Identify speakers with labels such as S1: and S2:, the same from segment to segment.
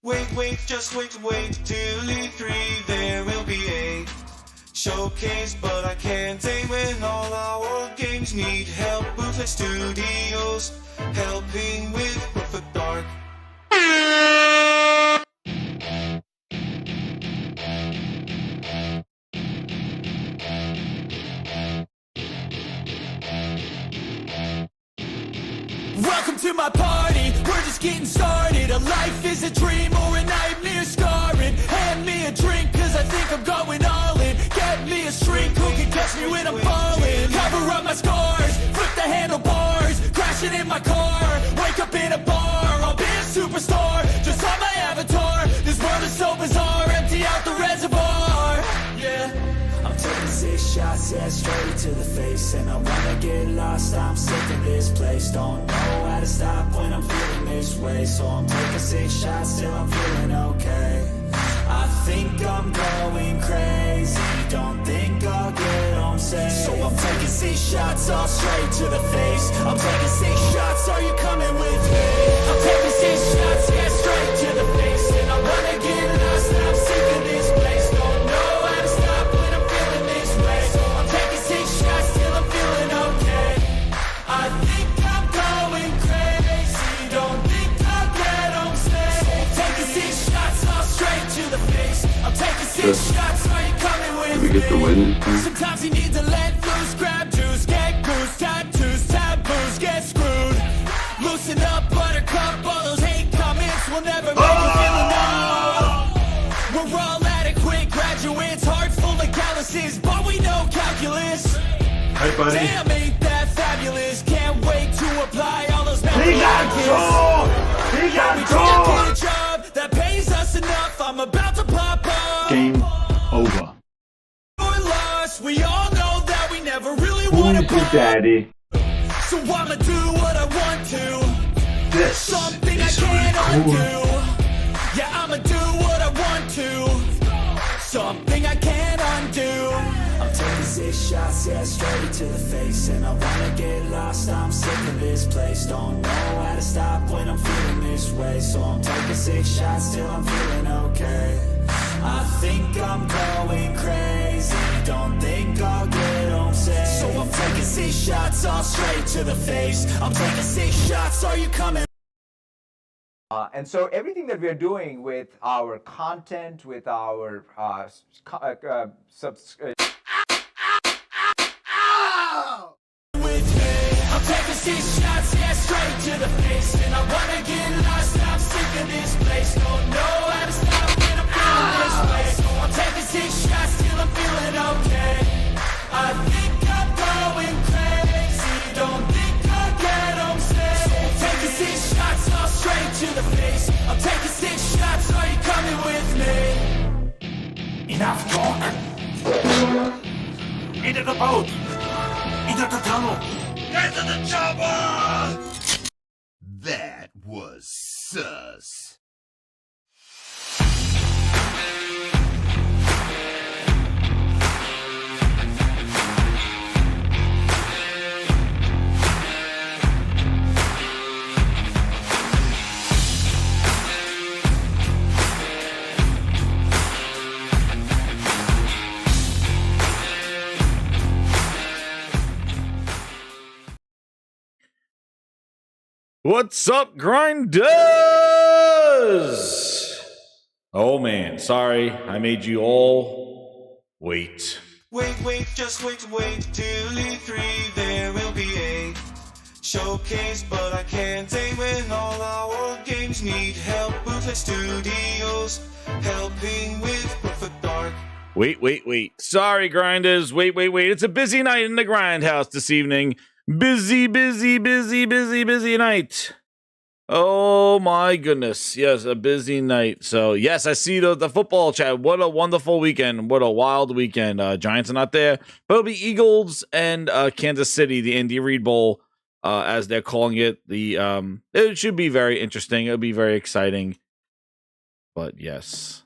S1: Wait, just wait till E3. There will be a showcase, but I can't say when all our games need help. Bootleg Studios helping with Perfect Dark.
S2: Welcome to my party, we're just getting started. A life is a dream or a nightmare scarring. Hand me a drink cause I think I'm going all in. Get me a shrink who can catch me when I'm falling. Cover up my scars, flip the handlebars. Crashing in my car, wake up in a bar. I'll be a superstar, just on my avatar. This world is so bizarre, empty out the reservoir. Yeah, I'm taking 6 shots, yeah, straight to the face. And I wanna get lost, I'm sick of this place. Don't know how to stop when I'm feeling this way. So I'm taking 6 shots till I'm feeling okay. I think I'm going crazy, don't think I'll get home safe. So I'm taking 6 shots all straight to the face. I'm taking 6 shots, are you coming with me? I'm taking 6 shots, yeah, straight to the face. And I wanna get lost, I'm sick of this place. Don't know how to stop when I'm feeling this way. So I'm taking 6 shots till I'm feeling okay. I think I'm going crazy, don't think I'll get home safe. So I'm taking 6 shots all straight to the face. I'm taking 6 shots, are you coming with
S3: we get the win?
S2: me? Sometimes you need to let loose, grab juice, get goose, tattoos, taboos, get screwed. Loosen up, buttercup, all those hate comments will never make you feel enough. We're all adequate graduates, heart full of calluses, but we know calculus.
S3: Hey, buddy.
S2: Damn, ain't that fabulous? Can't wait to apply all those mathematics. We can't get a job that pays us enough. I'm about to pop up.
S3: Game over.
S2: Or lost, we all know that we never really
S3: Who
S2: want to
S3: is your daddy?
S2: So I'ma do what I want to.
S3: This
S2: Something I
S3: is
S2: can't
S3: cool.
S2: undo. Yeah, I'ma do what I want to. Something I can't undo. I'm taking 6 shots, yeah, straight to the face. And I wanna get lost, I'm sick of this place. Don't know how to stop when I'm feeling this way. So I'm taking 6 shots till I'm feeling okay. I think I'm going crazy, don't think I'll get home safe. So I'm taking 6 shots all straight to the face. I'm taking 6 shots, are you coming?
S4: And so everything that we're doing with our content, with our
S2: With me, I'm taking 6 shots, yeah, straight to the face. And I wanna get lost, I'm sick of this place. Don't know how to stop when I'm feeling this way. So I'm taking 6 shots till I'm feeling okay. I think I'm going crazy, don't think I'll get home safe. So I'm taking 6 shots all straight to the face. I'm taking 6 shots, are you coming with me?
S5: Enough talk! Into the boat! Into the tunnel! Get to the chopper! That was sus.
S6: What's up, grinders? Oh man, sorry, I made you all wait.
S1: Wait, just wait till E3. There will be a showcase, but I can't say when all our games need help. Bootleg Studios helping with Perfect Dark.
S6: Wait. Sorry, grinders. Wait. It's a busy night in the grindhouse this evening. Busy night. Oh my goodness. Yes, a busy night. So yes, I see the football chat. What a wonderful weekend. What a wild weekend. Giants are not there, but it'll be Eagles and Kansas City, the Andy Reid Bowl, as they're calling it. It should be very interesting. It'll be very exciting. But yes.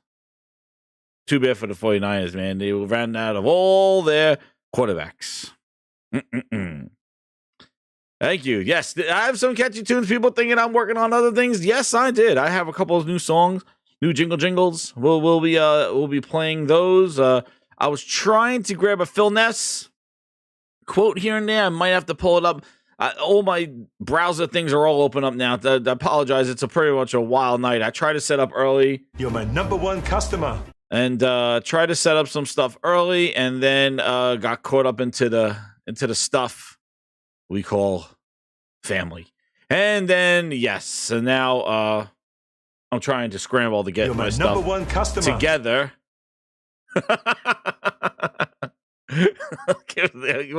S6: Too bad for the 49ers, man. They ran out of all their quarterbacks. Thank you. Yes, I have some catchy tunes. People thinking I'm working on other things. Yes, I did. I have a couple of new songs new jingles. We'll be playing those. I was trying to grab a Phil Ness quote here and there. I might have to pull it up. All my browser things are all open up now. I apologize. It's pretty much a wild night. I tried to set up early.
S7: You're my #1 customer.
S6: And tried to set up some stuff early, and then got caught up into the stuff we call family. And then and now I'm trying to scramble to get
S7: You're
S6: my
S7: my
S6: stuff
S7: #1 customer.
S6: together. We got to give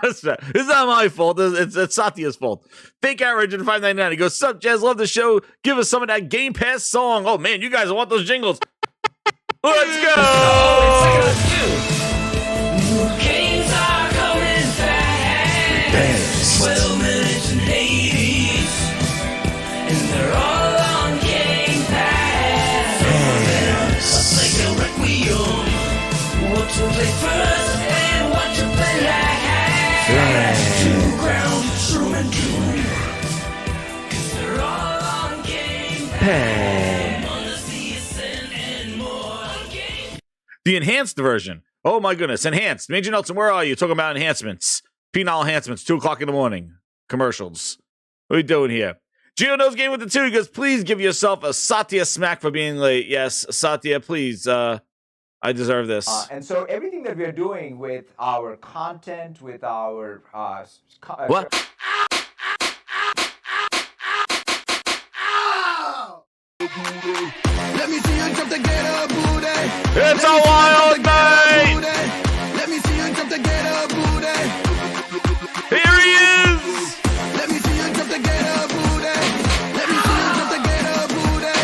S6: us that. It's not my fault. It's Satya's fault. Fake outrage in 599. He goes, "Sup, Jazz? Love the show. Give us some of that Game Pass song." Oh man, you guys want those jingles? Let's go!
S2: Games are coming fast. 12 minutes and Hades, and they're all on Game Pass. Let's like a requiem. What to play first and what to play last. Two ground, true and doom. 'Cause they're all on Game Pass.
S6: The enhanced version. Oh my goodness, enhanced. Major Nelson, where are you? Talking about enhancements. Penal enhancements, 2:00 in the morning. Commercials. What are we doing here? Gio knows game with the 2. He goes, "Please give yourself a Satya smack for being late." Yes, Satya, please. I deserve this.
S4: And so everything that we're doing with our content, with our
S6: What?
S5: Let me see you jump to get a booty.
S6: It's a wild night!
S5: Let me see you jump to get a booty.
S6: Here he is!
S5: Let me see you jump to get a booty. Let me see you jump to get a booty.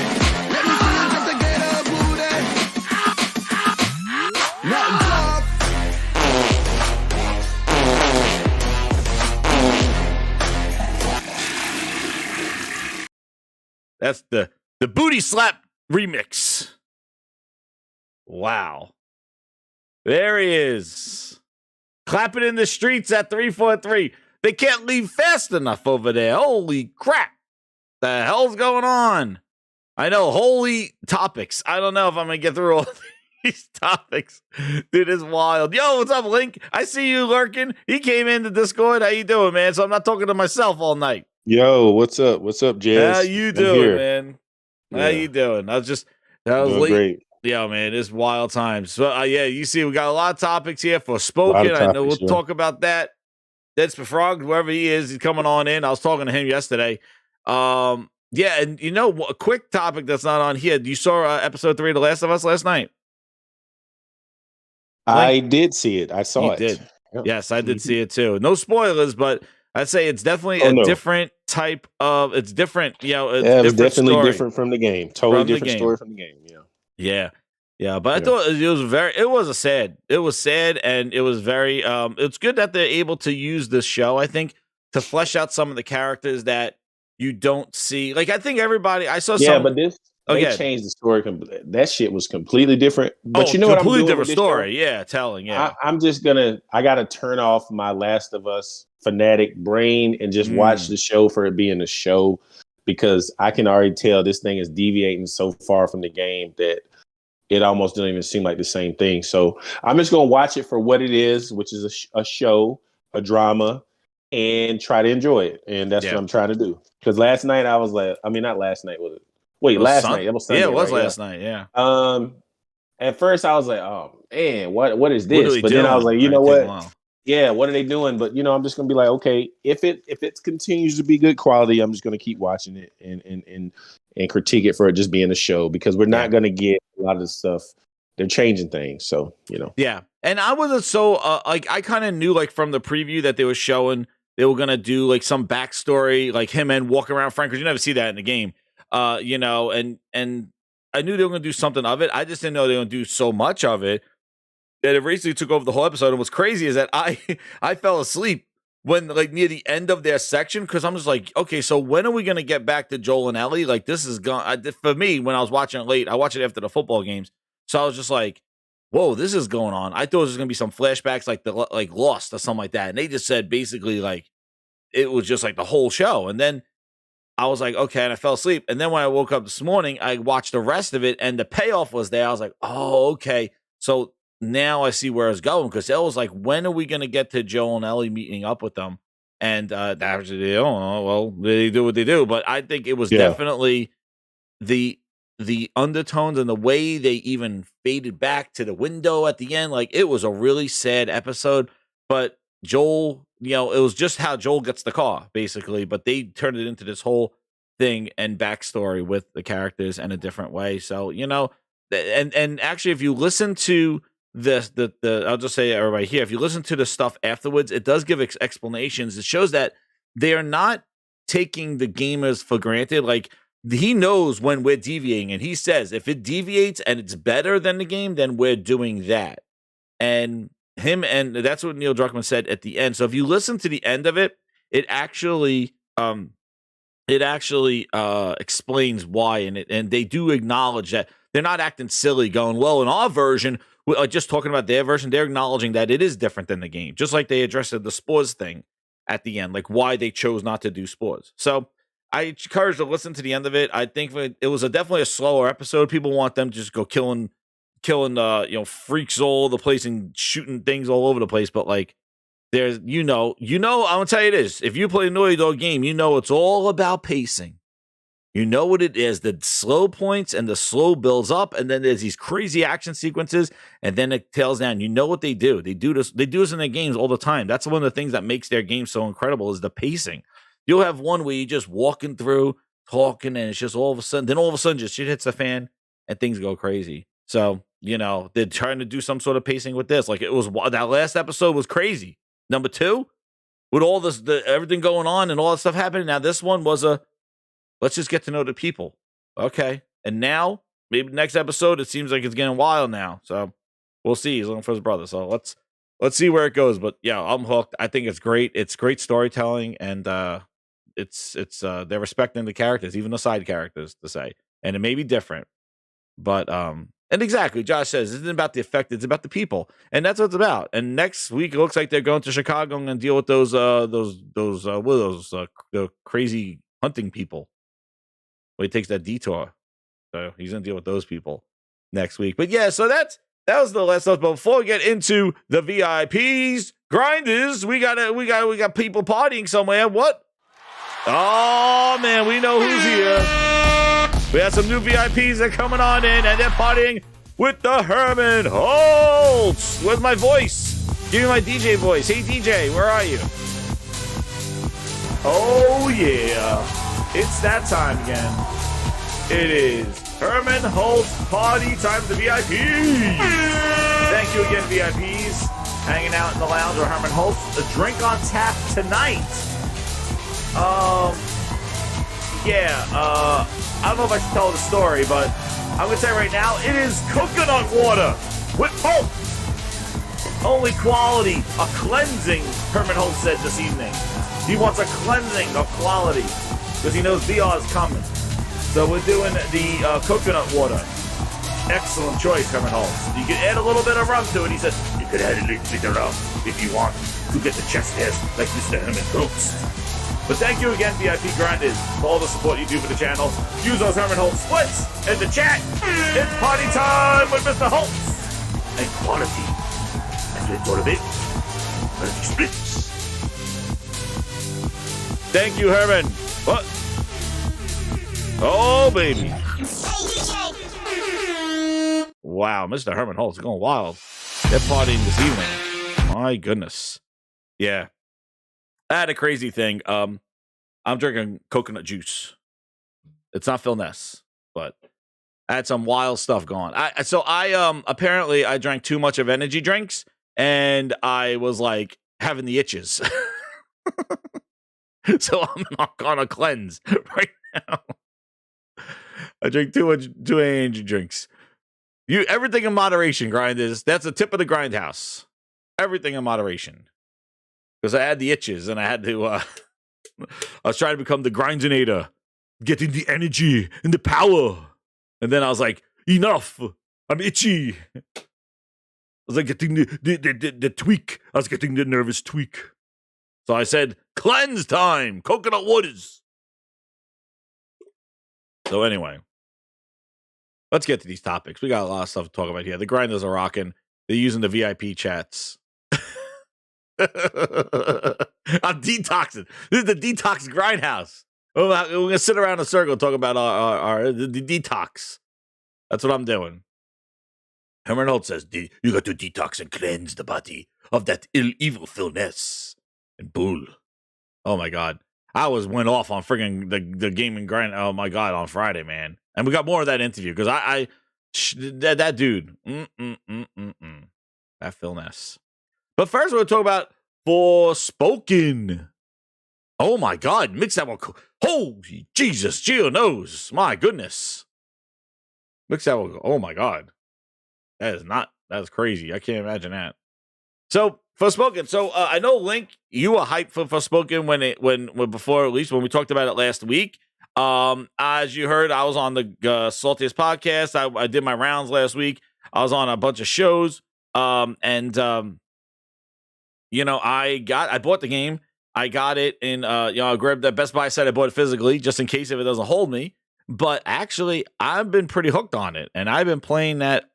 S5: Let me see you jump to get a booty. Now jump.
S6: That's the booty slap remix. Wow. There he is. Clapping in the streets at 343. They can't leave fast enough over there. Holy crap. The hell's going on? I know, holy topics. I don't know if I'm going to get through all these topics. Dude, it's wild. Yo, what's up, Link? I see you lurking. He came into Discord. How you doing, man? So I'm not talking to myself all night.
S8: Yo, what's up? What's up, Jazz?
S6: How you doing, man? How you doing? That was
S8: doing
S6: late.
S8: Great.
S6: Yeah, man, it's wild times. So, yeah, you see, we got a lot of topics here for Forspoken. I know we'll talk about that. That's for Frog, whoever he is, he's coming on in. I was talking to him yesterday. Yeah, and you know, a quick topic that's not on here. You saw episode 3 of The Last of Us last night?
S8: I did see it. I saw it.
S6: Did.
S8: Yep.
S6: Yes, I did see it too. No spoilers, but I'd say it's definitely a different type of. It's different, you know. It's
S8: it's definitely
S6: story
S8: different from the game. Totally different story from the game.
S6: Yeah. But I thought it was sad, and it was very. It's good that they're able to use this show, I think, to flesh out some of the characters that you don't see. Like, I think everybody. I saw.
S8: Yeah, but they changed the story. That shit was completely different. But you know what I'm doing?
S6: Completely different story. Yeah, telling. Yeah,
S8: I'm just gonna. I gotta turn off my Last of Us fanatic brain and just watch the show for it being a show, because I can already tell this thing is deviating so far from the game that it almost doesn't even seem like the same thing. So I'm just gonna watch it for what it is, which is a show, a drama, and try to enjoy it. And that's what I'm trying to do. Because last night I was like, I mean, not last night, was it? Wait, last night. It was Sunday,
S6: it was
S8: right?
S6: last night. Yeah.
S8: At first I was like, oh man, what is this? But then I was like, you know what?
S6: Wow.
S8: Yeah, what are they doing? But you know, I'm just gonna be like, okay, if it continues to be good quality, I'm just gonna keep watching it and critique it for it just being a show, because we're not gonna get a lot of the stuff. They're changing things, so you know.
S6: Yeah, and I wasn't so like, I kind of knew, like, from the preview that they were showing they were gonna do like some backstory, like him and walking around Frank, because you never see that in the game. You know, and I knew they were gonna do something of it. I just didn't know they were gonna do so much of it that it basically took over the whole episode. And what's crazy is that I fell asleep when, like, near the end of their section, because I'm just like, okay, so when are we gonna get back to Joel and Ellie? Like, this is gone for me. When I was watching it late, I watched it after the football games, so I was just like, whoa, this is going on. I thought it was gonna be some flashbacks, like Lost or something like that, and they just said basically like it was just like the whole show. And then I was like, okay, and I fell asleep. And then when I woke up this morning, I watched the rest of it, and the payoff was there. I was like, oh, okay. So now I see where it's going, because it was like, when are we going to get to Joel and Ellie meeting up with them? And actually, they don't know. Well, they do what they do. But I think it was definitely the undertones and the way they even faded back to the window at the end. Like, it was a really sad episode. But Joel, it was just how Joel gets the car, basically. But they turned it into this whole thing and backstory with the characters in a different way. So, and actually, if you listen to the I'll just say everybody here, if you listen to the stuff afterwards, it does give explanations. It shows that they are not taking the gamers for granted. Like, he knows when we're deviating, and he says if it deviates and it's better than the game, then we're doing that. And that's what Neil Druckmann said at the end. So if you listen to the end of it, it actually explains why, and they do acknowledge that they're not acting silly, going, well, in our version, just talking about their version, they're acknowledging that it is different than the game, just like they addressed the spores thing at the end, like why they chose not to do spores. So I encourage to listen to the end of it. I think it was definitely a slower episode. People want them to just go killing freaks all over the place and shooting things all over the place. But like, there's, I'm gonna tell you this: if you play a Naughty Dog game, it's all about pacing. You know what it is, the slow points and the slow builds up, and then there's these crazy action sequences, and then it tails down. You know what they do. They do this in their games all the time. That's one of the things that makes their game so incredible, is the pacing. You'll have one where you're just walking through, talking, and it's just all of a sudden just shit hits the fan and things go crazy. So, they're trying to do some sort of pacing with this. Like, that last episode was crazy. Number 2, with all this, everything going on and all that stuff happening. Now, this one was let's just get to know the people. Okay. And now, maybe next episode, it seems like it's getting wild now. So we'll see. He's looking for his brother. So let's see where it goes. But yeah, I'm hooked. I think it's great. It's great storytelling, and it's they're respecting the characters, even the side characters, to say. And it may be different. But and exactly, Josh says, it isn't about the effect, it's about the people. And that's what it's about. And next week, it looks like they're going to Chicago and deal with those crazy hunting people. Well, he takes that detour. So he's going to deal with those people next week. But yeah, so that was the last stuff. But before we get into the VIPs, grinders, we got people partying somewhere. What? Oh man, we know who's here. We have some new VIPs that are coming on in, and they're partying with the Herman Holtz. Where's my voice? Give me my DJ voice. Hey DJ, where are you? Oh yeah, it's that time again. It is Herman Holtz party time for the VIPs. Thank you again, VIPs. Hanging out in the lounge with Herman Holtz. A drink on tap tonight. I don't know if I should tell the story, but I'm going to say right now, it is coconut water with Holt. Only quality, a cleansing, Herman Holtz said this evening. He wants a cleansing of quality because he knows VR is coming. So we're doing the coconut water. Excellent choice, Herman Holtz. You can add a little bit of rum to it. He said, you could add a little bit of rum if you want to get the chest hairs like Mr. Herman Holtz. But thank you again, VIP Grinders, for all the support you do for the channel. Use those Herman Holtz splits in the chat. It's party time with Mr. Holtz. And quality. And let's sort of it. Quality splits. Thank you, Herman. What? Oh, baby. Wow, Mr. Herman Holtz is going wild. They're partying this evening. My goodness. Yeah. I had a crazy thing. I'm drinking coconut juice. It's not Phil Ness, but I had some wild stuff going. I apparently I drank too much of energy drinks, and I was like having the itches. So I'm not gonna cleanse right now. I drink too many energy drinks. Everything in moderation, grinders. That's the tip of the grindhouse. Everything in moderation. Because I had the itches, and I had to, I was trying to become the grindinator, getting the energy and the power. And then I was like, enough, I'm itchy. I was like getting the tweak. I was getting the nervous tweak. So I said, cleanse time, coconut waters. So anyway, let's get to these topics. We got a lot of stuff to talk about here. The grinders are rocking. They're using the VIP chats. I'm detoxing. This is the detox grindhouse. We're gonna sit around in a circle and talk about the detox. That's what I'm doing. Herman Holt says, you got to detox and cleanse the body of that evilness and bull. Oh my God. I went off on friggin' the gaming grind. Oh my God, on Friday, man. And we got more of that interview because that dude, that Phil Ness. But first, we're going to talk about Forspoken. Oh my God, mix that one. Holy Jesus, Gio knows. My goodness. Mix that one. Oh my God. That's crazy. I can't imagine that. So, Forspoken. So, I know, Link, you were hyped for Forspoken when before, at least when we talked about it last week. As you heard, I was on the Saltiest podcast. I did my rounds last week. I was on a bunch of shows. I bought the game. I got it in, I grabbed that Best Buy said I bought it physically just in case if it doesn't hold me. But actually, I've been pretty hooked on it, and I've been playing that.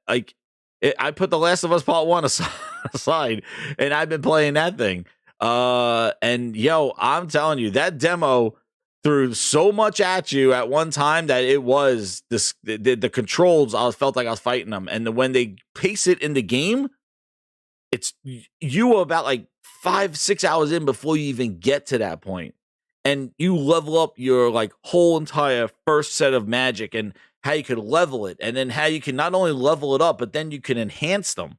S6: I put The Last of Us Part 1 aside, and I've been playing that thing. I'm telling you, that demo threw so much at you at one time that it was the controls. I felt like I was fighting them, and when they pace it in the game, you were about like 5-6 hours in before you even get to that point. And you level up your like whole entire first set of magic and how you could level it, and then how you can not only level it up, but then you can enhance them.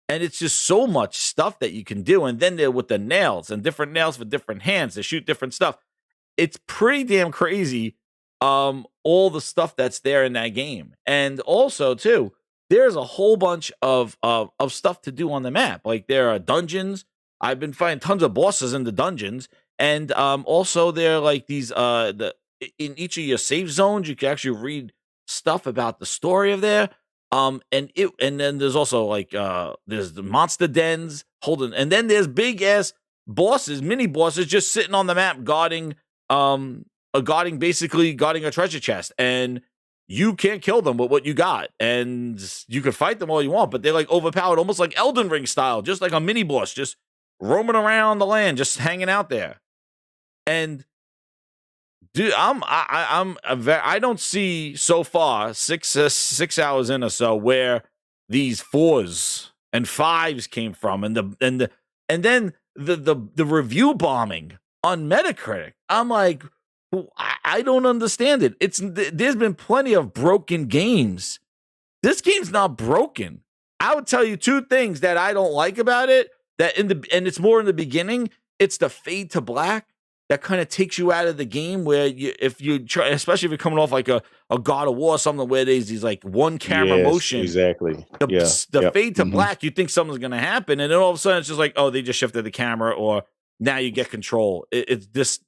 S6: And it's just so much stuff that you can do. And then there with the nails and different nails for different hands to shoot different stuff. It's pretty damn crazy. All the stuff that's there in that game. And also too, there's a whole bunch of stuff to do on the map. Like there are dungeons. I've been finding tons of bosses in the dungeons. And also there are like these in each of your save zones, you can actually read stuff about the story of there. And then there's also like there's the monster dens holding, and then there's big ass bosses, mini bosses just sitting on the map guarding a treasure chest, and you can't kill them with what you got, and you can fight them all you want, but they're like overpowered, almost like Elden Ring style, just like a mini boss, just roaming around the land, just hanging out there. And dude, I don't see so far 6 hours in or so where these 4s and 5s came from, and then the review bombing on Metacritic. I'm like, I don't understand it. There's been plenty of broken games. This game's not broken. I would tell you two things that I don't like about it. And it's more in the beginning. It's the fade to black that kind of takes you out of the game, where if you try, especially if you're coming off like a God of War or something where there's these like one camera motion.
S8: Exactly.
S6: The fade to black, you think something's going to happen. And then all of a sudden it's just like, oh, they just shifted the camera, or now you get control. That's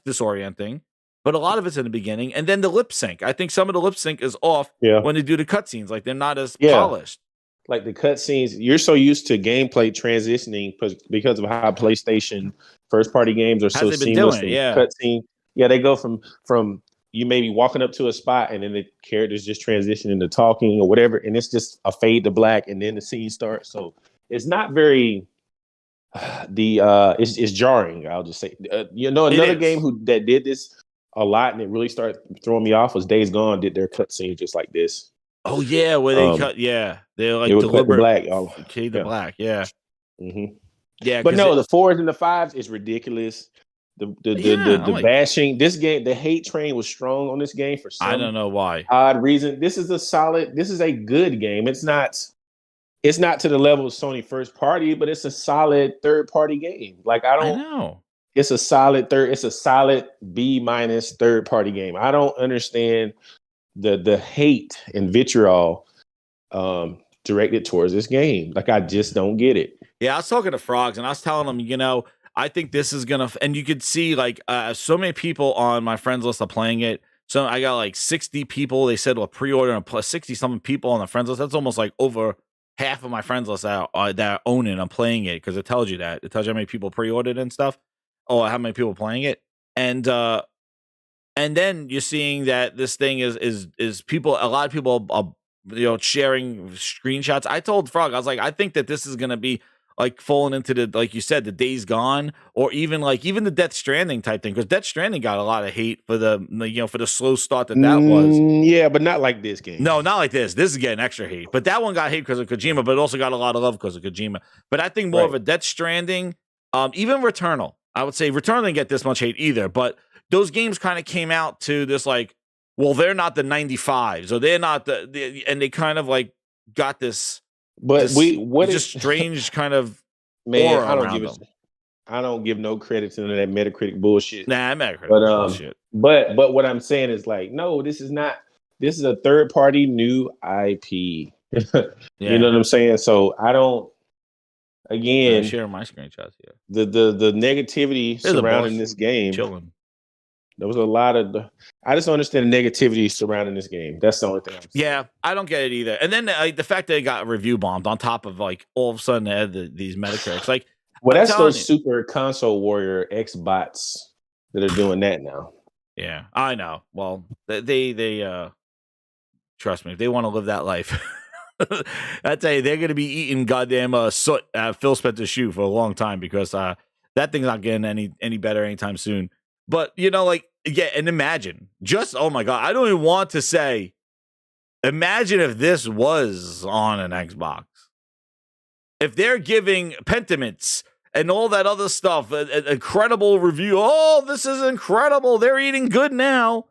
S6: disorienting. But a lot of it's in the beginning. And then the lip sync. I think some of the lip sync is off when they do the cutscenes. Like they're not as polished.
S8: Like the cutscenes, you're so used to gameplay transitioning because of how PlayStation first-party games are so seamless. Cutscene, they go from you maybe walking up to a spot, and then the characters just transition into talking or whatever, and it's just a fade to black, and then the scene starts. So it's not very it's jarring. I'll just say, another game that did this a lot, and it really started throwing me off was Days Gone. Did their cutscene just like this.
S6: Oh yeah, where they cut. Yeah, they're like deliberate
S8: black.
S6: The black. Yeah.
S8: Mm-hmm.
S6: Yeah,
S8: but no, the 4s and the 5s is ridiculous. The bashing. This game, the hate train was strong on this game for some
S6: I don't know why
S8: odd reason. This is a good game. It's not to the level of Sony first party, but it's a solid third party game. Like I
S6: know.
S8: It's a solid B- third party game. I don't understand the hate and vitriol directed towards this game. Like I just don't get it.
S6: Yeah, I was talking to Frogs, and I was telling him, I think this is gonna, and you could see like so many people on my friends list are playing it. So I got like 60 people. They said pre-order, and plus 60 something people on the friends list. That's almost like over half of my friends list that own it. I'm playing it because it tells you that. It tells you how many people pre-ordered and stuff. Oh, how many people playing it, and And then you're seeing that this thing is people. A lot of people are sharing screenshots. I told Frog, I was like, I think that this is gonna be like falling into the, like you said, the Days Gone, or even the Death Stranding type thing, because Death Stranding got a lot of hate for for the slow start that was.
S8: Yeah, but not like this game.
S6: No, not like this. This is getting extra hate, but that one got hate because of Kojima, but it also got a lot of love because of Kojima. But I think more of a Death Stranding, even Returnal. I would say Returnal didn't get this much hate either, but those games kind of came out to this like, well, they're not the 95s, or they're not and they kind of like got this.
S8: But
S6: strange kind of
S8: man.
S6: aura
S8: I don't give no credit to that Metacritic bullshit.
S6: Nah, Metacritic bullshit.
S8: But what I'm saying is like, no, this is not. This is a third party new IP. You know what I'm saying? So I don't. Again,
S6: share my screenshots here.
S8: The negativity surrounding this game.
S6: Chilling.
S8: There was a lot of. I just don't understand the negativity surrounding this game. That's the only thing.
S6: Yeah, I don't get it either. And then the fact that it got review bombed on top of like all of a sudden they had these Metacritics. Like,
S8: well, that's those super console warrior X bots that are doing that now.
S6: Yeah, I know. Well, they trust me, if they want to live that life. I tell you, they're going to be eating goddamn soot at Phil Spencer's shoe for a long time, because that thing's not getting any better anytime soon. But and imagine oh my god, I don't even want to say. Imagine if this was on an Xbox. If they're giving Pentiments and all that other stuff an incredible review, oh, this is incredible. They're eating good now.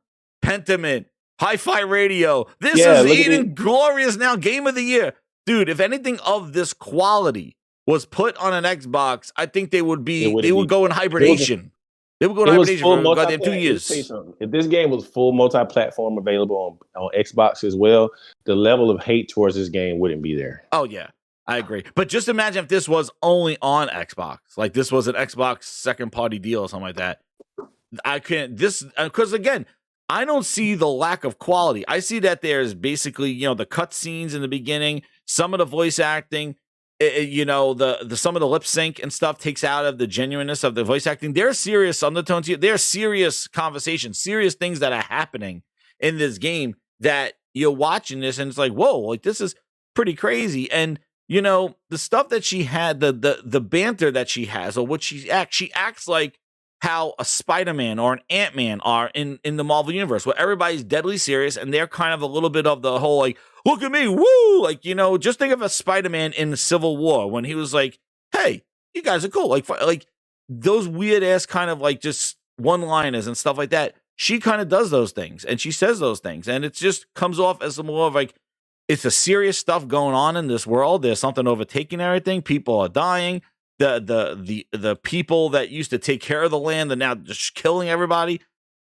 S6: Pentiment. Hi-Fi Radio. This is eating glorious now. Game of the year. Dude, if anything of this quality was put on an Xbox, I think they would go in hibernation. They would go in hibernation for goddamn 2 years.
S8: If this game was full multi-platform available on Xbox as well, the level of hate towards this game wouldn't be there.
S6: Oh, yeah. I agree. But just imagine if this was only on Xbox. Like this was an Xbox second-party deal or something like that. Because again, I don't see the lack of quality. I see that there's basically, the cutscenes in the beginning, some of the voice acting, the some of the lip sync and stuff takes out of the genuineness of the voice acting. There are serious undertones here. There are serious conversations, serious things that are happening in this game that you're watching this and it's like, whoa, like this is pretty crazy. And the stuff that she had, the banter that she has, or what she acts like how a Spider-Man or an Ant-Man are in the Marvel Universe, where everybody's deadly serious and they're kind of a little bit of the whole, like, look at me, woo! Like, just think of a Spider-Man in the Civil War when he was like, hey, you guys are cool. Like those weird-ass kind of like just one-liners and stuff like that. She kind of does those things and she says those things. And it just comes off as more of like, it's a serious stuff going on in this world. There's something overtaking everything. People are dying. The people that used to take care of the land are now just killing everybody.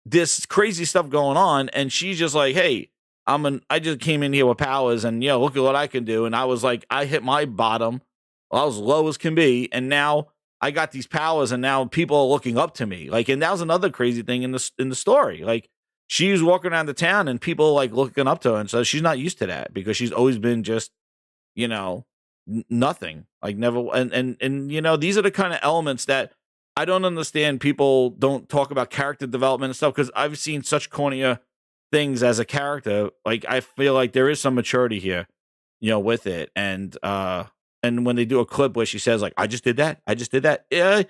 S6: This crazy stuff going on, and she's just like, "Hey, I just came in here with powers, and look at what I can do." And I was like, I hit my bottom, I was low as can be, and now I got these powers, and now people are looking up to me. Like, and that was another crazy thing in the story. Like, she was walking around the town, and people like looking up to her, and so she's not used to that because she's always been just, nothing, like never. And these are the kind of elements that I don't understand. People don't talk about character development and stuff, because I've seen such cornier things as a character. Like, I feel like there is some maturity here, with it. And when they do a clip where she says like, I just did that. Yeah.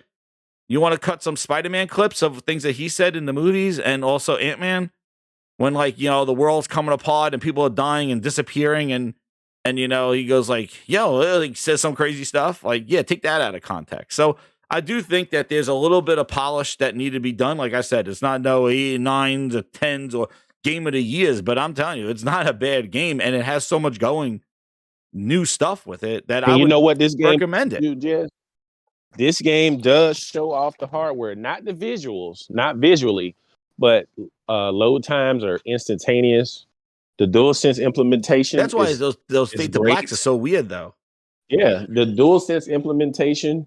S6: You want to cut some Spider-Man clips of things that he said in the movies, and also Ant-Man, when like, the world's coming apart and people are dying and disappearing, and he goes like, he says some crazy stuff. Like, yeah, take that out of context. So I do think that there's a little bit of polish that needed to be done. Like I said, it's not no 8, 9s or 10s or game of the years, but I'm telling you, it's not a bad game, and it has so much going new stuff with it that I would
S8: this game
S6: recommend it.
S8: Jez? This game does show off the hardware, not the visuals, not visually, but load times are instantaneous. The DualSense implementation.
S6: That's why those Fade to Blacks are so weird, though.
S8: Yeah, the DualSense implementation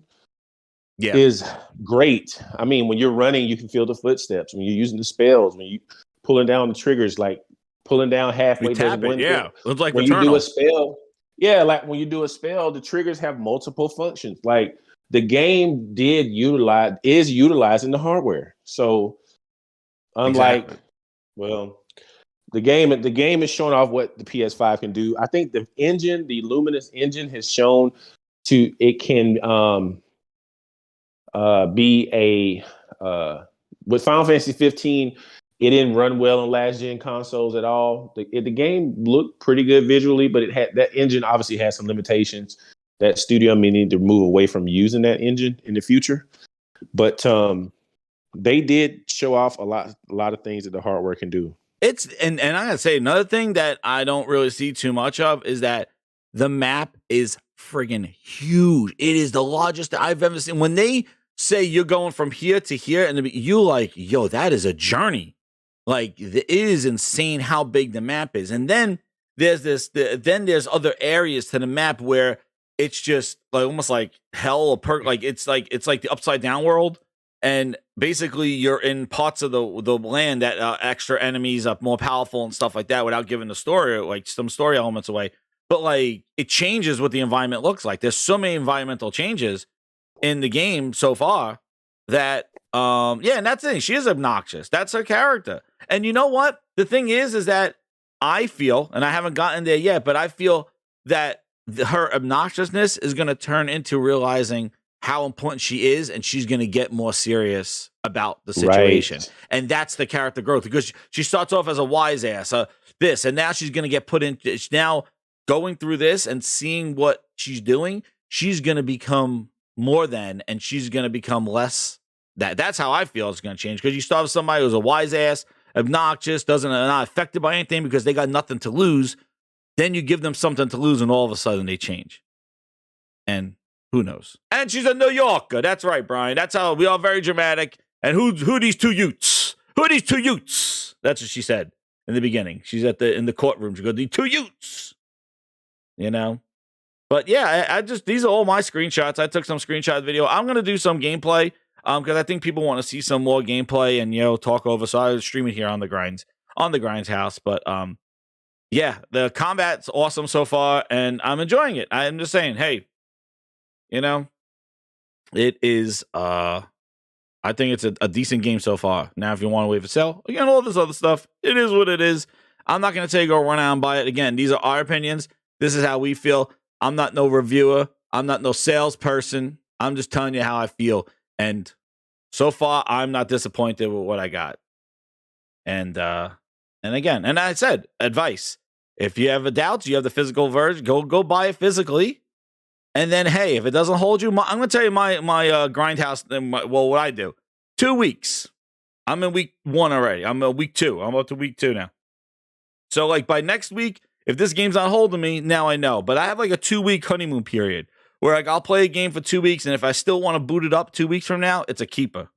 S8: is great. I mean, when you're running, you can feel the footsteps. When you're using the spells, when you pulling down the triggers, like pulling down halfway down one thing.
S6: It's like
S8: when you do a spell. Yeah, like when you do a spell, the triggers have multiple functions. Like the game is utilizing the hardware. So Unlike,
S6: Exactly.
S8: well, the game is showing off what the PS5 can do. I think the engine, the Luminous engine, has shown it can be with Final Fantasy 15. It didn't run well on last gen consoles at all. The game looked pretty good visually, but that engine obviously has some limitations. That studio may need to move away from using that engine in the future. But they did show off a lot of things that the hardware can do.
S6: And I gotta say, another thing that I don't really see too much of is that the map is friggin' huge. It is the largest I've ever seen. When they say you're going from here to here, and you like, yo, that is a journey. Like, it is insane how big the map is. And then there's there's other areas to the map where it's just like almost like hell or like it's like the upside down world. And basically, you're in parts of the land that extra enemies are more powerful and stuff like that, without giving the story, like some story elements away. But like, it changes what the environment looks like. There's so many environmental changes in the game so far that, yeah, and that's the thing. She is obnoxious. That's her character. And you know what? The thing is that I feel, and I haven't gotten there yet, but I feel that her obnoxiousness is going to turn into realizing how important she is, and she's going to get more serious about the situation. Right. And that's the character growth, because she starts off as a wise ass, this, and now she's going to get put into, now going through this and seeing what she's doing, she's going to become more than, and she's going to become less that. That's how I feel it's going to change, because you start with somebody who's a wise ass, obnoxious, not affected by anything because they got nothing to lose. Then you give them something to lose, and all of a sudden they change. And who knows? And she's a New Yorker. That's right, Brian. That's how we are, very dramatic. And who these two Utes? Who are these two Utes? That's what she said in the beginning. She's in the courtroom. She goes, the two Utes. You know? But yeah, I just, these are all my screenshots. I took some screenshot video. I'm gonna do some gameplay because I think people want to see some more gameplay and talk over. So I stream it here on the Grind's house. But yeah, the combat's awesome so far, and I'm enjoying it. I'm just saying, hey. It is, I think it's a decent game so far. Now, if you want to wait for sale, again, all this other stuff, it is what it is. I'm not going to tell you go run out and buy it. Again, these are our opinions. This is how we feel. I'm not no reviewer. I'm not no salesperson. I'm just telling you how I feel. And so far, I'm not disappointed with what I got. And again, and I said, advice. If you have a doubt, you have the physical version, go buy it physically. And then, hey, if it doesn't hold you, I'm going to tell you my grindhouse. What I do. 2 weeks. I'm in week 1 already. I'm in week 2. I'm up to week 2 now. So, like, by next week, if this game's not holding me, now I know. But I have like a 2-week honeymoon period where like I'll play a game for 2 weeks, and if I still want to boot it up 2 weeks from now, it's a keeper.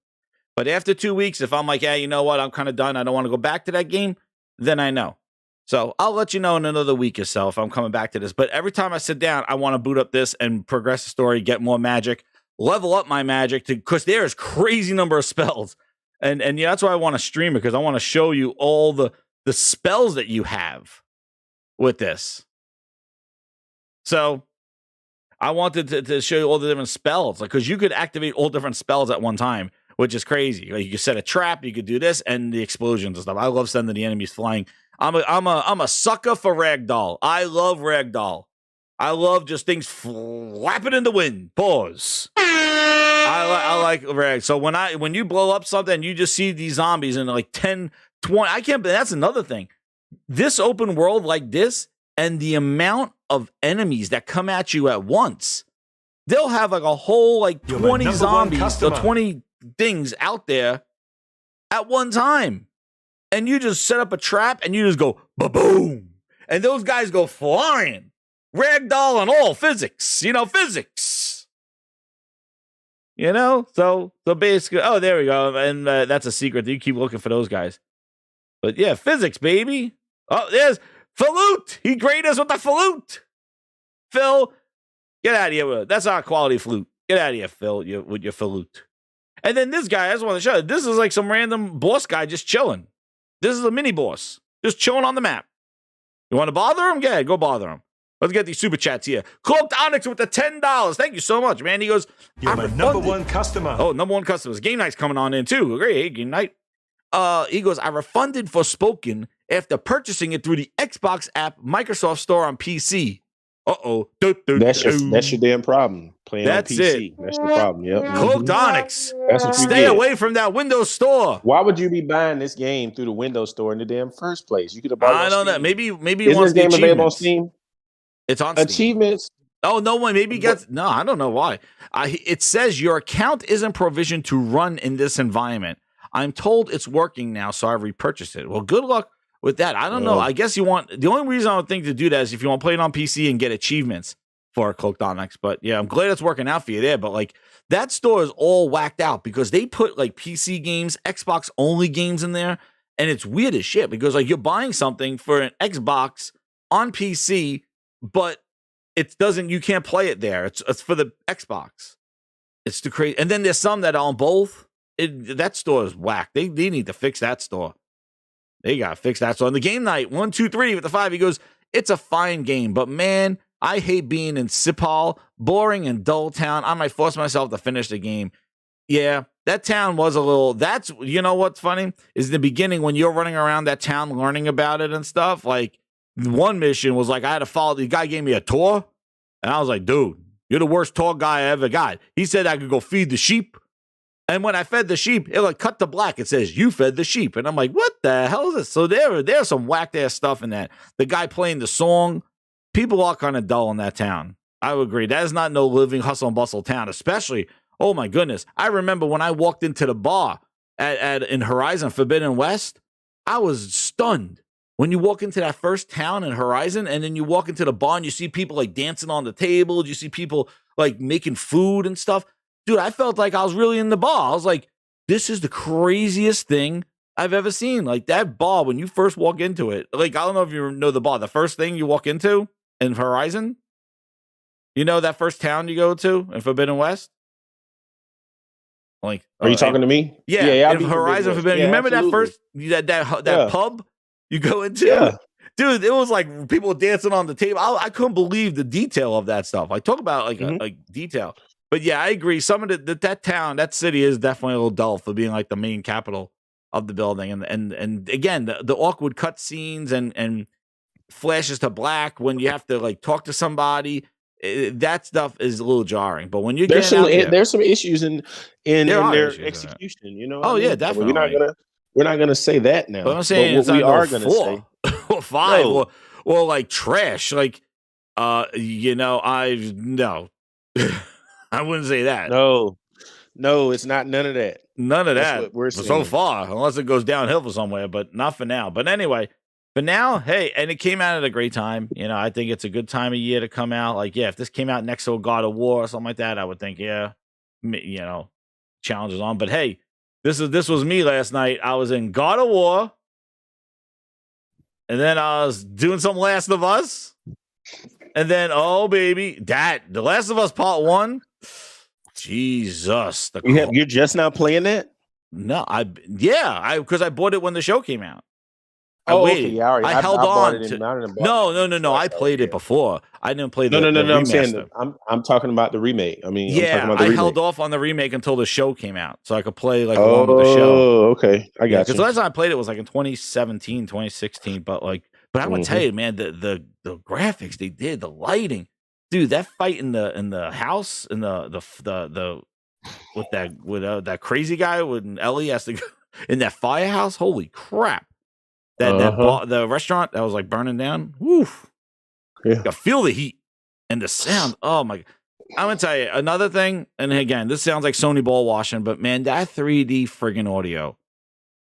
S6: But after 2 weeks, if I'm like, yeah, you know what, I'm kind of done, I don't want to go back to that game, then I know. So I'll let you know in another week or so if I'm coming back to this. But every time I sit down, I want to boot up this and progress the story, get more magic, level up my magic, because there is crazy number of spells. And yeah, that's why I want to stream it, because I want to show you all the spells that you have with this. So I wanted to show you all the different spells, like, because you could activate all different spells at one time, which is crazy. Like, you could set a trap, you could do this, and the explosions and stuff. I love sending the enemies flying. I'm a sucker for ragdoll. I love ragdoll. I love just things flapping in the wind. Pause. I like rag. So when you blow up something, you just see these zombies in like 10, 20. I can't. That's another thing. This open world like this, and the amount of enemies that come at you at once, they'll have like a whole like 20 zombies or 20 things out there at one time. And you just set up a trap and you just go ba-boom. And those guys go flying. Ragdoll and all, physics. Physics. So basically, oh, there we go. And that's a secret. You keep looking for those guys. But yeah, physics, baby. Oh, there's Flute. He great us with the flute. Phil, get out of here. That's not a quality flute. Get out of here, Phil, with your flute. And then this guy, I just want to show you. This is like some random boss guy just chilling. This is a mini boss, just chilling on the map. You want to bother him? Yeah, go bother him. Let's get these super chats here. Cloaked Onyx with the $10. Thank you so much, man. He goes,
S7: you're my number one customer.
S6: Oh, number one customers. Game Night's coming on in too. Great, hey, Game Night. He goes, I refunded Forspoken after purchasing it through the Xbox app Microsoft Store on PC. Uh-oh.
S8: That's your damn problem. Playing
S6: That's
S8: on PC.
S6: it.
S8: That's your problem. Yep.
S6: Cloaked Onyx.
S8: That's what you
S6: Stay
S8: get.
S6: away from that Windows Store.
S8: Why would you be buying this game through the Windows Store in the damn first place? You could have bought it on
S6: I don't know.
S8: Steam.
S6: Maybe he
S8: Isn't
S6: wants
S8: this game
S6: the
S8: available on
S6: achievements.
S8: Steam?
S6: It's on Steam.
S8: Achievements.
S6: Oh, no one. Maybe he gets. No, I don't know why. It says your account isn't provisioned to run in this environment. I'm told it's working now, so I repurchased it. Well, good luck with that. I don't know. I guess you want. The only reason I would think to do that is if you want to play it on PC and get achievements for Cloaked Onyx. But yeah, I'm glad it's working out for you there. But like that store is all whacked out because they put like PC games, Xbox only games in there, and it's weird as shit because like you're buying something for an Xbox on PC, but it doesn't. You can't play it there. It's for the Xbox. It's too crazy. And then there's some that are on both. That store is whack. They need to fix that store. They got to fix that store. And the game night 1, 2, 3 with the 5. He goes, it's a fine game, but man, I hate being in Sipal, boring and dull town. I might force myself to finish the game. Yeah, that town was a little. That's you know what's funny is in the beginning when you're running around that town learning about it and stuff. Like one mission was like I had to follow. The guy gave me a tour, and I was like, dude, you're the worst tour guy I ever got. He said I could go feed the sheep. And when I fed the sheep, it like cut to black. It says, you fed the sheep. And I'm like, what the hell is this? So there's some whacked ass stuff in that. The guy playing the song, people are kind of dull in that town. I would agree. That is not no living hustle and bustle town, especially, oh my goodness. I remember when I walked into the bar in Horizon Forbidden West, I was stunned. When you walk into that first town in Horizon and then you walk into the bar and you see people like dancing on the table, you see people like making food and stuff. Dude, I felt like I was really in the bar. I was like, this is the craziest thing I've ever seen. Like that bar, when you first walk into it, like, I don't know if you know the bar, the first thing you walk into in Horizon, you know, that first town you go to in Forbidden West? Like,
S8: are you talking to me?
S6: Yeah, in Horizon Forbidden.
S8: Yeah,
S6: you remember
S8: absolutely.
S6: that pub you go into?
S8: Yeah.
S6: Dude, it was like people dancing on the table. I couldn't believe the detail of that stuff. Like, talk about like detail. But yeah, I agree. Some of that town, that city is definitely a little dull for being like the main capital of the building. And again, the awkward cut scenes and flashes to black when you have to like talk to somebody. That stuff is a little jarring. But when you
S8: there's some issues in their execution, you know.
S6: Oh yeah, definitely.
S8: We're not gonna say that now.
S6: But I'm saying
S8: what we are gonna say
S6: or 5 or like trash. Like you know, no. I wouldn't say that.
S8: No, it's not none of that.
S6: None of
S8: That's
S6: that.
S8: We're
S6: so far, unless it goes downhill for somewhere, but not for now. But anyway, for now, hey, and it came out at a great time. You know, I think it's a good time of year to come out. Like, yeah, if this came out next to a God of War or something like that, I would think, yeah, you know, challenges on. But hey, this was me last night. I was in God of War, and then I was doing some Last of Us, and then oh baby, The Last of Us Part 1. Jesus,
S8: you're just now playing that?
S6: No, because I bought it when the show came out. I held on to. No. I played it before. I didn't play the
S8: No. I'm saying I'm talking about the remake. I mean,
S6: I held off on the remake until the show came out, so I could play like along with the show.
S8: Oh, okay, I got you.
S6: Because the last time I played it was like in 2017, 2016. But I'm gonna tell you, man, the graphics they did, the lighting. Dude, that fight in the house in the with that crazy guy when Ellie has to go in that firehouse. Holy crap! The restaurant that was like burning down. Woof! Yeah, I feel the heat and the sound. Oh my! I'm gonna tell you another thing. And again, this sounds like Sony ball washing, but man, that 3D friggin' audio.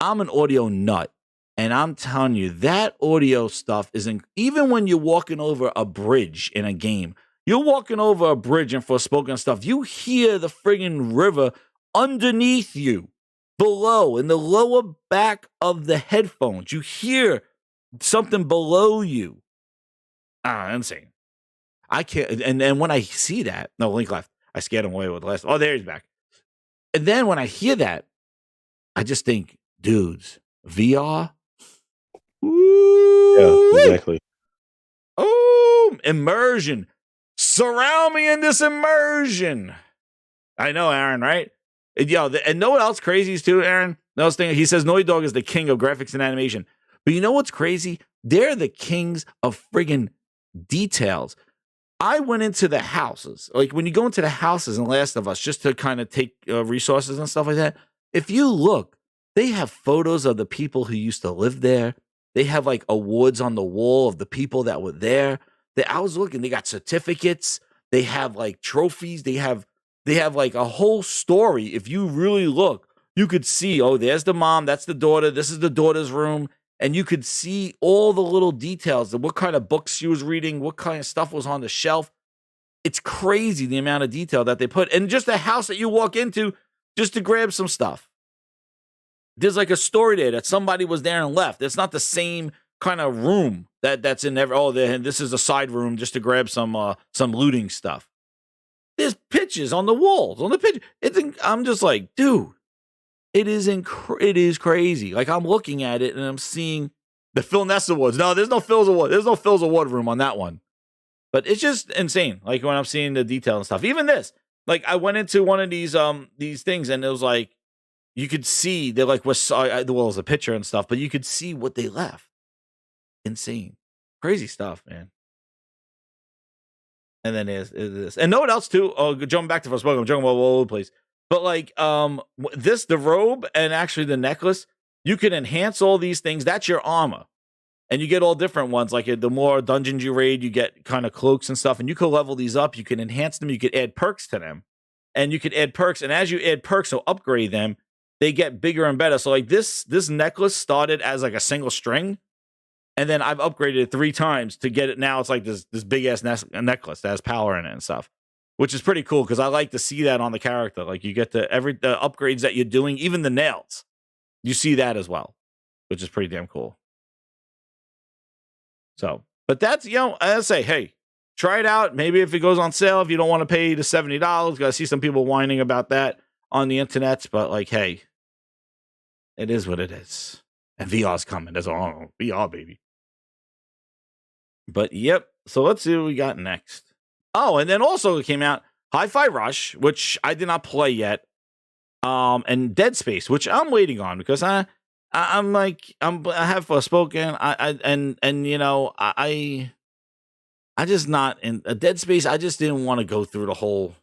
S6: I'm an audio nut. And I'm telling you, that audio stuff even when you're walking over a bridge in a game. You're walking over a bridge and Forspoken stuff. You hear the friggin' river underneath you, below, in the lower back of the headphones. You hear something below you. Insane. I can't. And when I see that, no, Link left. I scared him away with the last. Oh, there he's back. And then when I hear that, I just think, dudes, VR. Ooh,
S8: yeah, exactly.
S6: Oh, immersion. Surround me in this immersion. I know, Aaron, right? And know what else crazy is too, Aaron? No thing. He says Naughty Dog is the king of graphics and animation. But you know what's crazy? They're the kings of friggin' details. I went into the houses. Like when you go into the houses in Last of Us, just to kind of take resources and stuff like that. If you look, they have photos of the people who used to live there. They have like awards on the wall of the people that were there. I was looking. They got certificates. They have like trophies. They have like a whole story. If you really look, you could see, oh, there's the mom. That's the daughter. This is the daughter's room. And you could see all the little details of what kind of books she was reading, what kind of stuff was on the shelf. It's crazy the amount of detail that they put. And just a house that you walk into just to grab some stuff. There's like a story there that somebody was there and left. It's not the same kind of room that's in every. Oh, this is a side room just to grab some looting stuff. There's pictures on the walls, on the picture. I'm just like, dude. It is crazy. Like I'm looking at it and I'm seeing the Phil Ness Awards. No, there's no Phil's Award. There's no Phil's Award room on that one. But it's just insane. Like when I'm seeing the detail and stuff. Even this. Like I went into one of these things and it was like you could see they're like was a picture and stuff, but you could see what they left. Insane. Crazy stuff, man. And then there's this. And know what else too? Oh, jumping back to Forspoken. I'm jumping all over the place. But like the robe and actually the necklace, you can enhance all these things. That's your armor. And you get all different ones. Like the more dungeons you raid, you get kind of cloaks and stuff. And you can level these up. You can enhance them. You could add perks to them. And you could add perks. And as you add perks or upgrade them, they get bigger and better. So like this necklace started as like a single string. And then I've upgraded it 3 times to get it. Now it's like this big ass necklace that has power in it and stuff. Which is pretty cool because I like to see that on the character. Like you get the upgrades that you're doing, even the nails. You see that as well, which is pretty damn cool. So, but that's, I say, hey, try it out. Maybe if it goes on sale, if you don't want to pay the $70, got to see some people whining about that on the internet. But like, hey, it is what it is. And VR's coming. That's all. VR, baby. But yep. So let's see what we got next. Oh, and then also it came out Hi-Fi Rush, which I did not play yet, and Dead Space, which I'm waiting on because I have Forspoken, I just not in a Dead Space. I just didn't want to go through the whole.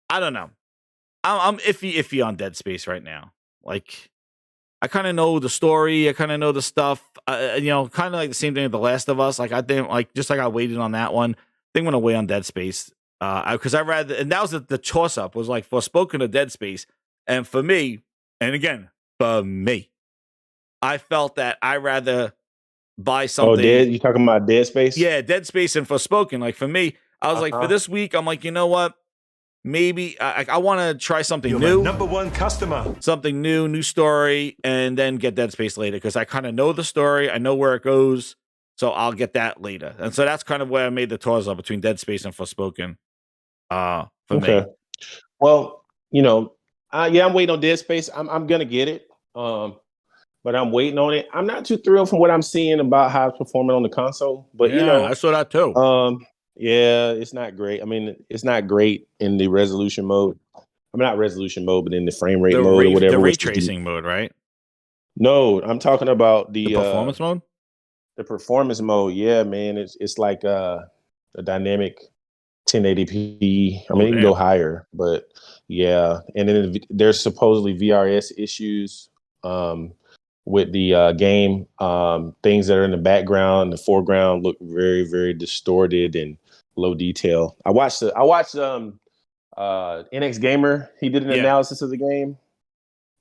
S6: I don't know. I'm iffy on Dead Space right now. Like I kind of know the story, I kind of know the stuff, kind of like the same thing with The Last of Us. Like I think just like I waited on that one. I think I'm gonna wait on Dead Space because I rather, and that was the toss up was like Forspoken or Dead Space, and for me, I felt that I rather buy something.
S8: Oh, you talking about Dead Space?
S6: Yeah, Dead Space and Forspoken. Like for me, I was like for this week, I'm like, you know what? Maybe I want to try something new.
S7: Number one customer.
S6: Something new story, and then get Dead Space later because I kind of know the story. I know where it goes. So I'll get that later. And so that's kind of where I made the toss up between Dead Space and Forspoken for me.
S8: Well, I'm waiting on Dead Space. I'm going to get it. But I'm waiting on it. I'm not too thrilled from what I'm seeing about how it's performing on the console. But,
S6: I saw that too.
S8: Yeah, it's not great. I mean, it's not great in the resolution mode. I mean, not resolution mode, but in the frame rate mode or whatever.
S6: The ray tracing mode, right?
S8: No, I'm talking about the
S6: performance mode.
S8: The performance mode, yeah, man, it's like a dynamic 1080p. I mean, it can go higher, but yeah. And then there's supposedly VRS issues with the game. Things that are in the background, the foreground look very, very distorted and low detail. I watched NX Gamer. He did an analysis of the game.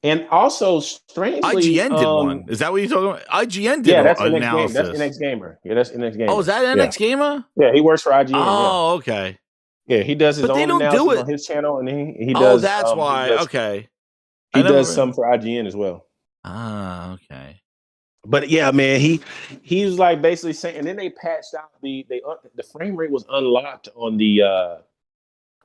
S8: And also, strangely,
S6: IGN did one. Is that what you're talking about? IGN did
S8: that's
S6: an
S8: NX
S6: analysis.
S8: Game. That's NX Gamer. Yeah, that's NX Gamer.
S6: Oh, is that NX Gamer?
S8: Yeah, he works for IGN.
S6: Oh, okay.
S8: Yeah, he does his own analysis on his channel, and he does.
S6: Oh, that's why. Okay.
S8: He does some for IGN as well.
S6: Ah, okay.
S8: But yeah, man, he was like basically saying, and then they patched out the frame rate was unlocked on the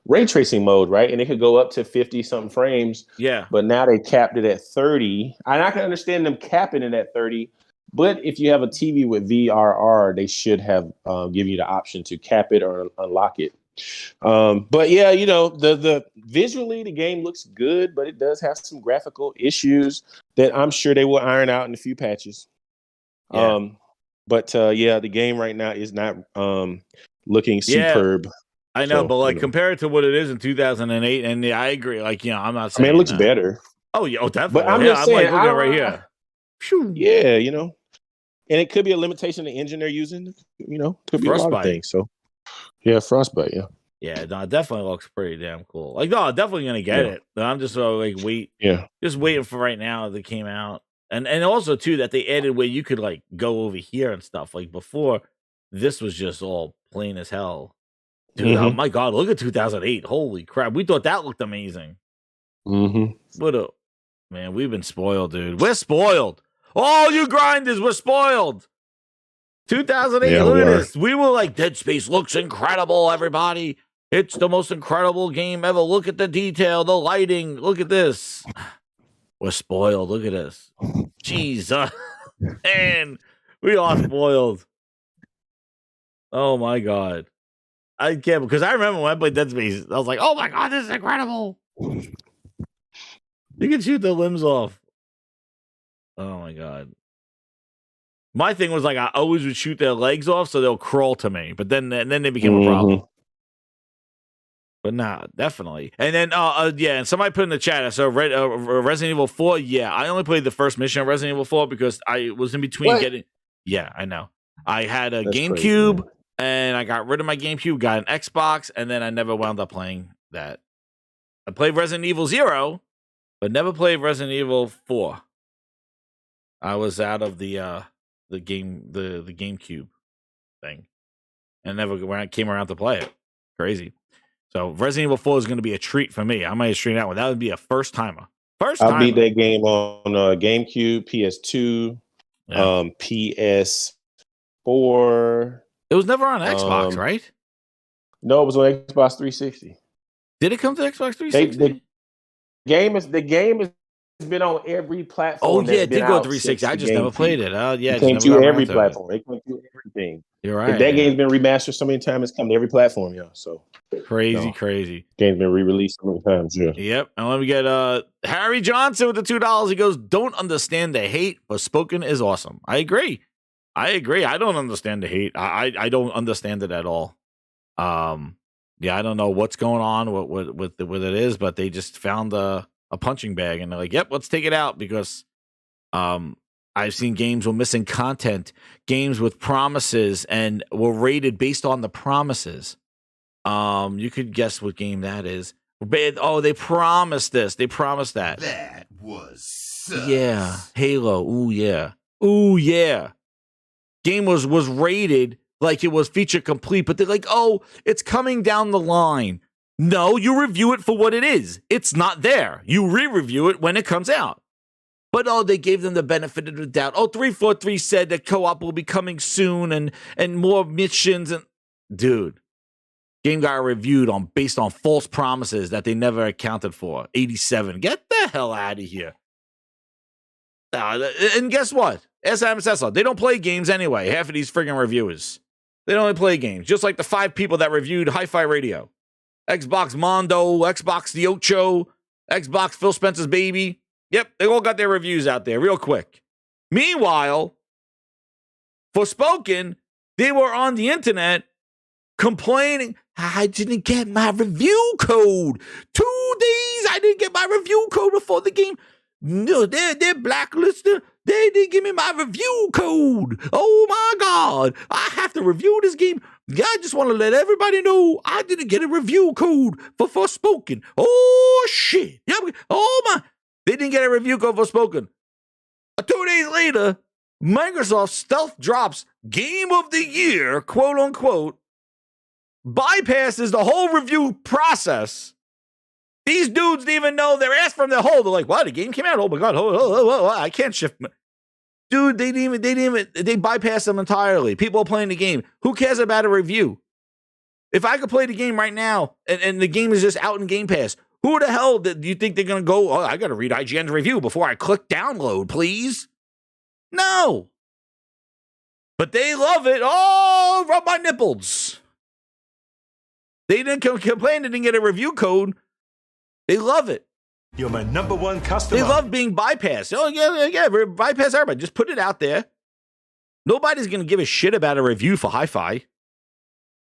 S8: ray tracing mode, right? And it could go up to 50 something frames.
S6: Yeah.
S8: But now they capped it at 30. And I can understand them capping it at 30. But if you have a TV with VRR, they should have given you the option to cap it or unlock it But yeah, you know, the visually the game looks good, but it does have some graphical issues that I'm sure they will iron out in a few patches.
S6: Yeah.
S8: But yeah, the game right now is not looking superb.
S6: I know,
S8: So,
S6: but like
S8: you know.
S6: compared to what it is in 2008, and yeah, I agree. Like, I'm not
S8: I
S6: saying
S8: mean, it looks
S6: that.
S8: better.
S6: Oh yeah,
S8: But
S6: definitely.
S8: I'm
S6: Yeah,
S8: just
S6: I'm
S8: saying,
S6: like looking at it right here. Phew.
S8: yeah, you know, and it could be a limitation of the engine they're using. You know, could be a lot of
S6: Frostbite.
S8: things. So yeah, Frostbite. Yeah.
S6: Yeah, no, it definitely looks pretty damn cool. Like, no, I'm definitely gonna get it. I'm just like just waiting for right now that came out, and also too that they added where you could like go over here and stuff. Like before, this was just all plain as hell. Dude, oh my god, look at 2008. Holy crap, we thought that looked amazing. What a man, we've been spoiled, dude. We're spoiled. All you grinders, we're spoiled. 2008,
S8: Yeah,
S6: look
S8: we
S6: at
S8: are.
S6: this. We were like, Dead Space looks incredible, everybody. It's the most incredible game ever. Look at the detail, the lighting. Look at this. We're spoiled. Look at this. Jeez. Man, we are spoiled. Oh, my God. I can't, because I remember when I played Dead Space, I was like, oh, my God, this is incredible. You can shoot the limbs off. Oh, my God. My thing was like I always would shoot their legs off so they'll crawl to me, but then they became a problem. But nah, definitely. And then yeah, and somebody put in the chat. So Resident Evil 4. Yeah, I only played the first mission of Resident Evil 4 because I was in between getting. Yeah, I know. I had a GameCube and I got rid of my GameCube, got an Xbox, and then I never wound up playing that. I played Resident Evil 0, but never played Resident Evil 4. I was out of the GameCube thing, and never when I came around to play it. Crazy. So Resident Evil 4 is going to be a treat for me. I might stream that one. That would be a first timer.
S8: I beat that game on GameCube, PS2, PS4.
S6: It was never on Xbox, right?
S8: No, it was on Xbox 360.
S6: Did it come to Xbox 360?
S8: The game has been on every platform.
S6: Oh yeah, it did go 360. I just never played it. Yeah,
S8: it came to every platform. It came to everything.
S6: You're right.
S8: That game's been remastered so many times. It's come to every platform, yeah. So
S6: crazy.
S8: Game's been re-released so many times, yeah.
S6: Yep. And let me get Harry Johnson with the $2. He goes, "Don't understand the hate, but Forspoken is awesome." I agree. I don't understand the hate. I don't understand it at all. Yeah, I don't know what's going on with it is, but they just found a punching bag and they're like, "Yep, let's take it out," because I've seen games with missing content, games with promises, and were rated based on the promises. You could guess what game that is. Oh, they promised this. They promised that.
S5: That was sus.
S6: Yeah, Halo. Ooh yeah. Game was rated like it was feature complete, but they're like, "Oh, it's coming down the line." No, you review it for what it is. It's not there. You re-review it when it comes out. But they gave them the benefit of the doubt. 343 said that co-op will be coming soon and more missions. And dude, game got reviewed based on false promises that they never accounted for. 87. Get the hell out of here. And guess what? SMSS, they don't play games anyway. Half of these friggin' reviewers. They don't only play games. Just like the 5 people that reviewed Hi-Fi Radio. Xbox Mondo, Xbox The Ocho, Xbox Phil Spencer's Baby. Yep, they all got their reviews out there real quick. Meanwhile, Forspoken, they were on the internet complaining, "I didn't get my review code. 2 days I didn't get my review code before the game. No, they're blacklisted. They didn't give me my review code. Oh my God, I have to review this game. I just want to let everybody know I didn't get a review code for Forspoken. Oh shit. Yeah, oh my. They didn't get a review code for Forspoken. 2 days later, Microsoft stealth drops Game of the Year, quote unquote, bypasses the whole review process. These dudes didn't even know their ass from their hole. They're like, "What? The game came out? Oh my God! I can't shift." Dude, they bypassed them entirely. People are playing the game. Who cares about a review? If I could play the game right now and the game is just out in Game Pass, who the hell do you think they're going to go, "Oh, I got to read IGN's review before I click download, please"? No. But they love it. Oh, rub my nipples. They didn't complain. They didn't get a review code. They love it.
S7: You're my number one customer.
S6: They love being bypassed. Oh, yeah. Bypass everybody. Just put it out there. Nobody's going to give a shit about a review for Hi-Fi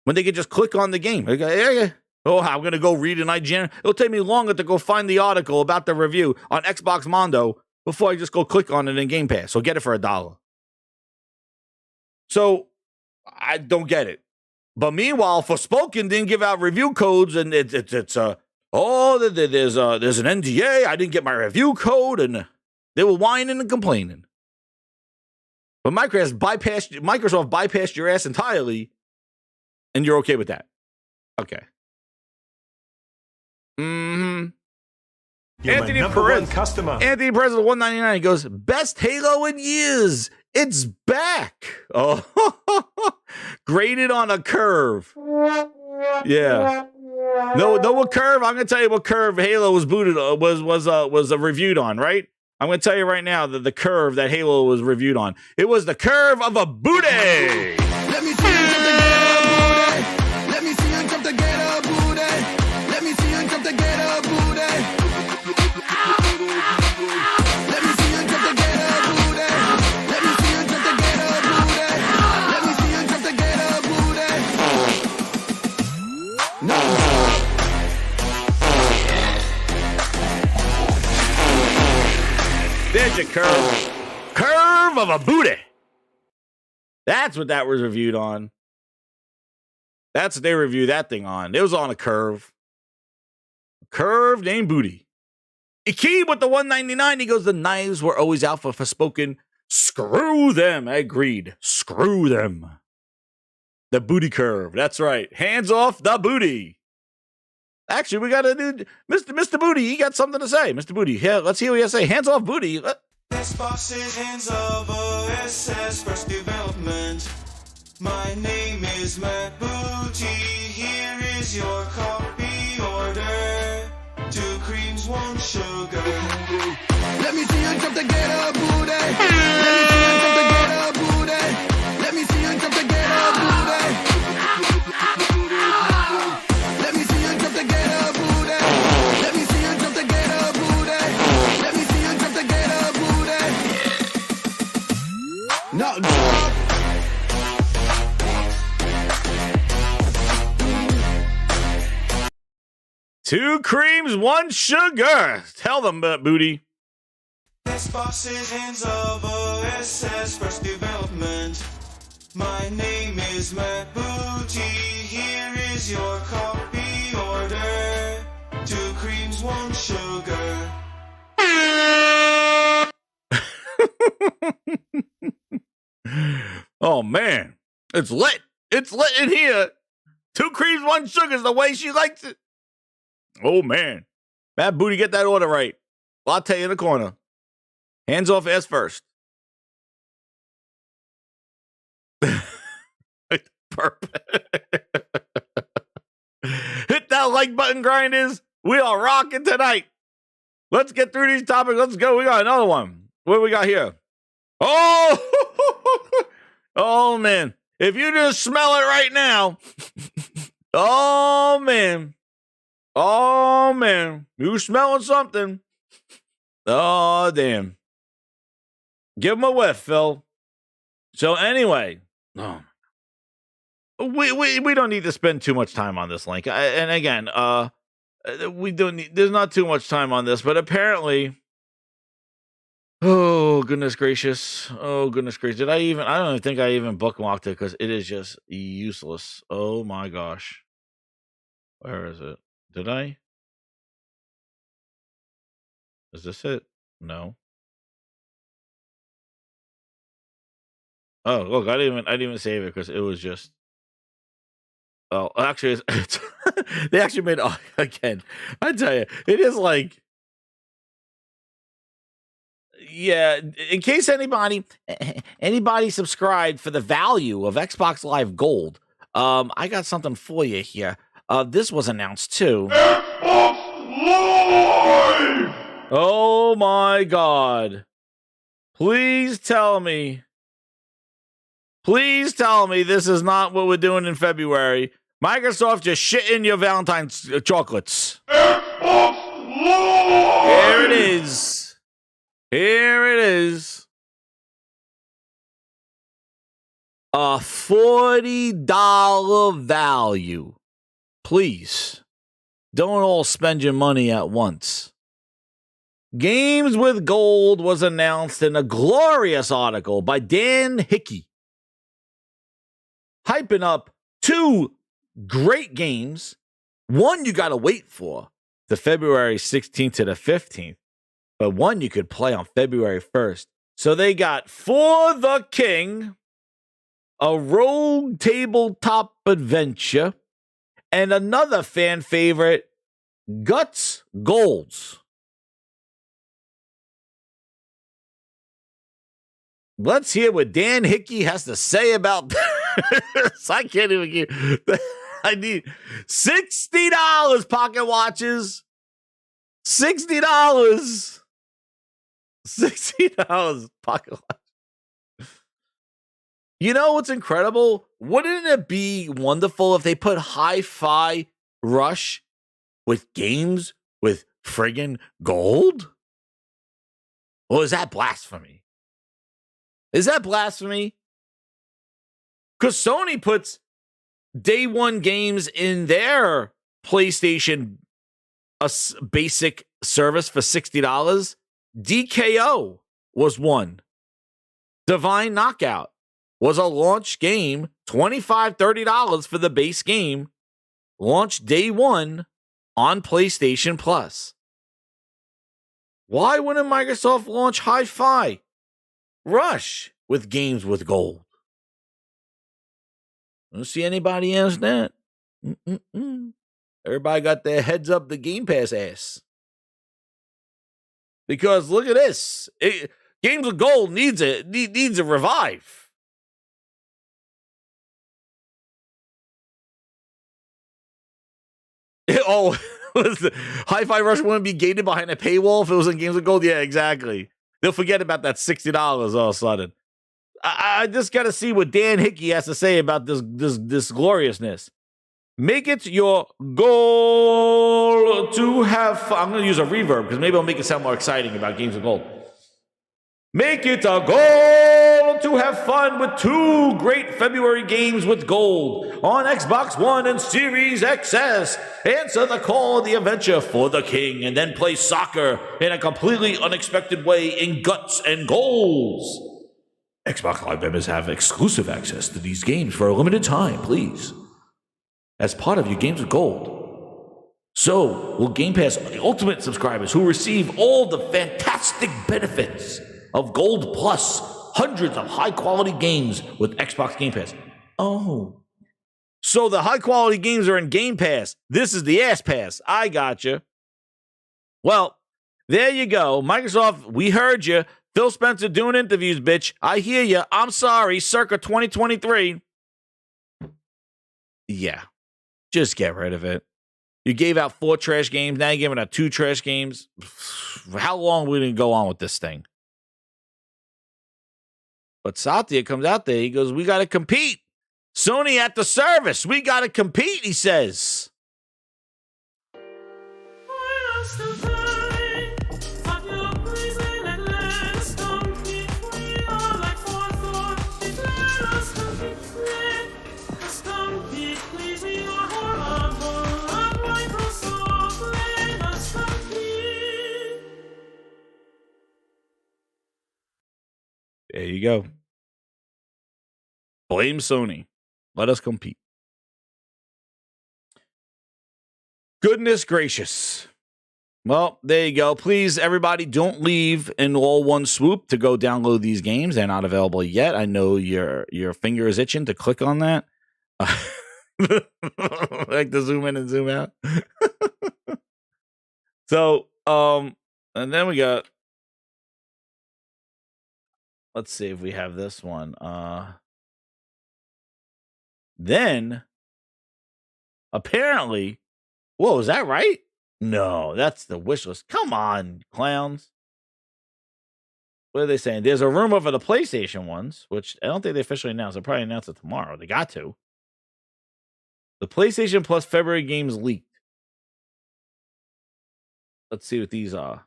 S6: when they can just click on the game. They go, yeah. Oh, I'm going to go read an IGN. It'll take me longer to go find the article about the review on Xbox Mondo before I just go click on it in Game Pass. So get it for $1. So I don't get it. But meanwhile, Forspoken didn't give out review codes, and there's an NDA. I didn't get my review code, and they were whining and complaining. But Microsoft bypassed your ass entirely, and you're okay with that. Okay. Mm-hmm.
S7: You're
S6: Anthony
S7: my number
S6: Perez.
S7: one customer.
S6: Anthony Perez at 199 goes, best Halo in years. It's back. Oh, graded on a curve. Yeah. No, what curve? I'm gonna tell you what curve Halo was booted was reviewed on, right? I'm gonna tell you right now that the curve that Halo was reviewed on. It was the curve of a booty.
S2: Let me see you jump to get a booty. Let me see you jump to get a booty. Let me see you jump to get a booty. Let me see you jump to get a booty. Let me see you jump to get a booty. Let me see you jump to get a booty. No.
S6: There's your curve. Curve of a booty. That's what that was reviewed on. That's what they reviewed that thing on. It was on a curve. Curve named booty. Ikee with the 199. He goes, the knives were always out for Forspoken. Screw them. I agreed. Screw them. The booty curve. That's right. Hands off the booty. Actually, we got a new Mr. Booty. He got something to say. Mr. Booty. Yeah, let's hear what he has to say. Hands off booty.
S1: Xbox's hands of OSS first development. My name is Matt Booty. Here is your copy order. 2 creams, 1 sugar.
S2: Let me see you jump to get a booty. Let me see you jump to get a booty. Let me see you jump to get a booty. Let me see you jump to get a booty. Let me see you jump to get a booty. Let me see you jump to get a booty. No.
S6: Two creams, 1 sugar. Tell them, Booty.
S1: Xbox's hands of OSS first development. My name is Matt Booty. Here is your copy order. 2 creams, 1 sugar.
S6: Oh, man. It's lit. It's lit in here. 2 creams, 1 sugar is the way she likes it. Oh, man. Matt Booty, get that order right. Latte in the corner. Hands off ass first. Perfect. Hit that like button, grinders. We are rocking tonight. Let's get through these topics. Let's go. We got another one. What do we got here? Oh, oh, man. If you just smell it right now. Oh, man. Oh, man. You smelling something. Oh, damn. Give him a whiff, Phil. So anyway, we don't need to spend too much time on this link. And again, we don't need, there's not too much time on this, but apparently, oh, goodness gracious. Oh, goodness gracious. I don't even think I even bookmarked it because it is just useless. Oh my gosh. Where is it? Did I? Is this it? No. Oh, look, I didn't even save it because it was just. Oh, actually, it's they actually made. Oh, again, I tell you, it is like. Yeah, in case anybody subscribed for the value of Xbox Live Gold, I got something for you here. This was announced too.
S5: Xbox Live!
S6: Oh my God. Please tell me this is not what we're doing in February. Microsoft just shit in your Valentine's chocolates.
S1: Xbox Live!
S6: Here it is. Here it is. A $40 value. Please, don't all spend your money at once. Games with Gold was announced in a glorious article by Dan Hickey, hyping up 2 great games. One you got to wait for, the February 16th to the 15th, but one you could play on February 1st. So they got For the King, a rogue tabletop adventure, and another fan favorite, Guts Golds. Let's hear what Dan Hickey has to say about this. I can't even get. I need $60 pocket watches. $60. $60 pocket watch. You know what's incredible? Wouldn't it be wonderful if they put Hi-Fi Rush with games with friggin' gold? Or is that blasphemy? Is that blasphemy? Because Sony puts day one games in their PlayStation basic service for $60. DKO was one. Divine Knockout was a launch game, $25, $30 for the base game, launched day one on PlayStation Plus. Why wouldn't Microsoft launch Hi-Fi Rush with games with gold? I don't see anybody else that. Everybody got their heads up the Game Pass ass. Because look at this. Games with Gold needs a revive. Oh, Hi-Fi Rush wouldn't be gated behind a paywall if it was in Games with Gold? Yeah, exactly. They'll forget about that $60 all of a sudden. I just got to see what Dan Hickey has to say about this gloriousness. Make it your goal to have fun. I'm going to use a reverb because maybe I'll make it sound more exciting about Games with Gold. Make it a goal to have fun with 2 great February games with gold on Xbox One and Series XS. Answer the call of the adventure For the King and then play soccer in a completely unexpected way in Guts and Goals. Xbox Live members have exclusive access to these games for a limited time, please, as part of your Games with Gold. So will Game Pass Ultimate subscribers who receive all the fantastic benefits of Gold Plus, hundreds of high-quality games with Xbox Game Pass. Oh. So the high-quality games are in Game Pass. This is the ass pass. I gotcha. Well, there you go. Microsoft, we heard you. Phil Spencer doing interviews, bitch. I hear you. I'm sorry. Circa 2023. Yeah. Just get rid of it. You gave out 4 trash games. Now you're giving out 2 trash games. How long are we going to go on with this thing? But Satya comes out there. He goes, we got to compete. Sony at the service. We got to compete, he says. There you go. Blame Sony. Let us compete. Goodness gracious. Well, there you go. Please, everybody, don't leave in all one swoop to go download these games. They're not available yet. I know your finger is itching to click on that. Like to zoom in and zoom out. So, and then we got, let's see if we have this one. Then, apparently, whoa, is that right? No, that's the wish list. Come on, clowns. What are they saying? There's a rumor for the PlayStation ones, which I don't think they officially announced. They'll probably announce it tomorrow. They got to. The PlayStation Plus February games leaked. Let's see what these are.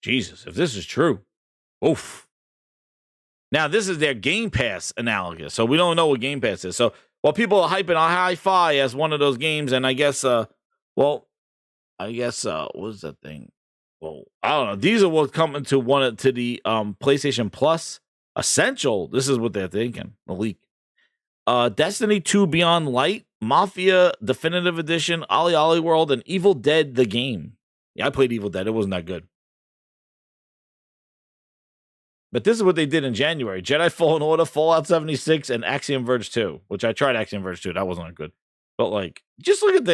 S6: Jesus, if this is true. Oof. Now, this is their Game Pass analogous, so we don't know what Game Pass is. So, while people are hyping on Hi-Fi as one of those games, and I guess, what is that thing? Well, I don't know. These are what's coming to the PlayStation Plus Essential. This is what they're thinking. The leak. Destiny 2 Beyond Light, Mafia Definitive Edition, Ollie World, and Evil Dead the game. Yeah, I played Evil Dead. It wasn't that good. But this is what they did in January. Jedi Fallen Order, Fallout 76, and Axiom Verge 2, which I tried Axiom Verge 2. That wasn't good. But, like, just look at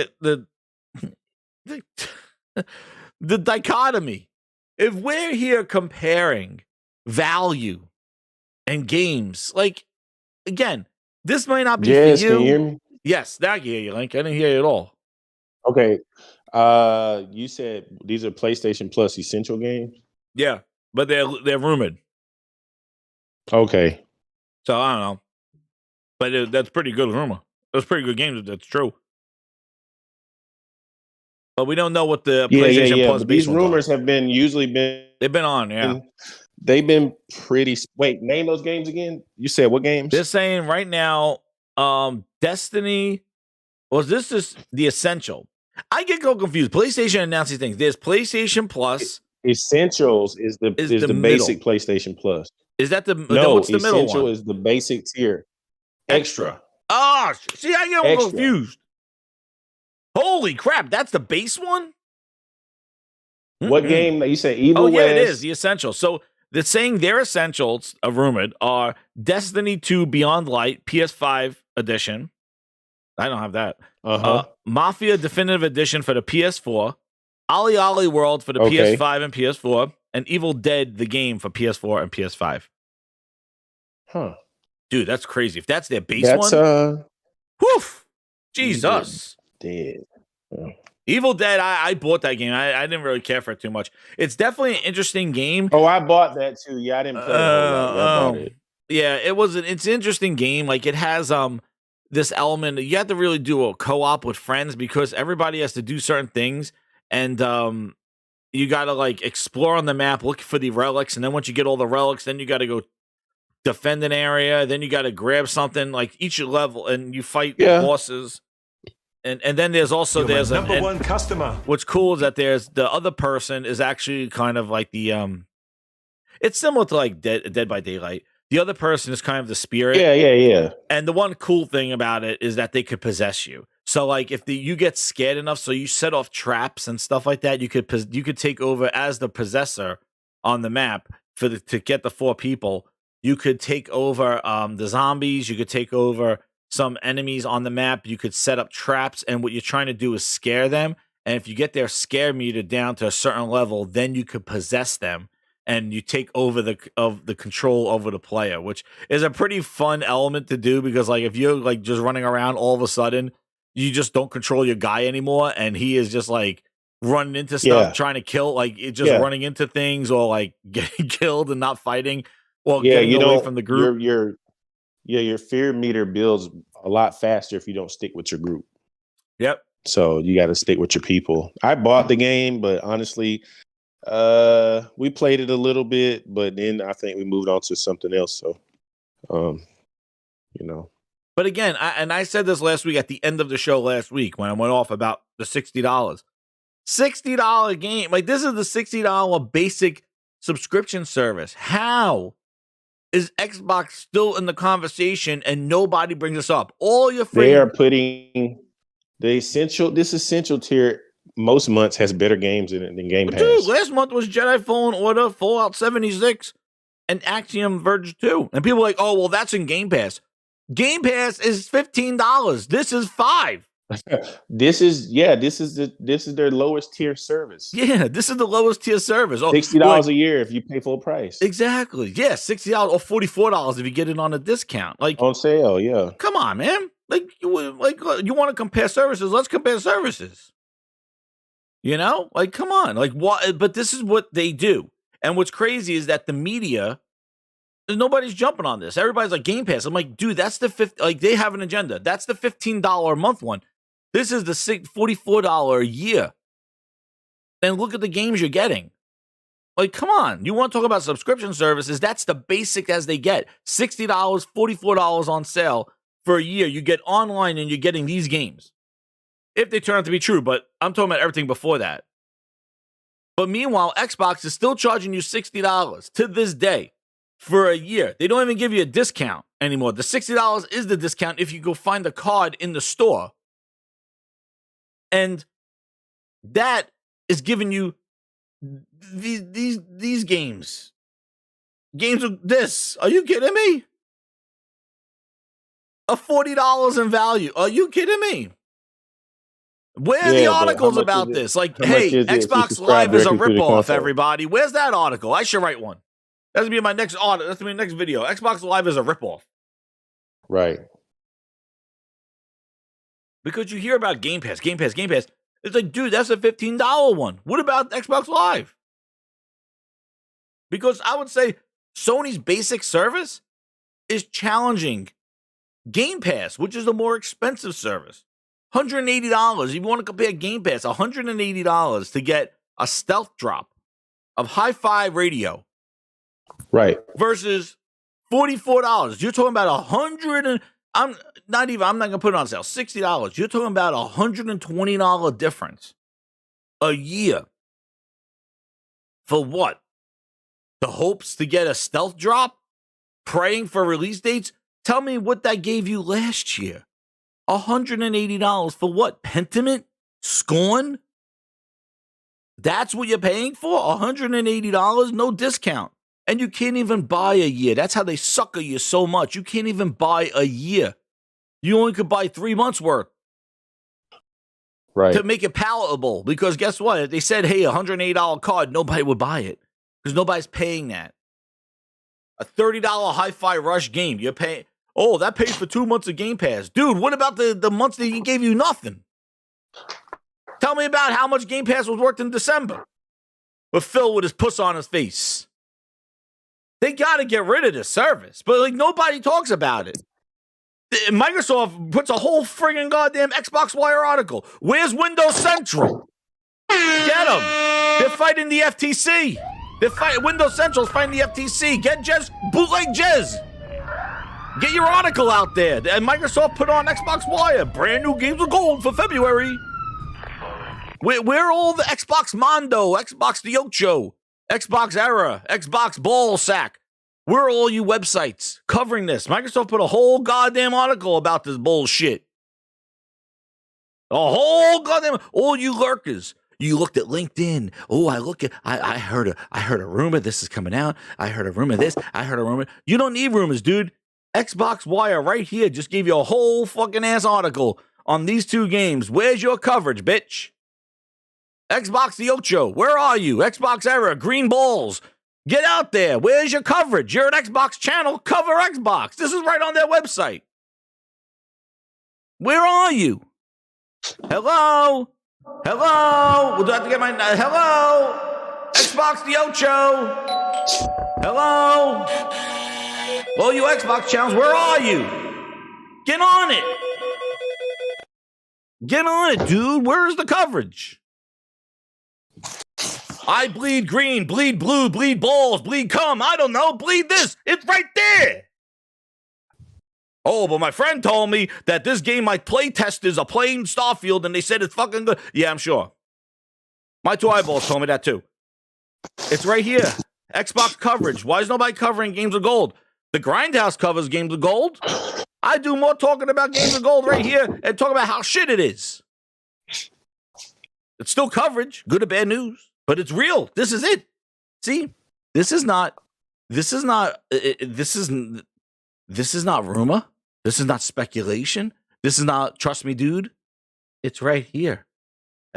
S6: the dichotomy. If we're here comparing value and games, like, again, this might not be for you.
S8: Can you hear me?
S6: Yes, now I can hear you, Link. I didn't hear you at all.
S8: Okay. You said these are PlayStation Plus Essential games?
S6: Yeah, but they're rumored.
S8: Okay.
S6: So I don't know. But that's pretty good rumor. That's pretty good games if that's true. But we don't know what the PlayStation Plus
S8: these rumors have been
S6: they've been on, yeah.
S8: They've been pretty. Wait, name those games again. You said what games?
S6: They're saying right now, Destiny. Was this is the Essential? I get so confused. PlayStation announced these things. There's PlayStation Plus.
S8: Essentials is the basic PlayStation Plus.
S6: Is that the
S8: no?
S6: What's the middle
S8: Essential
S6: one?
S8: Is the basic tier. Extra.
S6: Oh, see, I get confused. Holy crap! That's the base one.
S8: What game? You said Evil West?
S6: Oh yeah, it is the Essential. So they're saying their Essentials, rumored, are Destiny 2 Beyond Light PS5 edition. I don't have that. Mafia Definitive Edition for the PS4. Ollie World for the PS5 and PS4. And Evil Dead, the game for PS4 and PS5.
S8: Huh.
S6: Dude, that's crazy. If that's their base one. Woof. Jesus.
S8: Dead.
S6: Evil Dead, I bought that game. I didn't really care for it too much. It's definitely an interesting game.
S8: Oh, I bought that too. Yeah, I didn't play it. I bought it.
S6: Yeah, it's an interesting game. Like, it has this element. You have to really do a co-op with friends because everybody has to do certain things. And you got to, like, explore on the map, look for the relics. And then once you get all the relics, then you got to go defend an area. Then you got to grab something, like, each level, and you fight bosses. And then there's also there's
S7: number one customer.
S6: What's cool is that there's the other person is actually kind of like the it's similar to like Dead by Daylight. The other person is kind of the spirit.
S8: Yeah.
S6: And the one cool thing about it is that they could possess you. So like if you get scared enough, so you set off traps and stuff like that, you could take over as the possessor on the map to get the 4 people. You could take over the zombies. You could take over some enemies on the map. You could set up traps, and what you're trying to do is scare them. And if you get their scare meter down to a certain level, then you could possess them, and you take over the control over the player, which is a pretty fun element to do because, like, if you're like just running around, all of a sudden you just don't control your guy anymore, and he is just like running into stuff, trying to kill, like running into things, or like getting killed and not fighting, or getting away from the group.
S8: Your fear meter builds a lot faster if you don't stick with your group.
S6: Yep.
S8: So you got to stick with your people. I bought the game, but honestly, we played it a little bit, but then I think we moved on to something else. So, you know.
S6: But again, I said this last week at the end of the show last week when I went off about the $60. $60 game. Like, this is the $60 basic subscription service. How is Xbox still in the conversation and nobody brings us up? All your friends.
S8: They are putting this essential tier most months has better games in it than Game Pass.
S6: Dude, last month was Jedi Fallen Order, Fallout 76, and Axiom Verge 2. And people are like, oh, well, that's in Game Pass. Game Pass is $15. This is $5.
S8: This is their lowest tier service.
S6: Yeah, this is the lowest tier service. Oh,
S8: $60 a year if you pay full price.
S6: Exactly. Yeah, $60 or $44 if you get it on a discount. Like,
S8: on sale, yeah.
S6: Come on, man. You want to compare services? Let's compare services. You know? Like, come on. Like, what? But this is what they do. And what's crazy is that the media Nobody's jumping on this. Everybody's like Game Pass. I'm like, dude, that's the they have an agenda. That's the $15 a month one. This is the $44 a year. And look at the games you're getting. Like, come on. You want to talk about subscription services? That's the basic as they get. $60, $44 on sale for a year. You get online and you're getting these games. If they turn out to be true, but I'm talking about everything before that. But meanwhile, Xbox is still charging you $60 to this day for a year. They don't even give you a discount anymore. The $60 is the discount if you go find the card in the store. And that is giving you these games. Games of this. Are you kidding me? A $40 in value. Are you kidding me? Where are the articles about this? Like, hey, Xbox Live is a ripoff, everybody. Where's that article? I should write one. That's gonna be my next audit. That's gonna be my next video. Xbox Live is a ripoff.
S8: Right.
S6: Because you hear about Game Pass. It's like, dude, that's a $15 one. What about Xbox Live? Because I would say Sony's basic service is challenging Game Pass, which is a more expensive service. $180. If you want to compare Game Pass, $180 to get a stealth drop of hi-fi radio.
S8: Right.
S6: Versus $44. You're talking about I'm not gonna put it on sale. $60. You're talking about $120 difference a year. For what? The hopes to get a stealth drop? Praying for release dates? Tell me what that gave you last year. $180 for what? Pentiment? Scorn? That's what you're paying for? $180? No discount. And you can't even buy a year. That's how they sucker you so much. You can't even buy a year. You only could buy 3 months worth.
S8: Right.
S6: To make it palatable. Because guess what? If they said, hey, $180 card, nobody would buy it. Because nobody's paying that. A $30 Hi-Fi Rush game, you're paying. Oh, that pays for 2 months of Game Pass. Dude, what about the months that he gave you nothing? Tell me about how much Game Pass was worth in December. With Phil with his puss on his face. They got to get rid of this service. But, like, nobody talks about it. Microsoft puts a whole friggin' goddamn Xbox Wire article. Where's Windows Central? Get them. They're fighting the FTC. Windows Central's fighting the FTC. Get Jez, bootleg Jez. Get your article out there. And Microsoft put on Xbox Wire. Brand new games of gold for February. Where are all the Xbox Mondo, Xbox The Ocho, Xbox Era, Xbox Ball Sack? Where are all you websites covering this? Microsoft put a whole goddamn article about this bullshit. A whole goddamn, all you lurkers. You looked at LinkedIn. Oh, I heard a rumor this is coming out. I heard a rumor this. I heard a rumor. You don't need rumors, dude. Xbox Wire right here just gave you a whole fucking ass article on these two games. Where's your coverage, bitch? Xbox The Ocho, where are you? Xbox Era, green balls. Get out there. Where's your coverage? You're an Xbox channel. Cover Xbox. This is right on their website. Where are you? Hello? Hello? We'll have to get my... hello? Xbox The Ocho? Hello? Well, you Xbox channels, where are you? Get on it. Get on it, dude. Where's the coverage? I bleed green, bleed blue, bleed balls, bleed cum. I don't know. Bleed this. It's right there. Oh, but my friend told me that this game, my play test is a plain Starfield, and they said it's fucking good. Yeah, I'm sure. My two eyeballs told me that too. It's right here. Xbox coverage. Why is nobody covering Games of Gold? The Grindhouse covers Games of Gold. I do more talking about Games of Gold right here and talk about how shit it is. It's still coverage, good or bad news, but it's real. This is it. See, this is not rumor. This is not speculation. This is not, trust me, dude. It's right here.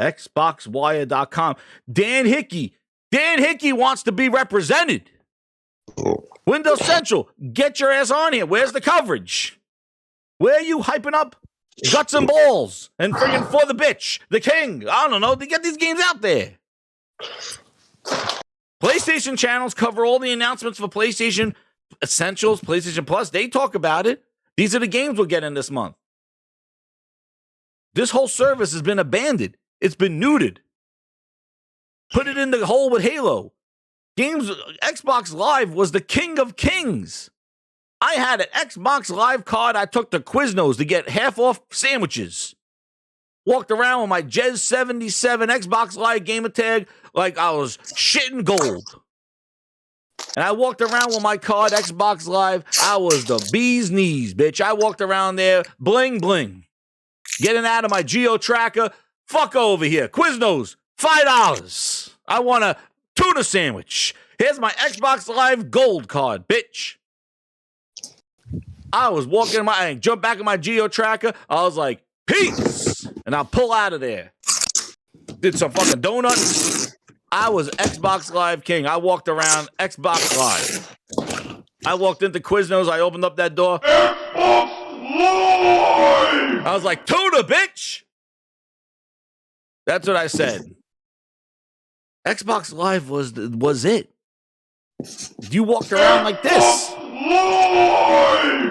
S6: Xboxwire.com. Dan Hickey wants to be represented. Windows Central, get your ass on here. Where's the coverage? Where are you hyping up guts and balls and friggin' for the bitch, the king? I don't know. They get these games out there. PlayStation channels cover all the announcements for PlayStation Essentials, PlayStation Plus, they talk about it. These are the games we're getting this month. This whole service has been abandoned. It's been neutered. Put it in the hole with Halo. Xbox Live was the king of kings. I had an Xbox Live card. I took to Quiznos to get half off sandwiches. Walked around with my Jez 77 Xbox Live gamer tag like I was shitting gold. And I walked around with my card, Xbox Live. I was the bee's knees, bitch. I walked around there, bling, bling. Getting out of my Geo tracker. Fuck over here. Quiznos, $5. I want a tuna sandwich. Here's my Xbox Live gold card, bitch. I was walking I jumped back in my Geo tracker. I was like, peace. And I'll pull out of there. Did some fucking donuts. I was Xbox Live king. I walked around Xbox Live. I walked into Quiznos. I opened up that door. I was like, tuna, bitch. That's what I said. Xbox Live was it. You walked around like this.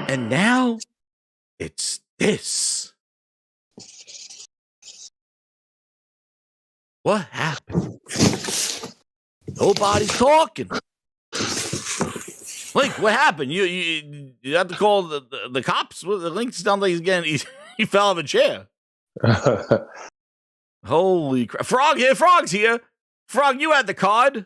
S6: And now it's this. What happened? Nobody's talking. Link, what happened? You have to call the cops? Link sounds like he fell off a chair. Holy crap. Frog's here. Frog, you had the card.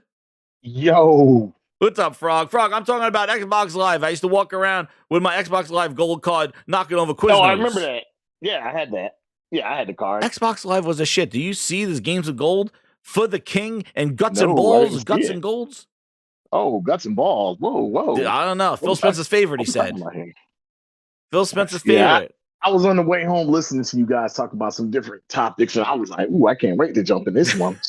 S9: Yo.
S6: What's up, Frog? Frog, I'm talking about Xbox Live. I used to walk around with my Xbox Live gold card, knocking over Quiznos.
S9: Oh, I remember that. Yeah, I had that. Yeah, I had the card.
S6: Xbox Live was a shit. Do you see these games of gold for the king and guts and balls? Guts and golds?
S9: Oh, guts and balls. Whoa.
S6: Dude, I don't know. Phil Spencer's favorite, he said. Phil Spencer's favorite.
S9: I was on the way home listening to you guys talk about some different topics, and I was like, "Ooh, I can't wait to jump in this one."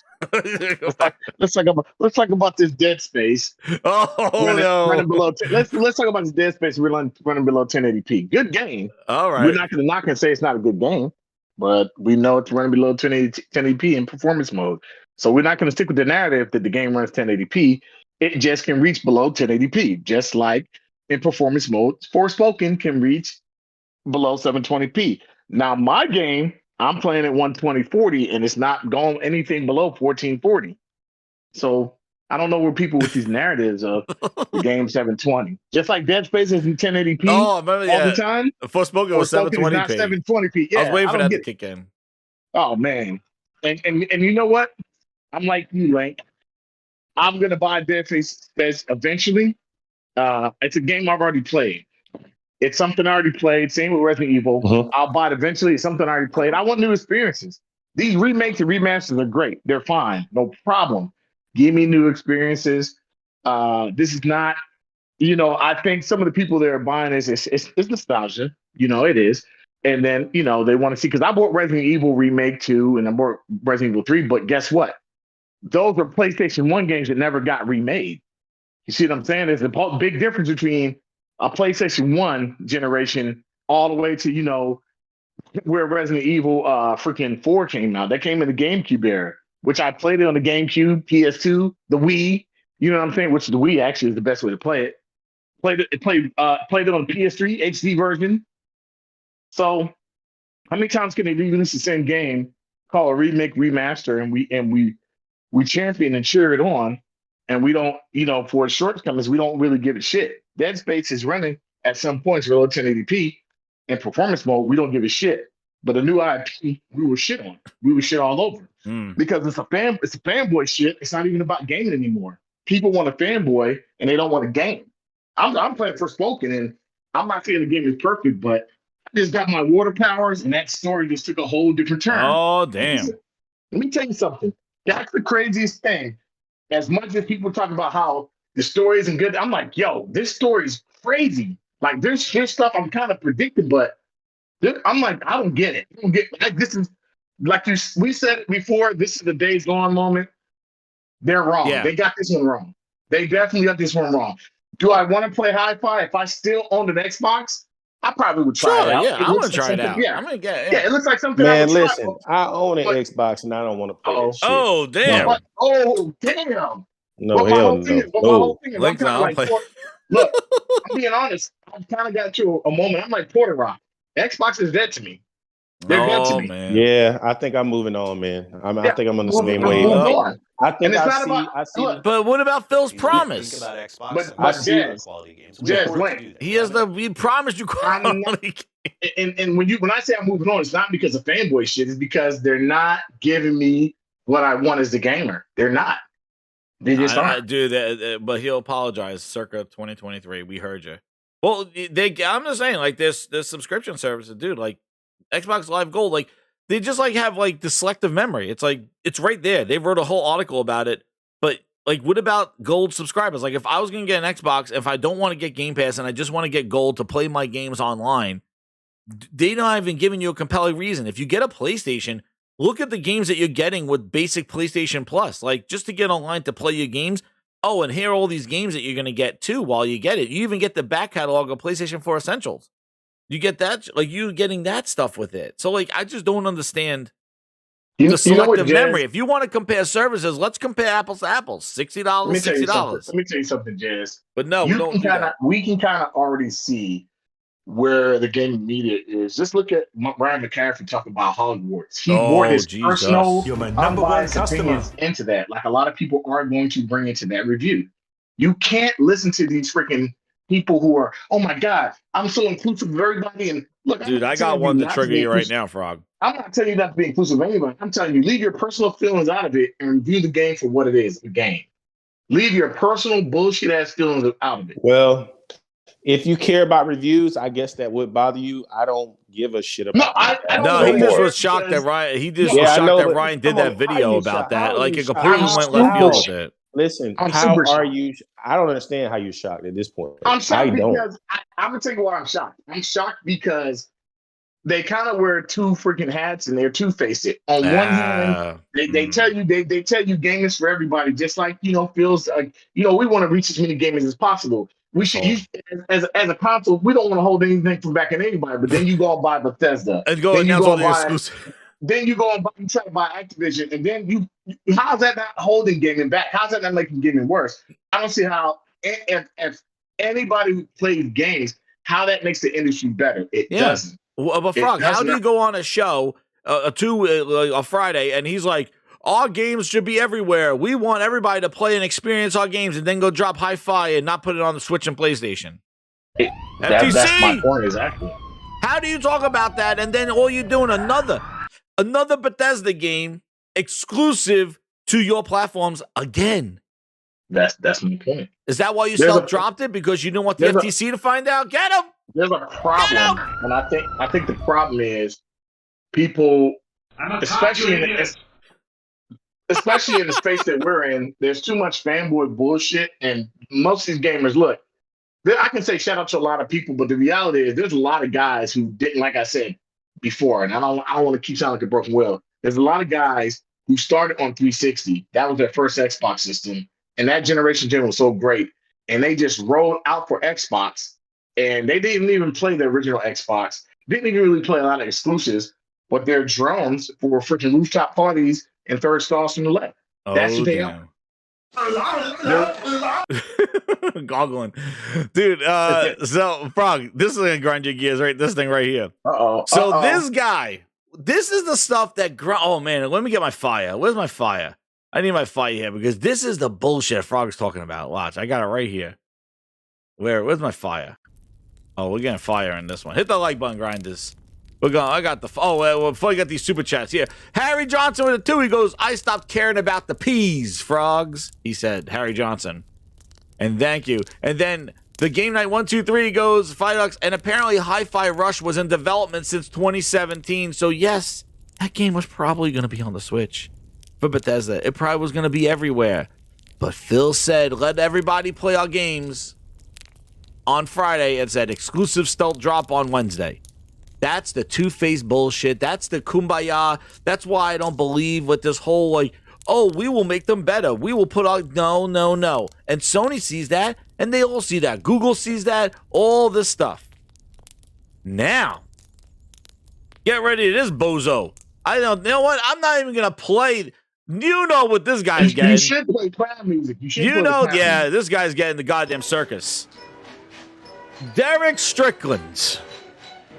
S9: let's talk about this Dead Space. Running below. Let's talk about this Dead Space running below 1080p. Good game.
S6: All right.
S9: We're not going to knock and say it's not a good game, but we know it's running below 1080p in performance mode. So we're not going to stick with the narrative that the game runs 1080p. It just can reach below 1080p, just like in performance mode, Forspoken can reach below 720p. Now, my game, I'm playing at 120/40, and it's not going anything below 1440. So I don't know where people with these narratives of the game 720. Just like Dead Space is in 1080p all the time.
S6: Forspoken was 720p.
S9: Not 720p. Yeah,
S6: I was waiting for that to kick in.
S9: Oh man, and you know what? I'm like you, Link. I'm gonna buy Dead Space eventually. It's a game I've already played. It's something I already played. Same with Resident Evil.
S8: Mm-hmm.
S9: I'll buy it eventually. It's something I already played. I want new experiences. These remakes and remasters are great. They're fine. No problem. Give me new experiences. This is not, I think some of the people that are buying this, it's nostalgia. It is. And then, they want to see, because I bought Resident Evil Remake 2 and I bought Resident Evil 3, but guess what? Those are PlayStation 1 games that never got remade. You see what I'm saying? There's a big difference between a PlayStation 1 generation all the way to, where Resident Evil freaking 4 came out. That came in the GameCube era, which I played it on the GameCube, PS2, the Wii, you know what I'm saying? Which the Wii actually is the best way to play it. Played it on the PS3 HD version. So how many times can they release the same game, call a remake, remaster, and we champion and cheer it on, and we don't, for its shortcomings, we don't really give a shit. Dead Space is running at some points below 1080p in performance mode. We don't give a shit. But a new IP, we will shit on. We will shit all over because it's a fanboy shit. It's not even about gaming anymore. People want a fanboy and they don't want a game. I'm playing Forspoken, and I'm not saying the game is perfect, but I just got my water powers, and that story just took a whole different turn.
S6: Oh damn!
S9: Let me tell you something. That's the craziest thing. As much as people talk about how the story isn't good, I'm like, yo, this story is crazy. Like, there's stuff I'm kind of predicting, but I'm like, I don't get it. This is like we said it before. This is the Days Gone moment. They're wrong.
S6: Yeah.
S9: They got this one wrong. They definitely got this one wrong. Do I want to play Hi-Fi? If I still owned an Xbox, I probably would try it out.
S6: Yeah, I want to
S9: like
S6: try it out.
S9: Yeah.
S6: I'm gonna get.
S9: Yeah, it looks like something.
S8: Man,
S9: I would
S8: listen,
S9: try.
S8: I own an Xbox and I don't want to play that shit.
S6: Oh damn!
S9: Oh damn!
S8: No, hell no.
S6: Link's not
S9: Look, I'm being honest. I kind of got to a moment. I'm like Porter Rock. Xbox is dead to me. They're dead to
S6: Oh
S9: me.
S6: man.
S8: Yeah, I think I'm moving on, man. I think I'm on the same
S9: I'm
S8: wave.
S9: moving
S6: Well,
S9: on.
S8: I think
S9: And it's
S8: I
S9: not
S8: see.
S9: about-
S8: I see.
S9: look,
S6: But what about Phil's
S10: Think
S6: promise?
S10: about Xbox.
S9: But-
S10: and
S9: but
S10: Xbox
S9: Jazz-
S10: quality games.
S9: Jazz,
S10: afford to
S9: Lance,
S10: do that.
S6: He has he promised you
S9: I'm
S6: quality.
S9: and when I say I'm moving on, it's not because of fanboy shit. It's because they're not giving me what I want as a gamer. They're not. They just aren't.
S6: Dude, but he'll apologize circa 2023. We heard you. Well, I'm just saying, like this subscription services, dude, like Xbox Live Gold, like they just like have like the selective memory. It's like it's right there. They wrote a whole article about it. But like, what about gold subscribers? Like, if I was gonna get an Xbox, if I don't want to get Game Pass and I just want to get gold to play my games online, they're not even giving you a compelling reason. If you get a PlayStation, look at the games that you're getting with basic PlayStation Plus. Like, just to get online to play your games. Oh, and here are all these games that you're going to get too while you get it. You even get the back catalog of PlayStation 4 Essentials. You get that, like you getting that stuff with it. So, like, I just don't understand the selective memory. If you want to compare services, let's compare apples to apples. $60, $60.
S9: Let me tell you something, Jazz.
S6: But no, we don't do that.
S9: We can kind of already see where the gaming media is. Just look at Ryan McCaffrey talking about Hogwarts. He wore his personal
S7: You're my number one
S9: unbiased
S7: customer.
S9: opinions into that. Like a lot of people are going to bring into that review. You can't listen to these freaking people who are, oh my God, I'm so inclusive of everybody. And look,
S6: Dude, I got one to trigger you right now, Frog.
S9: I'm not telling you not to be inclusive of anybody. I'm telling you, leave your personal feelings out of it and review the game for what it is, a game. Leave your personal bullshit ass feelings out of it.
S8: Well, if you care about reviews, I guess that would bother you. I don't give a shit about.
S6: No, he just was shocked that Ryan. He just was shocked that Ryan did that video about that. Like it completely went left field with it.
S8: Listen,
S9: I'm
S8: how
S9: super
S8: are
S9: shocked.
S8: you? I don't understand how you're shocked at this point.
S9: I'm shocked
S8: I don't.
S9: because I'm gonna tell you why I'm shocked. I'm shocked because they kind of wear two freaking hats and they're two-faced. On one hand, they tell you they tell you gaming is for everybody, just like feels like we want to reach as many gamers as possible. We should as a console, we don't want to hold anything from back at anybody. But then you go and buy Bethesda,
S6: and go announce all the exclusive.
S9: Then you go and try to buy Activision, and then how's that not holding gaming back? How's that not making gaming worse? I don't see how if anybody who plays games, how that makes the industry better. It doesn't.
S6: Well, but Frog, how do you go on a show a Friday and he's like, our games should be everywhere. We want everybody to play and experience our games, and then go drop Hi-Fi and not put it on the Switch and PlayStation.
S9: That's my point exactly.
S6: How do you talk about that and then all you're doing another Bethesda game exclusive to your platforms again?
S9: That's my point.
S6: Is that why you self-dropped it? Because you didn't want the FTC to find out? Get him!
S9: There's a problem, and I think the problem is people, especially in the space that we're in, there's too much fanboy bullshit, and most of these gamers, look, I can say shout out to a lot of people, but the reality is there's a lot of guys who didn't, like I said before, and I don't want to keep sounding like a broken wheel. There's a lot of guys who started on 360. That was their first Xbox system, and that generation was so great, and they just rolled out for Xbox. And they didn't even play the original Xbox. Didn't even really play a lot of exclusives, but they're drones for freaking rooftop parties and third stalls from the left. That's what they are.
S6: Goggling. Dude, so Frog, this is gonna grind your gears, right? This thing right here. This guy, this is the stuff that oh man, let me get my fire. Where's my fire? I need my fire here because this is the bullshit Frog's talking about. Watch, I got it right here. Where's my fire? Oh, we're getting fire in this one. Hit the like button, grinders. I got the. Well, before I get these super chats here, Harry Johnson with a 2. He goes, I stopped caring about the peas, Frogs. He said, Harry Johnson. And thank you. And then the Game Night 123 goes, $5. And apparently Hi-Fi Rush was in development since 2017. So yes, that game was probably going to be on the Switch for Bethesda. It probably was going to be everywhere. But Phil said, let everybody play our games on Friday and said exclusive stealth drop on Wednesday. That's the two-faced bullshit. That's the kumbaya. That's why I don't believe with this whole we will make them better. We will put out no. And Sony sees that, and they all see that. Google sees that, all this stuff. Now, get ready to this bozo. You know what? I'm not even gonna play. You know what this guy's getting.
S9: You should play clown music.
S6: This guy's getting the goddamn circus. Derek Strickland.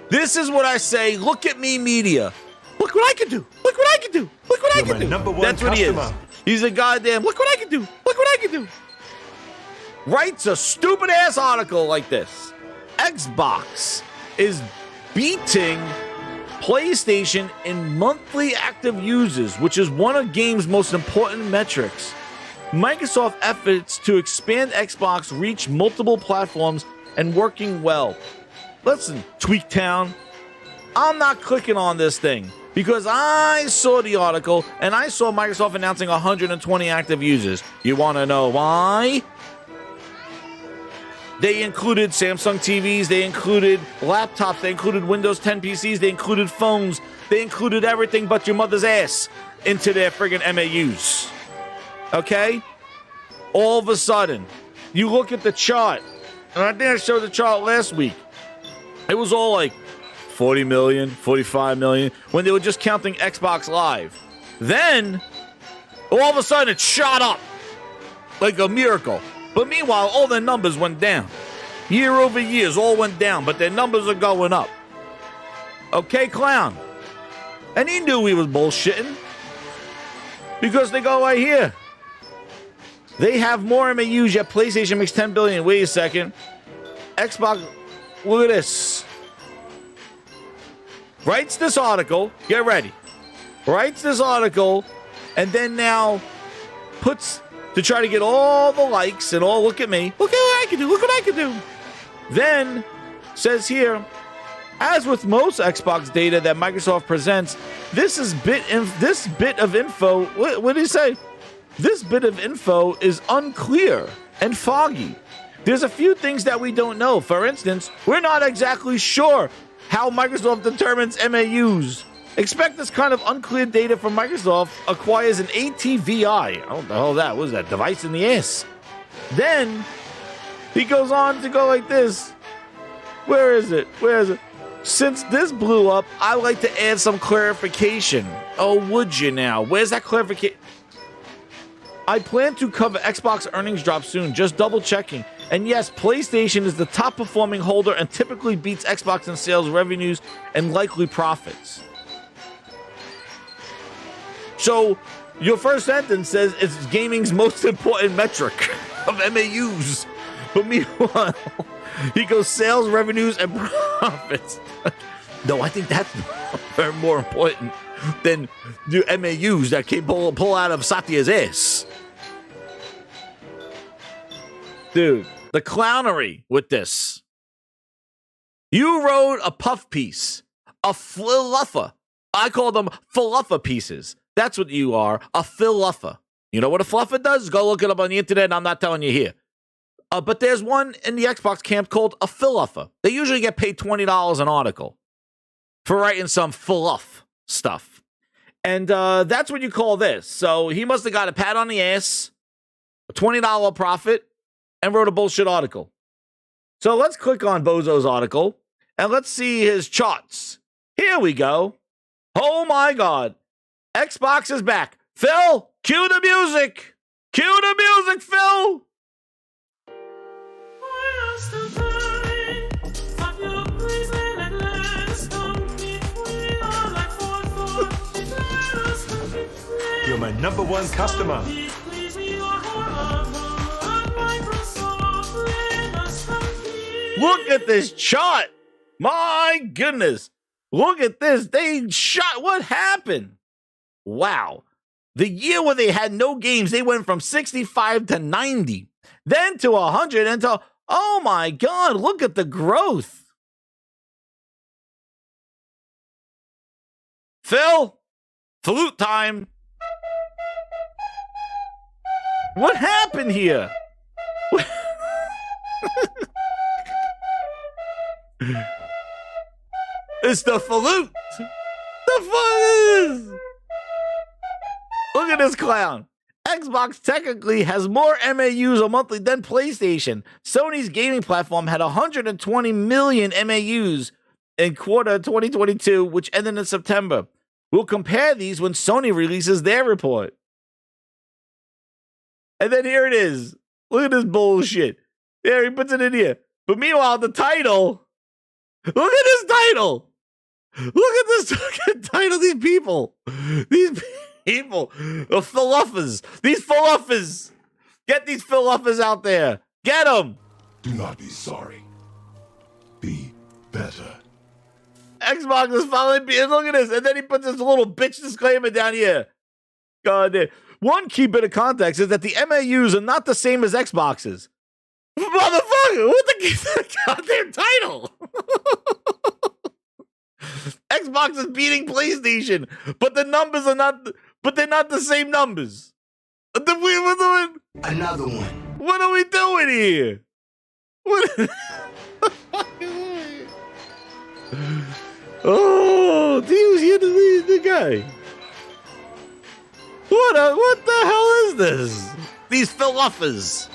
S6: This is what I say. Look at me, media. Look what I can do. Look what I can do. Look what I
S7: You're
S6: can
S7: my
S6: do.
S7: number one
S6: That's what he is.
S7: customer.
S6: He's a goddamn, look what I can do. Look what I can do. Writes a stupid ass article like this. Xbox is beating PlayStation in monthly active users, which is one of game's most important metrics. Microsoft efforts to expand Xbox reach multiple platforms and working well. Listen, Tweaktown, I'm not clicking on this thing because I saw the article and I saw Microsoft announcing 120 active users. You want to know why? They included Samsung TVs, they included laptops, they included Windows 10 PCs, they included phones, they included everything but your mother's ass into their friggin' MAUs. Okay? All of a sudden, you look at the chart, and I think I showed the chart last week. It was all like 40 million, 45 million, when they were just counting Xbox Live. Then, all of a sudden, it shot up like a miracle. But meanwhile, all their numbers went down. Year over years, all went down, but their numbers are going up. Okay, clown. And he knew he was bullshitting. Because they go right here. They have more MAUs, yet PlayStation makes 10 billion. Wait a second. Xbox, look at this. Writes this article. Get ready. Writes this article, and then now puts... to try to get all the likes and all, look at me. Look at what I can do. Look what I can do. Then says here, as with most Xbox data that Microsoft presents, this bit of info, what did he say? This bit of info is unclear and foggy. There's a few things that we don't know. For instance, we're not exactly sure how Microsoft determines MAUs. Expect this kind of unclear data from Microsoft acquires an ATVI. I don't know the hell that was, that device in the ass. Then he goes on to go like this. Where is it? Where is it? Since this blew up, I like to add some clarification. Oh, would you now? Where's that clarification? I plan to cover Xbox earnings drop soon, just double checking. And yes, PlayStation is the top performing holder and typically beats Xbox in sales revenues and likely profits. So, your first sentence says it's gaming's most important metric of MAUs. But meanwhile, he goes sales, revenues, and profits. No, I think that's very more important than the MAUs that can pull out of Satya's ass. Dude, the clownery with this. You wrote a puff piece, a fluffer. I call them fluffer pieces. That's what you are, a fluffer. You know what a fluffer does? Go look it up on the internet. I'm not telling you here. But there's one in the Xbox camp called a fluffer. They usually get paid $20 an article for writing some fluff stuff. And that's what you call this. So he must have got a pat on the ass, a $20 profit, and wrote a bullshit article. So let's click on Bozo's article, and let's see his charts. Here we go. Oh my God. Xbox is back. Phil, cue the music. Cue the music, Phil.
S7: You're my number one customer.
S6: Look at this chart. My goodness. Look at this. They shot. What happened? Wow. The year where they had no games, they went from 65 to 90, then to 100, and to, oh my God, look at the growth. Phil, flute time. What happened here? It's the flute. The fuck is this? Look at this clown. Xbox technically has more MAUs a monthly than PlayStation. Sony's gaming platform had 120 million MAUs in quarter 2022, which ended in September. We'll compare these when Sony releases their report. And then here it is. Look at this bullshit. There, he puts it in here. But meanwhile, the title. Look at this title. Look at this fucking title. These people. The Philuffers. These Philuffers. Get these Philuffers out there. Get them.
S5: Do not be sorry. Be better.
S6: Xbox is finally being. Look at this. And then he puts this little bitch disclaimer down here. God damn. One key bit of context is that the MAUs are not the same as Xboxes. Motherfucker, what the goddamn title? Xbox is beating PlayStation, but the numbers are not. But they're not the same numbers.
S5: Another one.
S6: What are we doing here? What? Oh, he was here to lead the guy. What the hell is this? These Philuffers.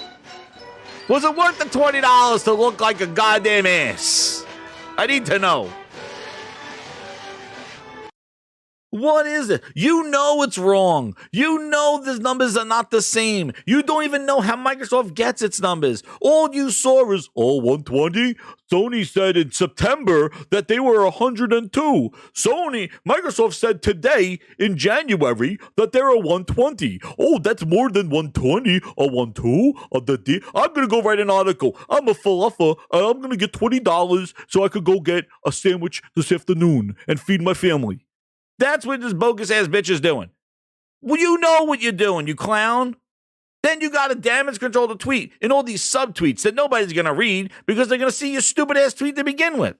S6: Was it worth the $20 to look like a goddamn ass? I need to know. What is it? You know it's wrong. You know these numbers are not the same. You don't even know how Microsoft gets its numbers. All you saw is, 120? Sony said in September that they were 102. Microsoft said today in January that they were 120. Oh, that's more than 120. A 1-2? I'm going to go write an article. I'm a fluffer. I'm going to get $20 so I could go get a sandwich this afternoon and feed my family. That's what this bogus ass bitch is doing. Well, you know what you're doing, you clown. Then you got to damage control the tweet and all these subtweets that nobody's going to read because they're going to see your stupid ass tweet to begin with.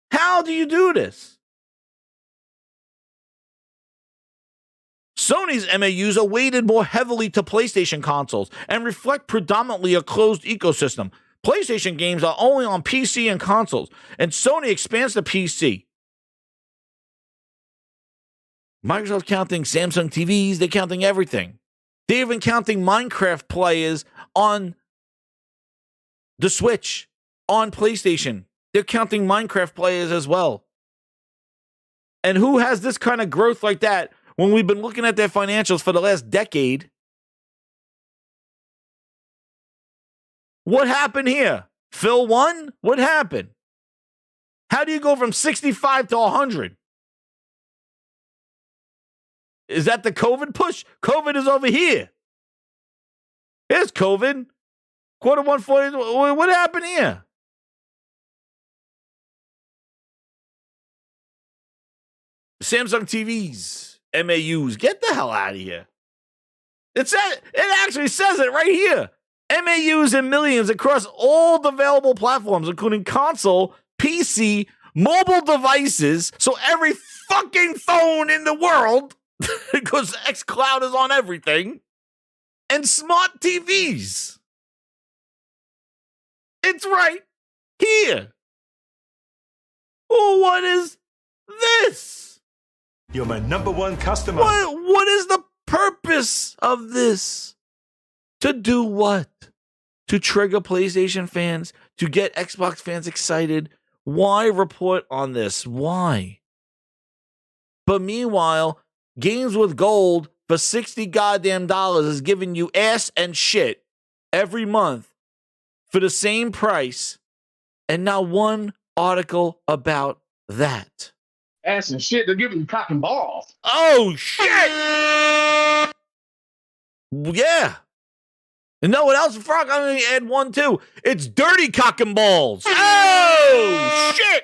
S6: How do you do this? Sony's MAUs are weighted more heavily to PlayStation consoles and reflect predominantly a closed ecosystem. PlayStation games are only on PC and consoles, and Sony expands to PC. Microsoft counting Samsung TVs, they're counting everything. They're even counting Minecraft players on the Switch, on PlayStation. They're counting Minecraft players as well. And who has this kind of growth like that when we've been looking at their financials for the last decade? What happened here? Phil won? What happened? How do you go from 65 to 100? Is that the COVID push? COVID is over here. Here's COVID. Quarter 140. What happened here? Samsung TVs, MAUs. Get the hell out of here. It actually says it right here. MAUs in millions across all the available platforms, including console, PC, mobile devices, so every fucking phone in the world, because xCloud is on everything, and smart TVs. It's right here. Oh, what is this?
S7: You're my number one customer.
S6: What is the purpose of this? To do what? To trigger PlayStation fans? To get Xbox fans excited? Why report on this? Why? But meanwhile, Games with Gold for $60 goddamn is giving you ass and shit every month for the same price, and not one article about that.
S9: Ass and shit, they're giving you cock and balls.
S6: Oh, shit! Yeah. And know what else? Fuck, I'm going to add one, too. It's dirty cock and balls. Oh, shit!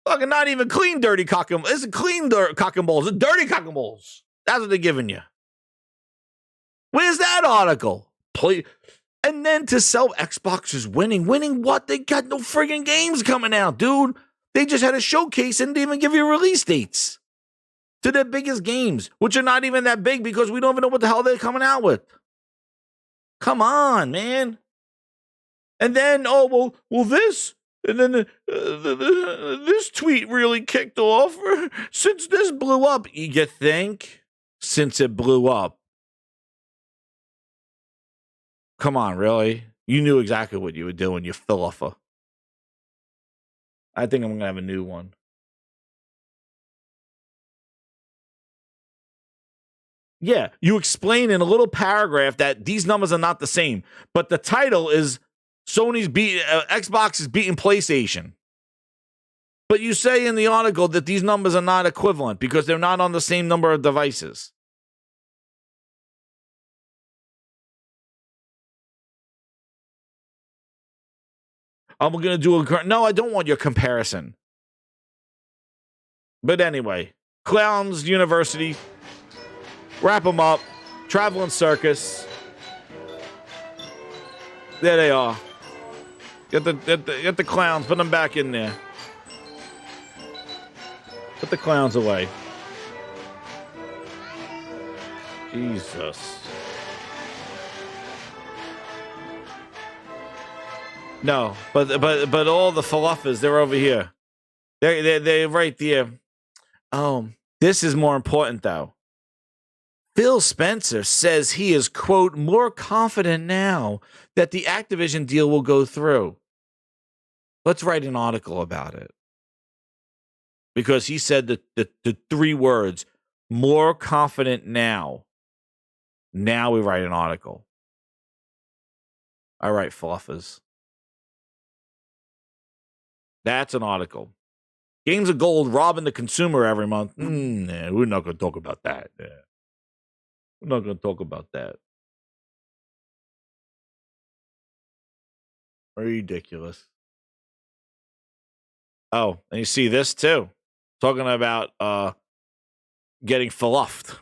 S6: Fucking not even clean dirty cock and balls. It's a clean cock and balls. It's dirty cock and balls. That's what they're giving you. Where's that article? And then to sell Xbox is winning. Winning what? They got no friggin' games coming out, dude. They just had a showcase and didn't even give you release dates to their biggest games, which are not even that big because we don't even know what the hell they're coming out with. Come on, man. And then, this, and then this tweet really kicked off since this blew up. You think? Since it blew up. Come on, really? You knew exactly what you were doing, you filuffer. I think I'm going to have a new one. Yeah, you explain in a little paragraph that these numbers are not the same, but the title is Xbox is beating PlayStation. But you say in the article that these numbers are not equivalent because they're not on the same number of devices. I'm going to do no, I don't want your comparison. But anyway, Clowns University, wrap them up, Traveling Circus. There they are. Get the clowns, put them back in there. Put the clowns away. Jesus. No, but all the fluffers, they're over here. They're right there. Oh, this is more important though. Phil Spencer says he is, quote, more confident now that the Activision deal will go through. Let's write an article about it. Because he said the 3 words, more confident now. Now we write an article. All right, fluffers. That's an article. Games of Gold robbing the consumer every month. Nah, we're not going to talk about that. Yeah. We're not going to talk about that. Ridiculous. Oh, and you see this too. Talking about getting fluffed.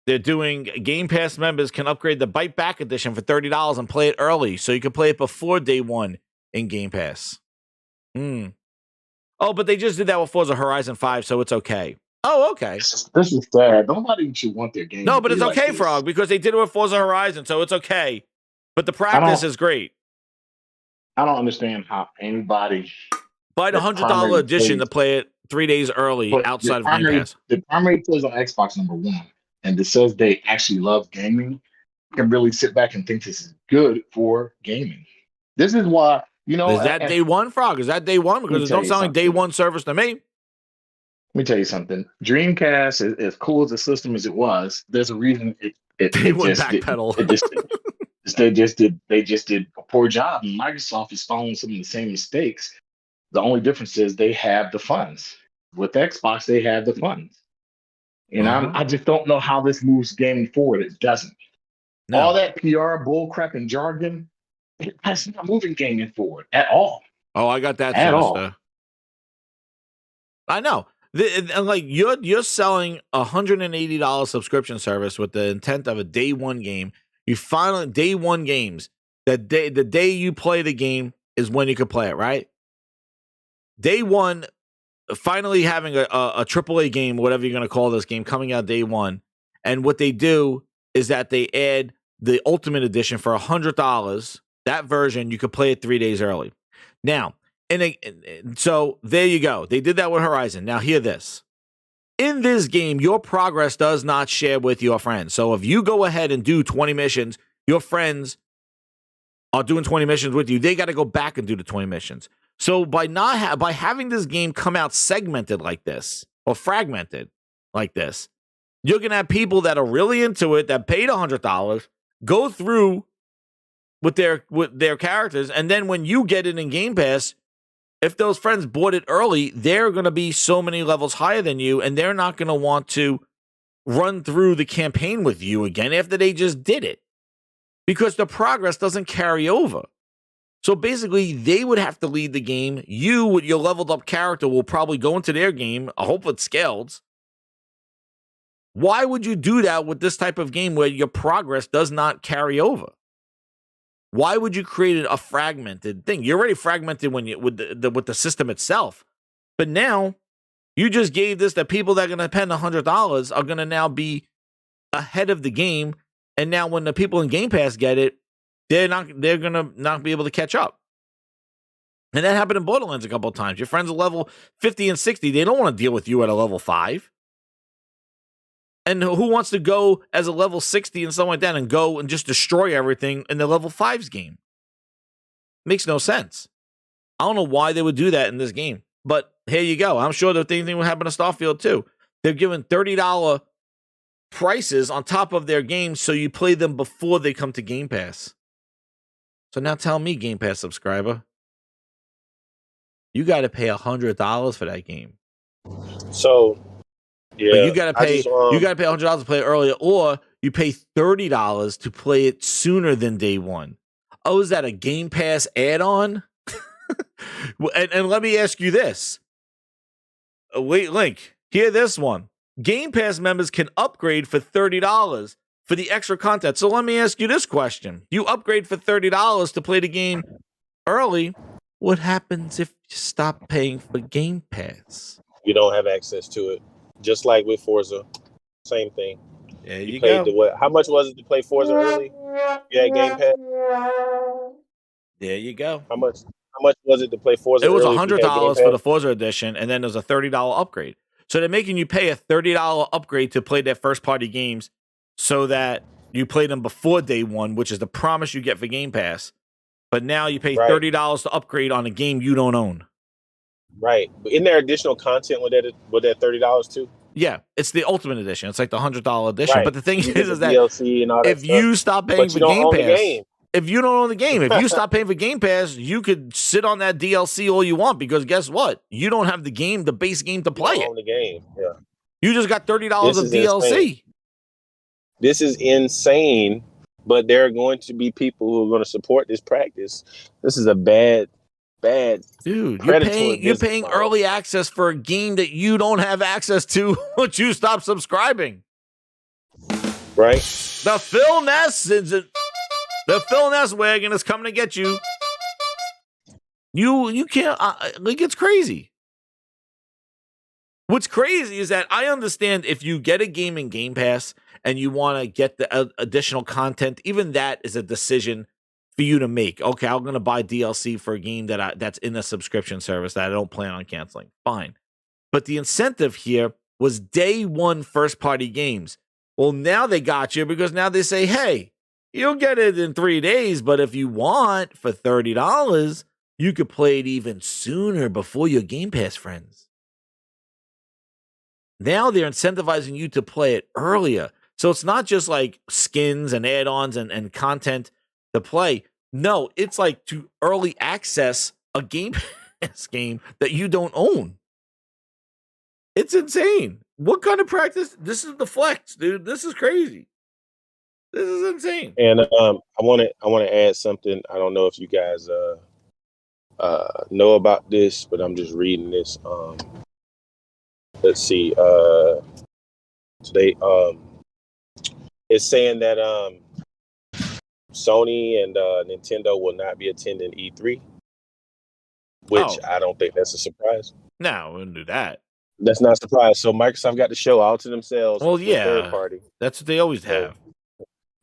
S6: They're doing Game Pass members can upgrade the Bite Back edition for $30 and play it early, so you can play it before day 1 in Game Pass. Oh, but they just did that with Forza Horizon 5, so it's okay. Oh, okay.
S9: This is sad. Nobody should want their game.
S6: No, but it's okay,
S9: like
S6: Frog, because they did it with Forza Horizon, so it's okay. But the practice is great.
S9: I don't understand how anybody
S6: buy the $100 edition to play it 3 days early outside of Game Pass.
S9: The primary plays on Xbox number 1, and it says they actually love gaming, can really sit back and think this is good for gaming. This is why,
S6: is that day 1, Frog? Is that day 1? Because it don't sound like day 1 service to me.
S9: Let me tell you something. Dreamcast, as cool as a system as it was, there's a reason it
S6: went backpedal.
S9: They just did a poor job. And Microsoft is following some of the same mistakes. The only difference is they have the funds. With Xbox, they have the funds. And I just don't know how this moves gaming forward. It doesn't. No. All that PR bullcrap and jargon, that's not moving gaming forward at all.
S6: Oh, I got that
S9: at all.
S6: I know. Like you're selling a $180 subscription service with the intent of a day 1 game. You finally day 1 games. The day you play the game is when you can play it, right? Day 1, finally having a AAA game, whatever you're going to call this game, coming out day 1. And what they do is that they add the Ultimate Edition for $100. That version you could play it 3 days early. Now. So there you go. They did that with Horizon. Now hear this. In this game, your progress does not share with your friends. So if you go ahead and do 20 missions, your friends are doing 20 missions with you. They got to go back and do the 20 missions. So by having this game come out segmented like this or fragmented like this, you're going to have people that are really into it, that paid $100, go through with their characters. And then when you get it in Game Pass, if those friends bought it early, they're going to be so many levels higher than you, and they're not going to want to run through the campaign with you again after they just did it because the progress doesn't carry over. So basically, they would have to lead the game. You, with your leveled up character, will probably go into their game. I hope it's scaled. Why would you do that with this type of game where your progress does not carry over? Why would you create a fragmented thing? You're already fragmented when you with the system itself, but now you just gave this that people that are going to spend $100 are going to now be ahead of the game, and now when the people in Game Pass get it, they're going to not be able to catch up. And that happened in Borderlands a couple of times. Your friends are level 50 and 60. They don't want to deal with you at a level 5. And who wants to go as a level 60 and something like that and go and just destroy everything in the level 5's game? Makes no sense. I don't know why they would do that in this game. But here you go. I'm sure the same thing would happen to Starfield too. They're giving $30 prices on top of their games so you play them before they come to Game Pass. So now tell me, Game Pass subscriber, you got to pay $100 for that game.
S8: So, yeah,
S6: but you got to pay. You got to pay $100 to play it earlier, or you pay $30 to play it sooner than day one. Oh, is that a Game Pass add-on? and let me ask you this. Wait, Link, hear this one. Game Pass members can upgrade for $30 for the extra content. So let me ask you this question. You upgrade for $30 to play the game early. What happens if you stop paying for Game Pass?
S8: You don't have access to it. Just like with Forza. Same thing.
S6: There you
S8: paid
S6: go.
S8: The what? How much was it to play Forza early? You had Game Pass?
S6: There you go.
S8: How much was it to play Forza
S6: early? It was
S8: $100
S6: for the Forza edition, and then there's a $30 upgrade. So they're making you pay a $30 upgrade to play their first-party games so that you play them before day one, which is the promise you get for Game Pass. But now you pay $30 to upgrade on a game you don't own.
S8: Right. But isn't there additional content with that $30 too?
S6: Yeah, it's the Ultimate Edition. It's like the $100 edition.
S8: Right.
S6: But the thing is that
S8: DLC and all that
S6: if
S8: stuff.
S6: you stop paying for Game Pass, if you don't own the game, if you stop paying for Game Pass, you could sit on that DLC all you want because guess what? You don't have the game, the base game to play
S8: you
S6: it.
S8: own the game. Yeah.
S6: You just got $30 of DLC.
S8: Insane. This is insane, but there are going to be people who are going to support this practice. This is a bad
S6: dude. You're paying early access for a game that you don't have access to once you stop subscribing.
S8: Right.
S6: The Phil Ness wagon is coming to get you. You can't like it's crazy. What's crazy is that I understand if you get a game in Game Pass and you want to get the additional content, even that is a decision for you to make. Okay, I'm going to buy DLC for a game that's in a subscription service that I don't plan on canceling. Fine. But the incentive here was day one first-party games. Well, now they got you because now they say, hey, you'll get it in 3 days, but if you want for $30, you could play it even sooner before your Game Pass friends. Now they're incentivizing you to play it earlier. So it's not just like skins and add-ons and content to play. No, it's like to early access a Game Pass game that you don't own. It's insane. What kind of practice? This is the flex, dude. This is crazy. This is insane.
S8: And I want to add something. I don't know if you guys know about this, but I'm just reading this. Let's see. Today, it's saying that Sony and Nintendo will not be attending E3, which I don't think that's a surprise.
S6: No, we wouldn't do that.
S8: That's not a surprise. So Microsoft got the show all to themselves.
S6: Well, yeah,
S8: third party.
S6: That's what they always have.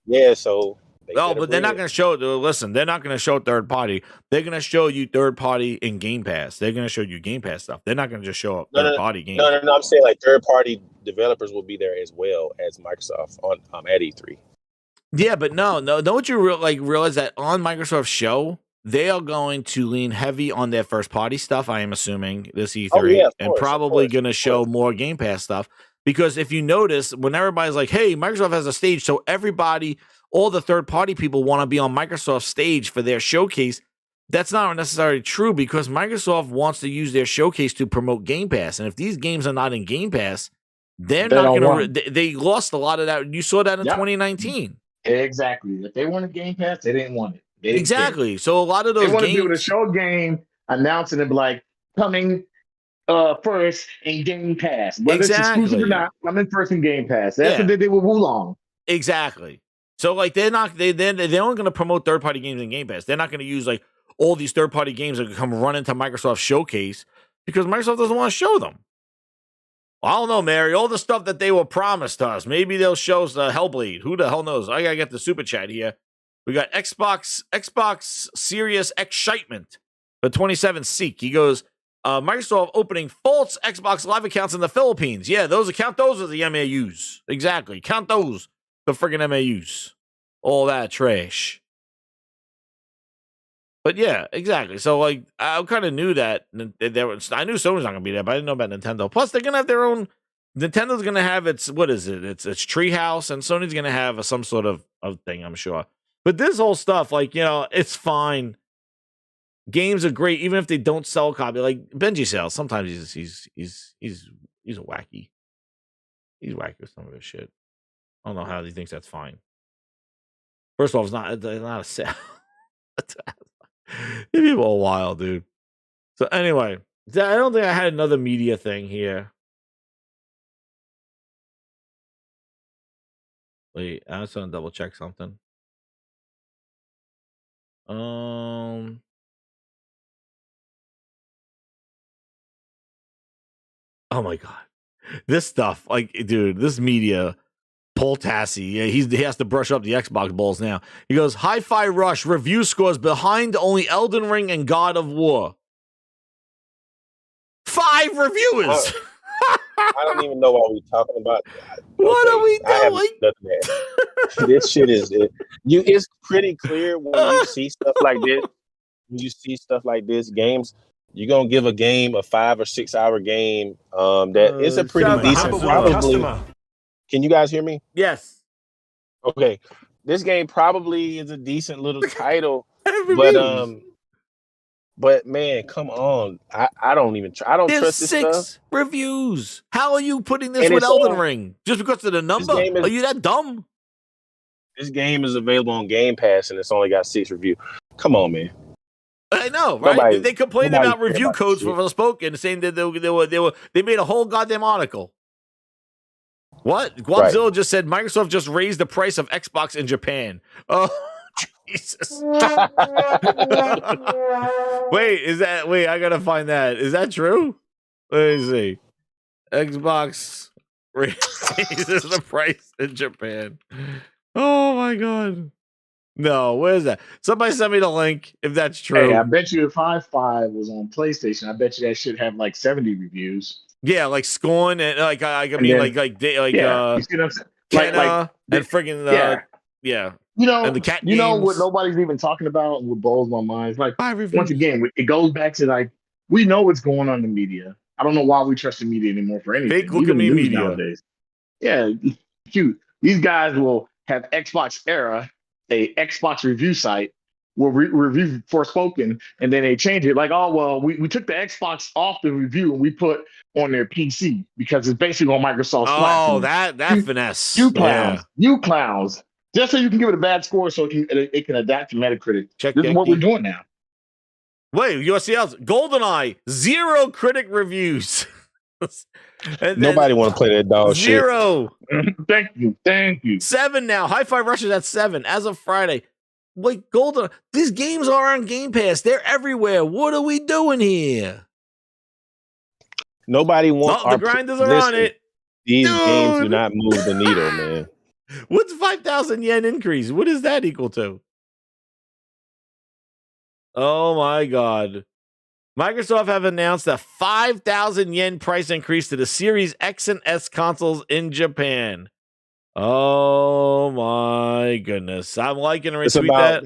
S8: Yeah, so.
S6: But they're not going to show. Listen, they're not going to show third party. They're going to show you third party in Game Pass. They're going to show you Game Pass stuff. They're not going to just show up third party games.
S8: No. I'm saying like third party developers will be there as well as Microsoft on at E3.
S6: Yeah, but no. Don't you realize that on Microsoft's show they are going to lean heavy on their first party stuff? I am assuming this E3 and probably going to show more Game Pass stuff because if you notice, when everybody's like, "Hey, Microsoft has a stage," so everybody. All the third-party people want to be on Microsoft's stage for their showcase. That's not necessarily true because Microsoft wants to use their showcase to promote Game Pass. And if these games are not in Game Pass, they're not going to. They lost a lot of that. You saw that in 2019.
S9: Exactly. If they wanted Game Pass, they didn't want it.
S6: Exactly. So a lot of those
S9: they want
S6: games.
S9: to be able to show a game, announcing it, like coming first in Game Pass. Whether it's exclusive or not, coming first in Game Pass. That's what they did with Wulong.
S6: Exactly. So like they're only going to promote third party games in Game Pass. They're not going to use like all these third party games that come run into Microsoft Showcase because Microsoft doesn't want to show them. I don't know, Mary. All the stuff that they were promised us. Maybe they'll show us the Hellblade. Who the hell knows? I gotta get the super chat here. We got Xbox Series Excitement for 27 Seek. He goes, Microsoft opening false Xbox Live accounts in the Philippines. Yeah, count those as the MAUs. Exactly. Count those. The friggin' MAUs. All that trash. But yeah, exactly. So like I kind of knew that I knew Sony's not gonna be there, but I didn't know about Nintendo. Plus, they're gonna have their own Nintendo's gonna have its what is it? It's Treehouse, and Sony's gonna have some sort of thing, I'm sure. But this whole stuff, like, it's fine. Games are great, even if they don't sell a copy. Like Benji sales, sometimes he's a wacky. He's wacky with some of his shit. I don't know how he thinks that's fine. First of all, it's not a sale. People are wild, dude. So anyway, I don't think I had another media thing here. Wait, I just want to double check something. Oh my god, this stuff, like, dude, this media. Paul Tassi, yeah, he has to brush up the Xbox balls now. He goes, Hi-Fi Rush review scores behind only Elden Ring and God of War. 5 reviewers.
S8: I don't even know why we're talking about that.
S6: What are we doing?
S8: This shit is it. It's pretty clear when you see stuff like this. When you see stuff like this, games, you're gonna give a game a 5 or 6 hour game. That is a pretty decent. Probably. Can you guys hear me?
S6: Yes.
S8: Okay. This game probably is a decent little title, but man, come on. I don't even try. I don't trust this
S6: 6
S8: stuff.
S6: reviews. How are you putting this with Elden Ring? Just because of the number? Are you that dumb?
S8: This game is available on Game Pass and it's only got 6 reviews. Come on, man.
S6: I know, right? They complained about review codes for Forspoken, saying that they made a whole goddamn article. What? Guapzilla just said Microsoft just raised the price of Xbox in Japan. Oh, Jesus. Wait, I gotta find that. Is that true? Let me see. Xbox raises the price in Japan. Oh my god. No, where's that? Somebody send me the link if that's true.
S9: Hey, I bet you if Hi-Fi was on PlayStation, I bet you that should have like 70 reviews.
S6: Yeah, like Scorn and like
S9: you see what I'm saying?
S6: Kenna and friggin' yeah.
S9: And
S6: the cat
S9: what nobody's even talking about and what blows my mind is like, once again, it goes back to like, we know what's going on in the media. I don't know why we trust the media anymore for anything.
S6: Fake look at me media
S9: nowadays. Yeah, cute. These guys will have Xbox Era, a Xbox review site, will review Forspoken, and then they change it like, oh, well, we took the Xbox off the review and we put on their PC because it's basically on Microsoft's platform.
S6: Oh, that finesse.
S9: You clowns. Yeah. You clowns. Just so you can give it a bad score so it can adapt to Metacritic. This is what we're doing now.
S6: Wait, you see else? GoldenEye, 0 critic reviews.
S8: Nobody want to play that dog
S6: 0.
S8: shit.
S9: Thank you.
S6: 7 now. Hi-Fi Rush is at 7 as of Friday. Wait, GoldenEye. These games are on Game Pass. They're everywhere. What are we doing here?
S8: Nobody wants.
S6: The grinders are on it.
S8: These games do not move the needle, man.
S6: What's 5,000 yen increase? What is that equal to? Oh my god. Microsoft have announced a 5,000 yen price increase to the Series X and S consoles in Japan. Oh my goodness. I'm liking and retweet that.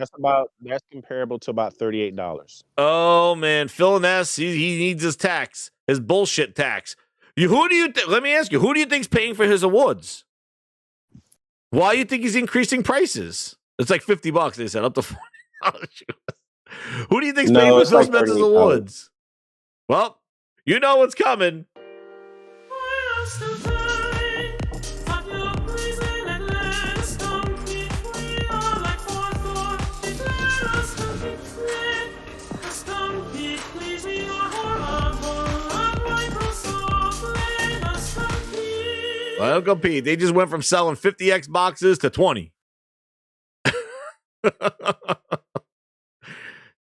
S8: That's comparable to about $38.
S6: Oh man, Phil and S, he needs his tax, his bullshit tax. Let me ask you, who do you think's paying for his awards? Why do you think he's increasing prices? It's like $50, they said, up to $40. Who do you think's paying for Phil Spencer's awards? Well, you know what's coming. Let them compete. They just went from selling 50 Xboxes to 20.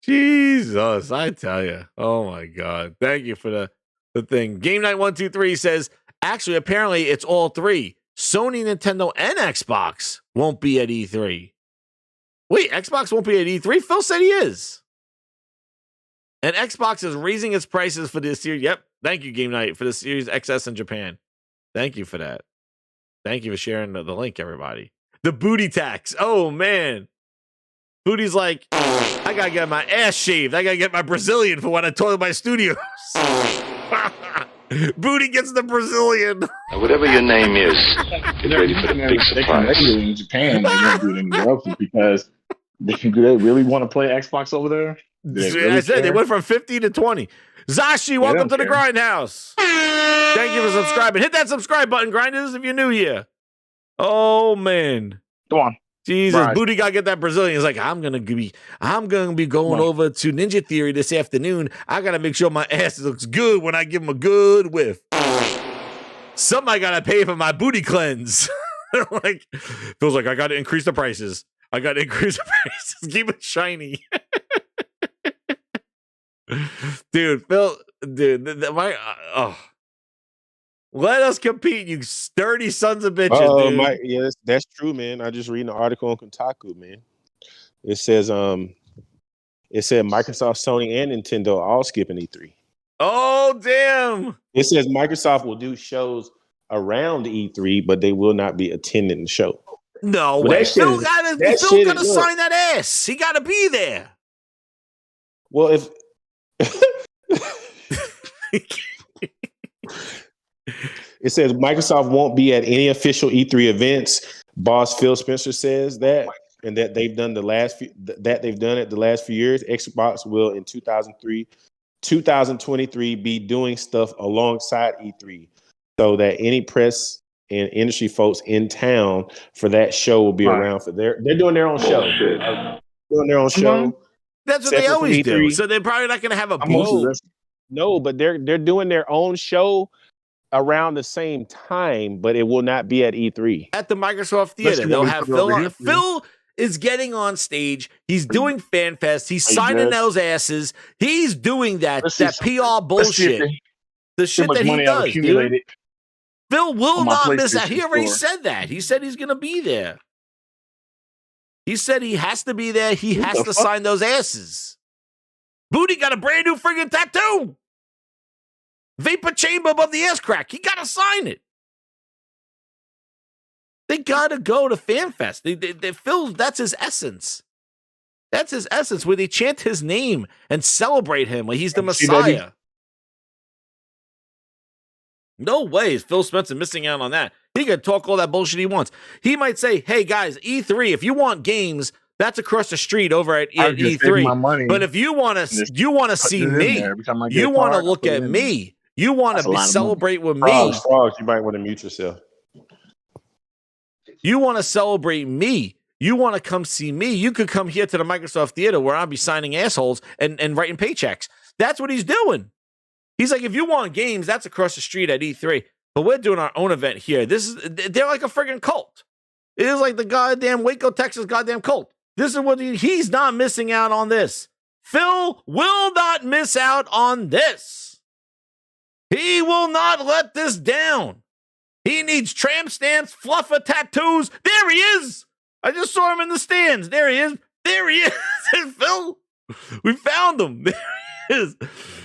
S6: Jesus, I tell you. Oh my God. Thank you for the thing. Game Night 123 says, actually, apparently it's all 3. Sony, Nintendo, and Xbox won't be at E3. Wait, Xbox won't be at E3? Phil said he is. And Xbox is raising its prices for this year. Yep. Thank you, Game Night, for the Series XS in Japan. Thank you for that. Thank you for sharing the link, everybody. The booty tax. Oh, man. Booty's like, I got to get my ass shaved. I got to get my Brazilian for when I toilet my studios. Booty gets the Brazilian.
S10: Whatever your name is, get ready for the big
S9: They can make
S10: surprise.
S9: it in Japan. They don't do it anywhere else because do they really want to play Xbox over there? Do they really
S6: I said they
S9: care?
S6: went from 50 to 20. Zashi, welcome to
S9: don't
S6: the
S9: care.
S6: Grindhouse. Thank you for subscribing. Hit that subscribe button, Grinders, if you're new here. Oh man.
S9: Come on.
S6: Jesus,
S9: Right.
S6: Booty gotta get that Brazilian. He's like, I'm gonna be going over to Ninja Theory this afternoon. I gotta make sure my ass looks good when I give him a good whiff. Somebody gotta pay for my booty cleanse. Like, feels like I gotta increase the prices. Keep it shiny. Dude, Phil, let us compete, you sturdy sons of bitches, dude.
S8: Yeah, that's true, man. I just read an article on Kotaku, man. It says it said Microsoft, Sony, and Nintendo all skipping E3.
S6: Oh damn!
S8: It says Microsoft will do shows around E3, but they will not be attending the show.
S6: No
S8: Well,
S6: way.
S8: that shit
S6: Phil
S8: is-
S6: gotta
S8: that shit
S6: gotta
S8: is- look.
S6: sign that ass. He gotta be there.
S8: Well, if it says Microsoft won't be at any official E3 events, boss Phil Spencer says that, and that they've done they've done it the last few years. Xbox will in 2023 be doing stuff alongside E3, so that any press and industry folks in town for that show will be around for they're doing their own show. Doing their own show.
S6: That's what they
S8: Separate from
S6: always do.
S8: E3.
S6: So they're probably not gonna have a
S9: I'm mostly
S6: booth.
S9: listening.
S8: No, but they're doing their own show around the same time, but it will not be at E3.
S6: At the Microsoft
S9: Let's
S6: Theater.
S9: see
S6: They'll
S9: what we
S6: have
S9: put
S6: Phil
S9: over
S6: on.
S9: here.
S6: Phil is getting on stage. He's doing fan fest. He's
S9: Are you
S6: signing
S9: good?
S6: those asses. He's doing that
S9: Let's see
S6: PR
S9: Let's see if
S6: bullshit.
S9: they-
S6: The
S9: see
S6: shit
S9: how much
S6: that he
S9: money I've
S6: does, dude.
S9: accumulated.
S6: Phil will
S9: on my
S6: not miss out.
S9: PlayStation
S6: He already
S9: store.
S6: said that. He said he's gonna be there. He said he has to be there. He
S9: What
S6: has
S9: the
S6: to
S9: fuck?
S6: sign those asses. Booty got a brand new friggin' tattoo. Vapor chamber above the ass crack. He gotta sign it. They gotta go to FanFest. They Phil, that's his essence. That's his essence, where they chant his name and celebrate him when he's the
S9: See, baby?
S6: Messiah. No way is Phil Spencer missing out on that. He can talk all that bullshit he wants. He might say, hey guys, E3, if you want games, that's across the street over at
S9: I just save my
S6: E3.
S9: money.
S6: But if you want to
S9: Just
S6: see
S9: Put it in
S6: me,
S9: there. Every time I get
S6: you
S9: a
S6: want to
S9: card, I
S6: look
S9: put it
S6: at
S9: in
S6: me, you want
S9: That's a
S6: to
S9: lot of money.
S6: celebrate with me,
S8: Frogs, you might want to mute yourself.
S6: you want to celebrate me, you want to come see me, you could come here to the Microsoft Theater where I'll be signing assholes and writing paychecks. That's what he's doing. He's like, if you want games, that's across the street at E3. But we're doing our own event here. They're like a friggin' cult. It is like the goddamn Waco, Texas goddamn cult. This is what he's not missing out on this. Phil will not miss out on this. He will not let this down. He needs tramp stamps, fluffer tattoos. There he is. I just saw him in the stands. There he is. There he is. Phil, we found him. There he is.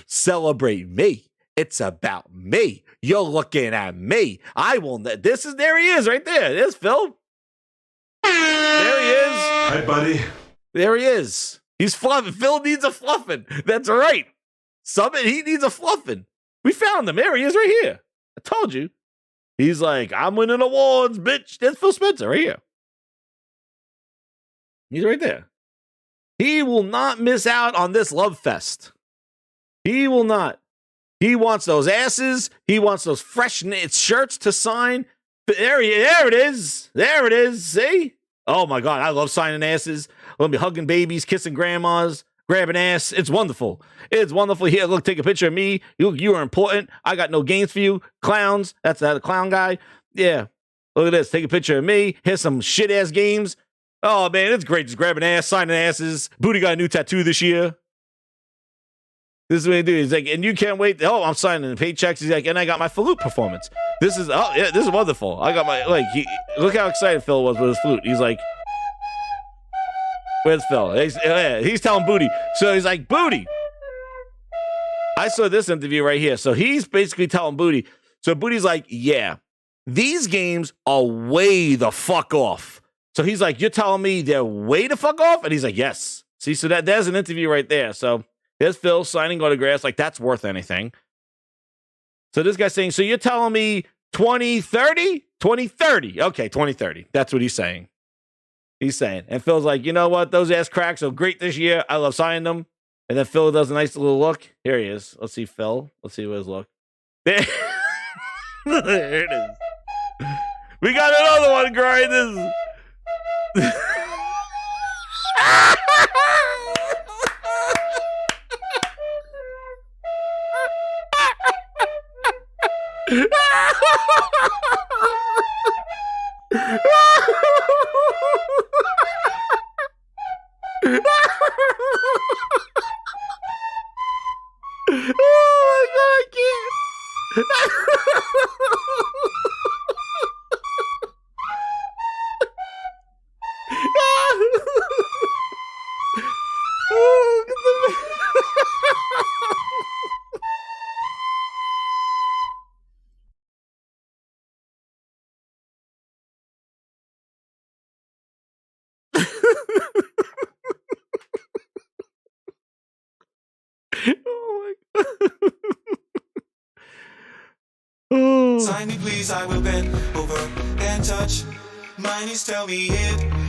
S6: Celebrate me. It's about me. You're looking at me. There he is right there. There's Phil. There he is.
S3: Hi, buddy.
S6: There he is. He's fluffing. Phil needs a fluffing. That's right. He needs a fluffing. We found him. There he is right here. I told you. He's like, I'm winning awards, bitch. That's Phil Spencer right here. He's right there. He will not miss out on this love fest. He will not. He wants those asses. He wants those fresh knit shirts to sign. There it is. There it is. See? Oh my God. I love signing asses. I'll be hugging babies, kissing grandmas, grabbing ass. It's wonderful. It's wonderful. Here, look, take a picture of me. You are important. I got no games for you. Clowns. That's the clown guy. Yeah. Look at this. Take a picture of me. Here's some shit ass games. Oh man, it's great. Just grabbing ass, signing asses. Booty got a new tattoo this year. This is what he do. He's like, and you can't wait. Oh, I'm signing the paychecks. He's like, and I got my flute performance. This is wonderful. I got my, look how excited Phil was with his flute. He's like, where's Phil? He's telling Booty. So he's like, Booty. I saw this interview right here. So he's basically telling Booty. So Booty's like, yeah, these games are way the fuck off. So he's like, you're telling me they're way the fuck off? And he's like, yes. See, so there's an interview right there. So there's Phil signing autographs. Like, that's worth anything. So this guy's saying, so you're telling me 2030? 2030. Okay, 2030. That's what he's saying. He's saying. And Phil's like, you know what? Those ass cracks are great this year. I love signing them. And then Phil does a nice little look. Here he is. Let's see Phil. Let's see what his look. There, there it is. We got another one, Grind. This oh my god, I can't. Oh, get the... Oh my god. Oh.
S1: Sign me please, I will bend over and touch. My knees tell me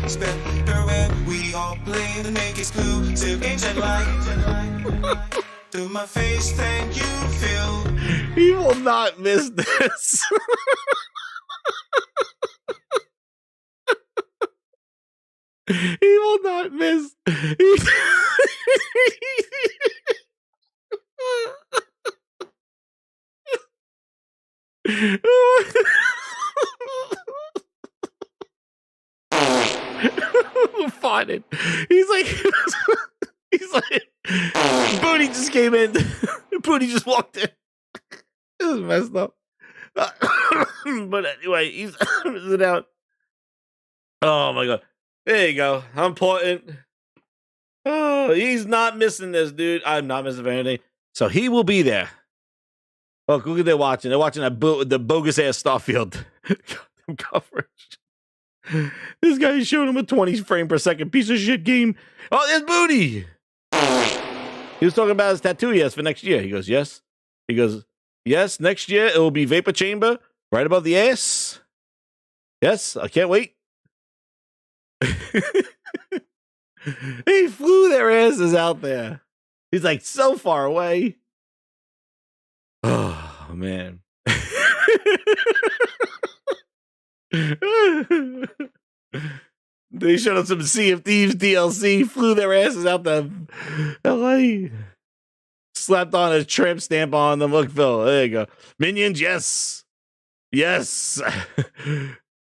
S1: it's better when we all play the naked exclusive games and light. To my face, thank you, Phil.
S6: He will not miss this. He will not miss. Farted. He's like, Booty just came in. Booty just walked in. This is messed up. But anyway, he's missing out. Oh my god. There you go. I'm important. Oh, he's not missing this, dude. I'm not missing anything. So he will be there. Look what they're watching. They're watching the bogus ass Starfield coverage. This guy is showing him a 20 frame per second piece of shit game. Oh, there's Booty. He was talking about his tattoo he has for next year. He goes, yes. He goes, yes, next year it will be vapor chamber right above the ass. Yes, I can't wait. He flew their asses out there. He's like so far away. Oh, man. They showed us some Sea of Thieves DLC, flew their asses out to LA, slapped on a tramp stamp on them. Look, Phil, there you go. Minions, yes. Yes.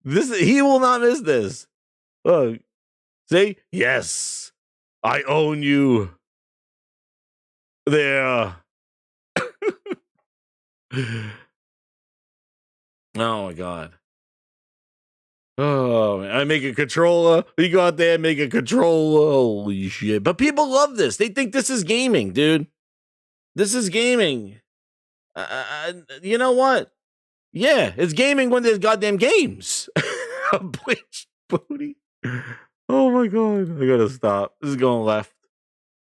S6: He will not miss this. Look, see? Yes. I own you. There. Oh my god. Oh, man. I make a controller. We go out there and make a controller. Holy shit. But people love this. They think this is gaming, dude. This is gaming. You know what? Yeah, it's gaming when there's goddamn games. Bleach Booty. Oh my god. I gotta stop. This is going left.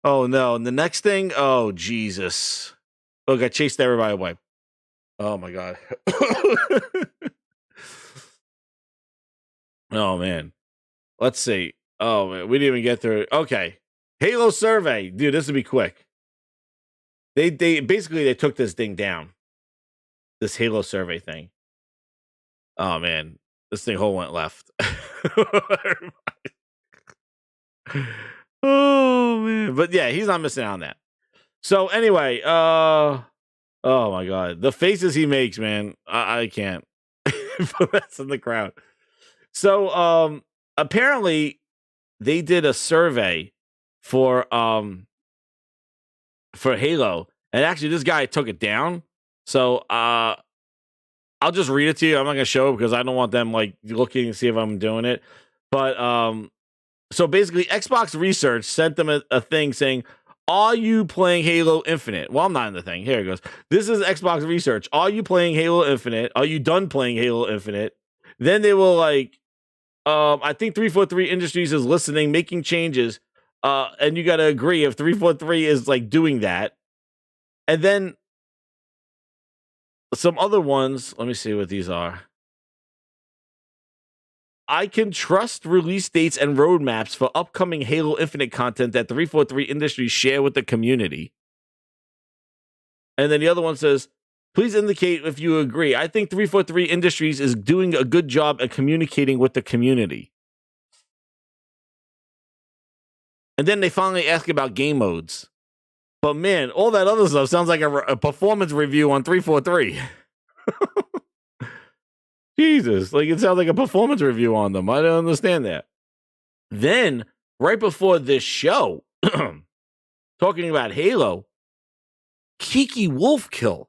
S6: Oh no. And the next thing, oh Jesus. Look, I chased everybody away. Oh my god. Oh man. Let's see. Oh man, we didn't even get through it. Okay. Halo survey. Dude, this would be quick. They basically they took this thing down. This Halo survey thing. Oh man. This thing whole went left. Oh man. But yeah, he's not missing out on that. So anyway, oh my god. The faces he makes, man. I can't. That's in the crowd. So apparently they did a survey for Halo, and actually this guy took it down. So I'll just read it to you. I'm not gonna show it because I don't want them like looking and see if I'm doing it. But so basically Xbox Research sent them a thing saying, are you playing Halo Infinite? Well, I'm not in the thing. Here it goes. This is Xbox Research. Are you playing Halo Infinite? Are you done playing Halo Infinite? Then they were like, I think 343 Industries is listening, making changes. And you got to agree if 343 is like doing that. And then some other ones. Let me see what these are. I can trust release dates and roadmaps for upcoming Halo Infinite content that 343 Industries share with the community. And then the other one says, please indicate if you agree. I think 343 Industries is doing a good job at communicating with the community. And then they finally ask about game modes. But man, all that other stuff sounds like a performance review on 343. Jesus, like it sounds like a performance review on them. I don't understand that. Then, right before this show, talking about Halo, Kiki Wolfkill,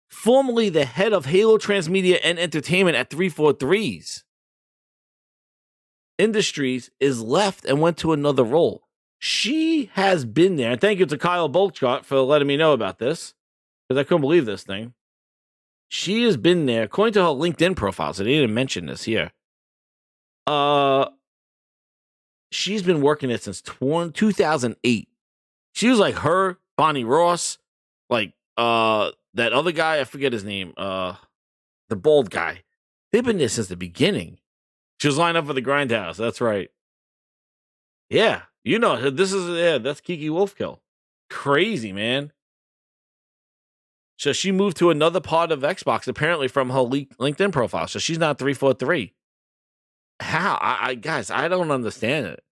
S6: formerly the head of Halo Transmedia and Entertainment at 343's Industries, is left and went to another role. She has been there. And thank you to Kyle Bolchart for letting me know about this, because I couldn't believe this thing. She has been there, according to her LinkedIn profile, so they didn't mention this here. She's been working it since 2008. She was like her, Bonnie Ross, like that other guy, I forget his name, the bald guy. They've been there since the beginning. She was lined up for the Grindhouse, that's right. Yeah, you know, that's Kiki Wolfkill. Crazy, man. So she moved to another part of Xbox, apparently from her LinkedIn profile. So she's not 343. How? Guys, I don't understand it.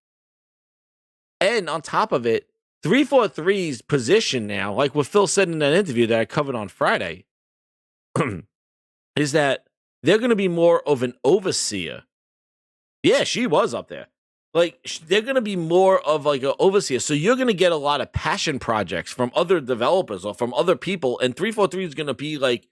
S6: And on top of it, 343's position now, like what Phil said in that interview that I covered on Friday, is that they're going to be more of an overseer. Yeah, she was up there. Like, they're going to be more of like an overseer. So you're going to get a lot of passion projects from other developers or from other people. And 343 is going to be like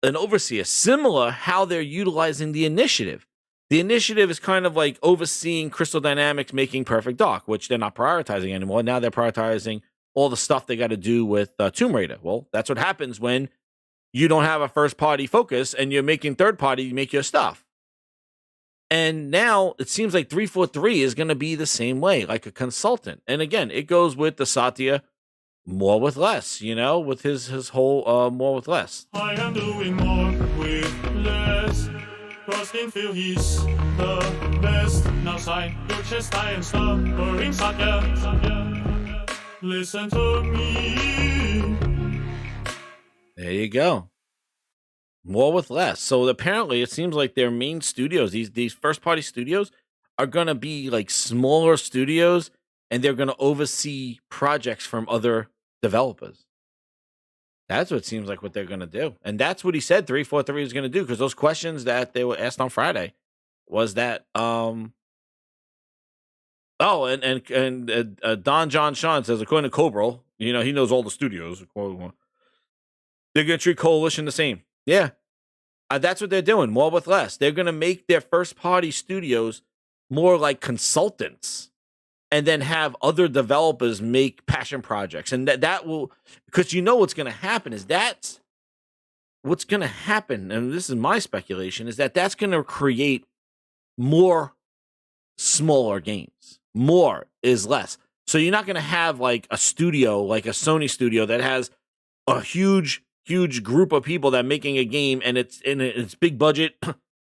S6: an overseer, similar how they're utilizing the initiative. The initiative is kind of like overseeing Crystal Dynamics making Perfect Dark, which they're not prioritizing anymore. Now they're prioritizing all the stuff they got to do with Tomb Raider. Well, that's what happens when you don't have a first-party focus and you're making third-party, you make your stuff. And now it seems like 343 is going to be the same way, like a consultant. And again, it goes with the Satya more with less, you know, with his whole more with less.
S1: I am doing more with less. Trusting Phil, he's the best. Now sign your chest, I am stubborn, Satya. Listen to me.
S6: There you go. More with less. So apparently it seems like their main studios, these first party studios, are going to be like smaller studios, and they're going to oversee projects from other developers. That's what it seems like what they're going to do. And that's what he said 343 is going to do, because those questions that they were asked on Friday was that and Don John Sean says, according to Cobra, you know, he knows all the studios. They're going to treat Coalition the same. Yeah, that's what they're doing, more with less. They're going to make their first-party studios more like consultants and then have other developers make passion projects. And that will, because you know what's going to happen is that's what's going to happen, and this is my speculation, is that's going to create more smaller games. More is less. So you're not going to have like a studio, like a Sony studio that has a huge group of people that are making a game and it's big budget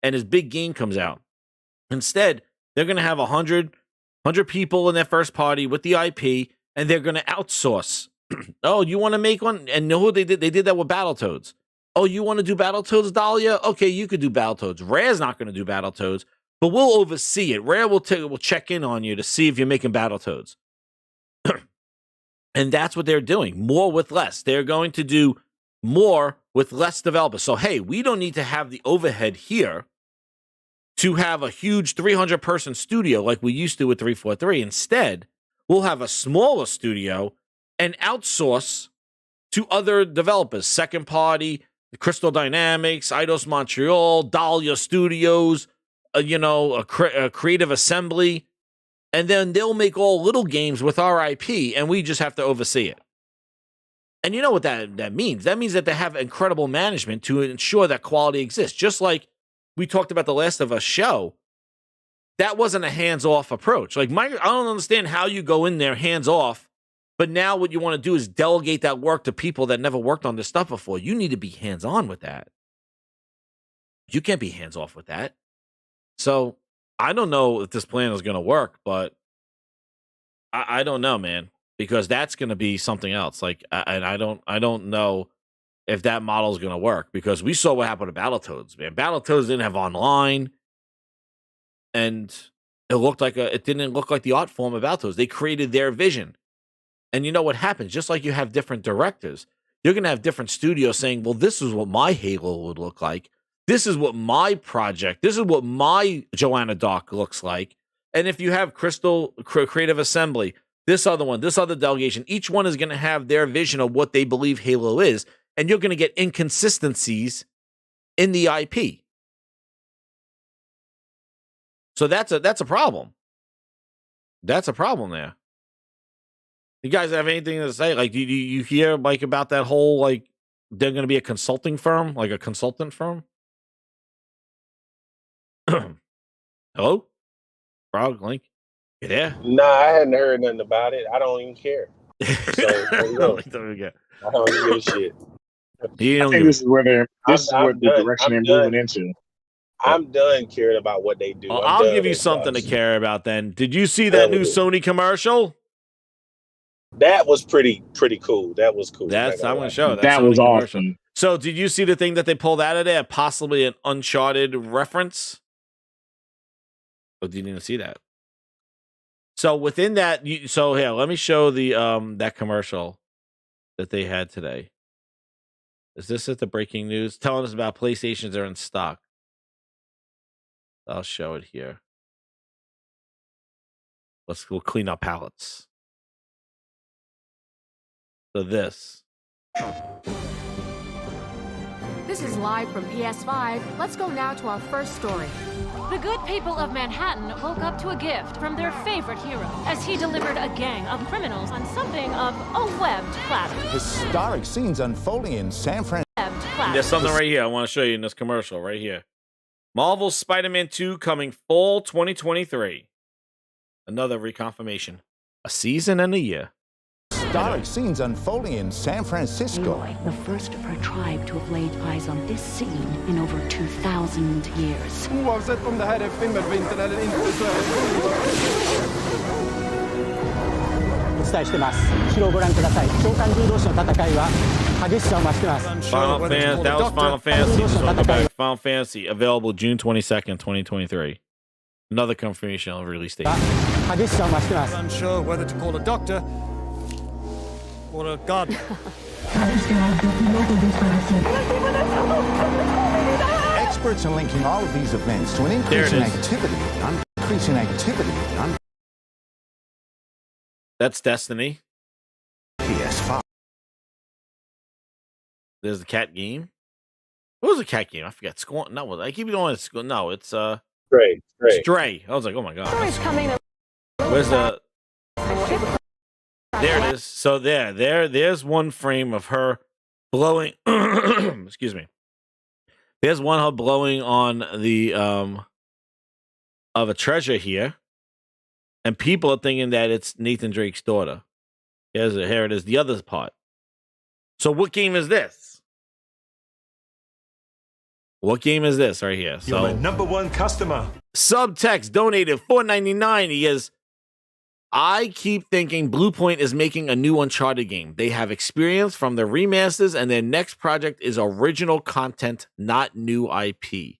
S6: and his big game comes out. Instead, they're going to have 100 people in their first party with the IP, and they're going to outsource. Oh, you want to make one? And know who they did? They did that with Battletoads. Oh, you want to do Battletoads, Dahlia? Okay, you could do Battletoads. Rare's not going to do Battletoads, but we'll oversee it. Rare will check in on you to see if you're making Battletoads. And that's what they're doing. More with less. They're going to do more with less developers. So, hey, we don't need to have the overhead here to have a huge 300-person studio like we used to with 343. Instead, we'll have a smaller studio and outsource to other developers. Second party, Crystal Dynamics, Eidos Montreal, Dahlia Studios, a Creative Assembly. And then they'll make all little games with our IP, and we just have to oversee it. And you know what that means? That means that they have incredible management to ensure that quality exists. Just like we talked about the Last of Us show, that wasn't a hands-off approach. Like, I don't understand how you go in there hands-off But now what you want to do is delegate that work to people that never worked on this stuff before. You need to be hands-on with that. You can't be hands-off with that. So I don't know if this plan is going to work, but I don't know, man, because that's going to be something else. Like, and I don't know if that model is going to work, because we saw what happened to Battletoads, man. Battletoads didn't have online, and it didn't look like the art form of Battletoads. They created their vision. And you know what happens? Just like you have different directors, you're going to have different studios saying, well, this is what my Halo would look like. This is what my project, this is what my Joanna Dark looks like. And if you have Crystal Creative Assembly, this other one, this other delegation, each one is going to have their vision of what they believe Halo is. And you're going to get inconsistencies in the IP. So that's a problem. That's a problem there. You guys have anything to say? Like, do you hear like about that whole, like, they're going to be a consulting firm, like a consultant firm? Hello? Frog, Link? You there?
S8: Nah, I hadn't heard nothing about it. I don't even care. So, there you go. I don't give a shit.
S9: I think this is where the direction they're moving into.
S8: I'm done caring about what they do.
S6: Well, I'll give you something to care about then. Did you see that new Sony commercial?
S8: That was pretty cool. That was cool.
S6: I'm going to show
S9: that was awesome.
S6: So did you see the thing that they pulled out of there? Possibly an Uncharted reference? Oh, didn't even see that. So within that, so here, let me show the that commercial that they had today. Is this at the breaking news? Telling us about PlayStations are in stock. I'll show it here. We'll clean up palettes. So this.
S11: This is live from PS5. Let's go now to our first story.
S12: The good people of Manhattan woke up to a gift from their favorite hero as he delivered a gang of criminals on something of a webbed platter.
S13: Historic scenes unfolding in San Francisco.
S6: There's something right here I want to show you in this commercial right here. Marvel's Spider-Man 2 coming fall 2023. Another reconfirmation. A season and a year.
S13: Historic scenes unfolding in San Francisco.
S14: Aloy, the first of her tribe to have laid eyes on this scene in over 2,000 years.
S15: Oavsett om det här är skimmervinter eller inte så är det...
S16: お伝えしてます。後ろをご覧ください。召喚獣同士の戦いは激しさを増してます。
S6: Final Fantasy, that was Final Fantasy. Just want to go back. Final Fantasy available June 22nd, 2023. Another confirmation of release date.
S16: 激しさを増してます。
S15: Unsure whether to call a doctor or a gardener.
S13: Experts are linking all of these events to an increase in activity.
S6: That's Destiny.
S13: PS5.
S6: There's the cat game. What was the cat game? I forget. No, I keep going. No, it's Stray. I was like, oh my god. Where's the? There it is. So there's one frame of her blowing. Excuse me. There's one her blowing on the of a treasure here, and people are thinking that it's Nathan Drake's daughter. Here it is. The other part. So what game is this? What game is this right here?
S7: You're my number one customer.
S6: Subtext donated $4.99. He is. I keep thinking Bluepoint is making a new Uncharted game. They have experience from their remasters, and their next project is original content, not new IP.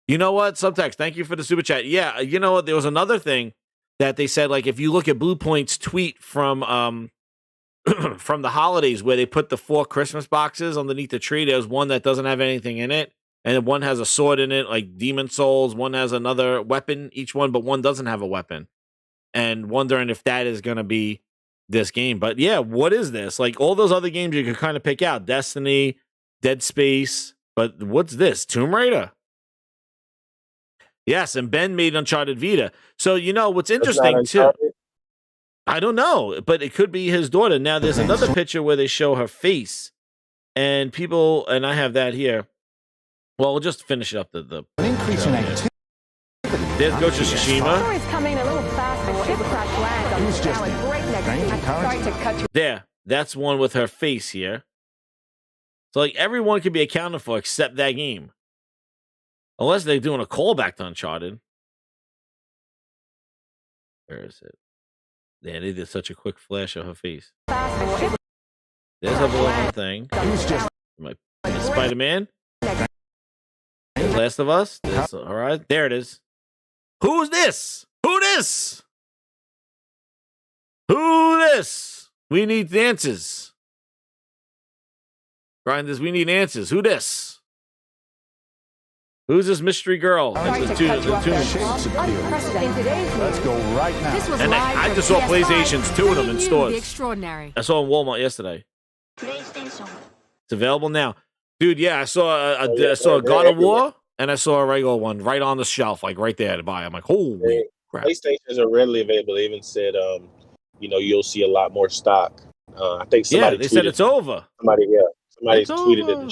S6: You know what? Subtext, thank you for the super chat. Yeah, you know what? There was another thing that they said, like, if you look at Bluepoint's tweet from from the holidays where they put the 4 Christmas boxes underneath the tree, there's one that doesn't have anything in it, and one has a sword in it, like Demon Souls. One has another weapon, each one, but one doesn't have a weapon. And wondering if that is going to be this game. But yeah, what is this? Like all those other games you could kind of pick out. Destiny, Dead Space. But what's this? Tomb Raider? Yes, and Ben made Uncharted Vita. So, you know, what's interesting too. I don't know, but it could be his daughter. Now, there's another picture where they show her face. And people, and I have that here. Well, we'll just finish up the
S13: increase in activity.
S6: There's Ghost of Tsushima.
S11: fast a ship crash lands on this now at breakneck speed. I'm sorry to cut you.
S6: There. That's one with her face here. So, like, everyone can be accounted for except that game. Unless they're doing a callback to Uncharted. Where is it? Yeah, they did such a quick flash of her face. There's a balloon thing. Spider-Man. Last of Us. All right, there it is. Who's this? Who this? Who this? We need answers. Grinders, we need answers. Who this? Who's this mystery girl?
S11: Let's
S13: go right now.
S11: This was
S6: And
S11: live
S6: I
S11: from
S6: just saw
S11: PS5.
S6: PlayStation's, two of them in
S11: Bringing you
S6: stores.
S11: The extraordinary.
S6: I saw in Walmart yesterday.
S14: PlayStation.
S6: It's available now, dude. Yeah, I saw I saw a God of War, and I saw a regular one right on the shelf, like right there to buy. I'm like, holy crap!
S8: PlayStations are readily available. They even said, you'll see a lot more stock. I think somebody
S6: they said it's over.
S8: Somebody
S6: It's
S8: tweeted
S6: over.
S8: that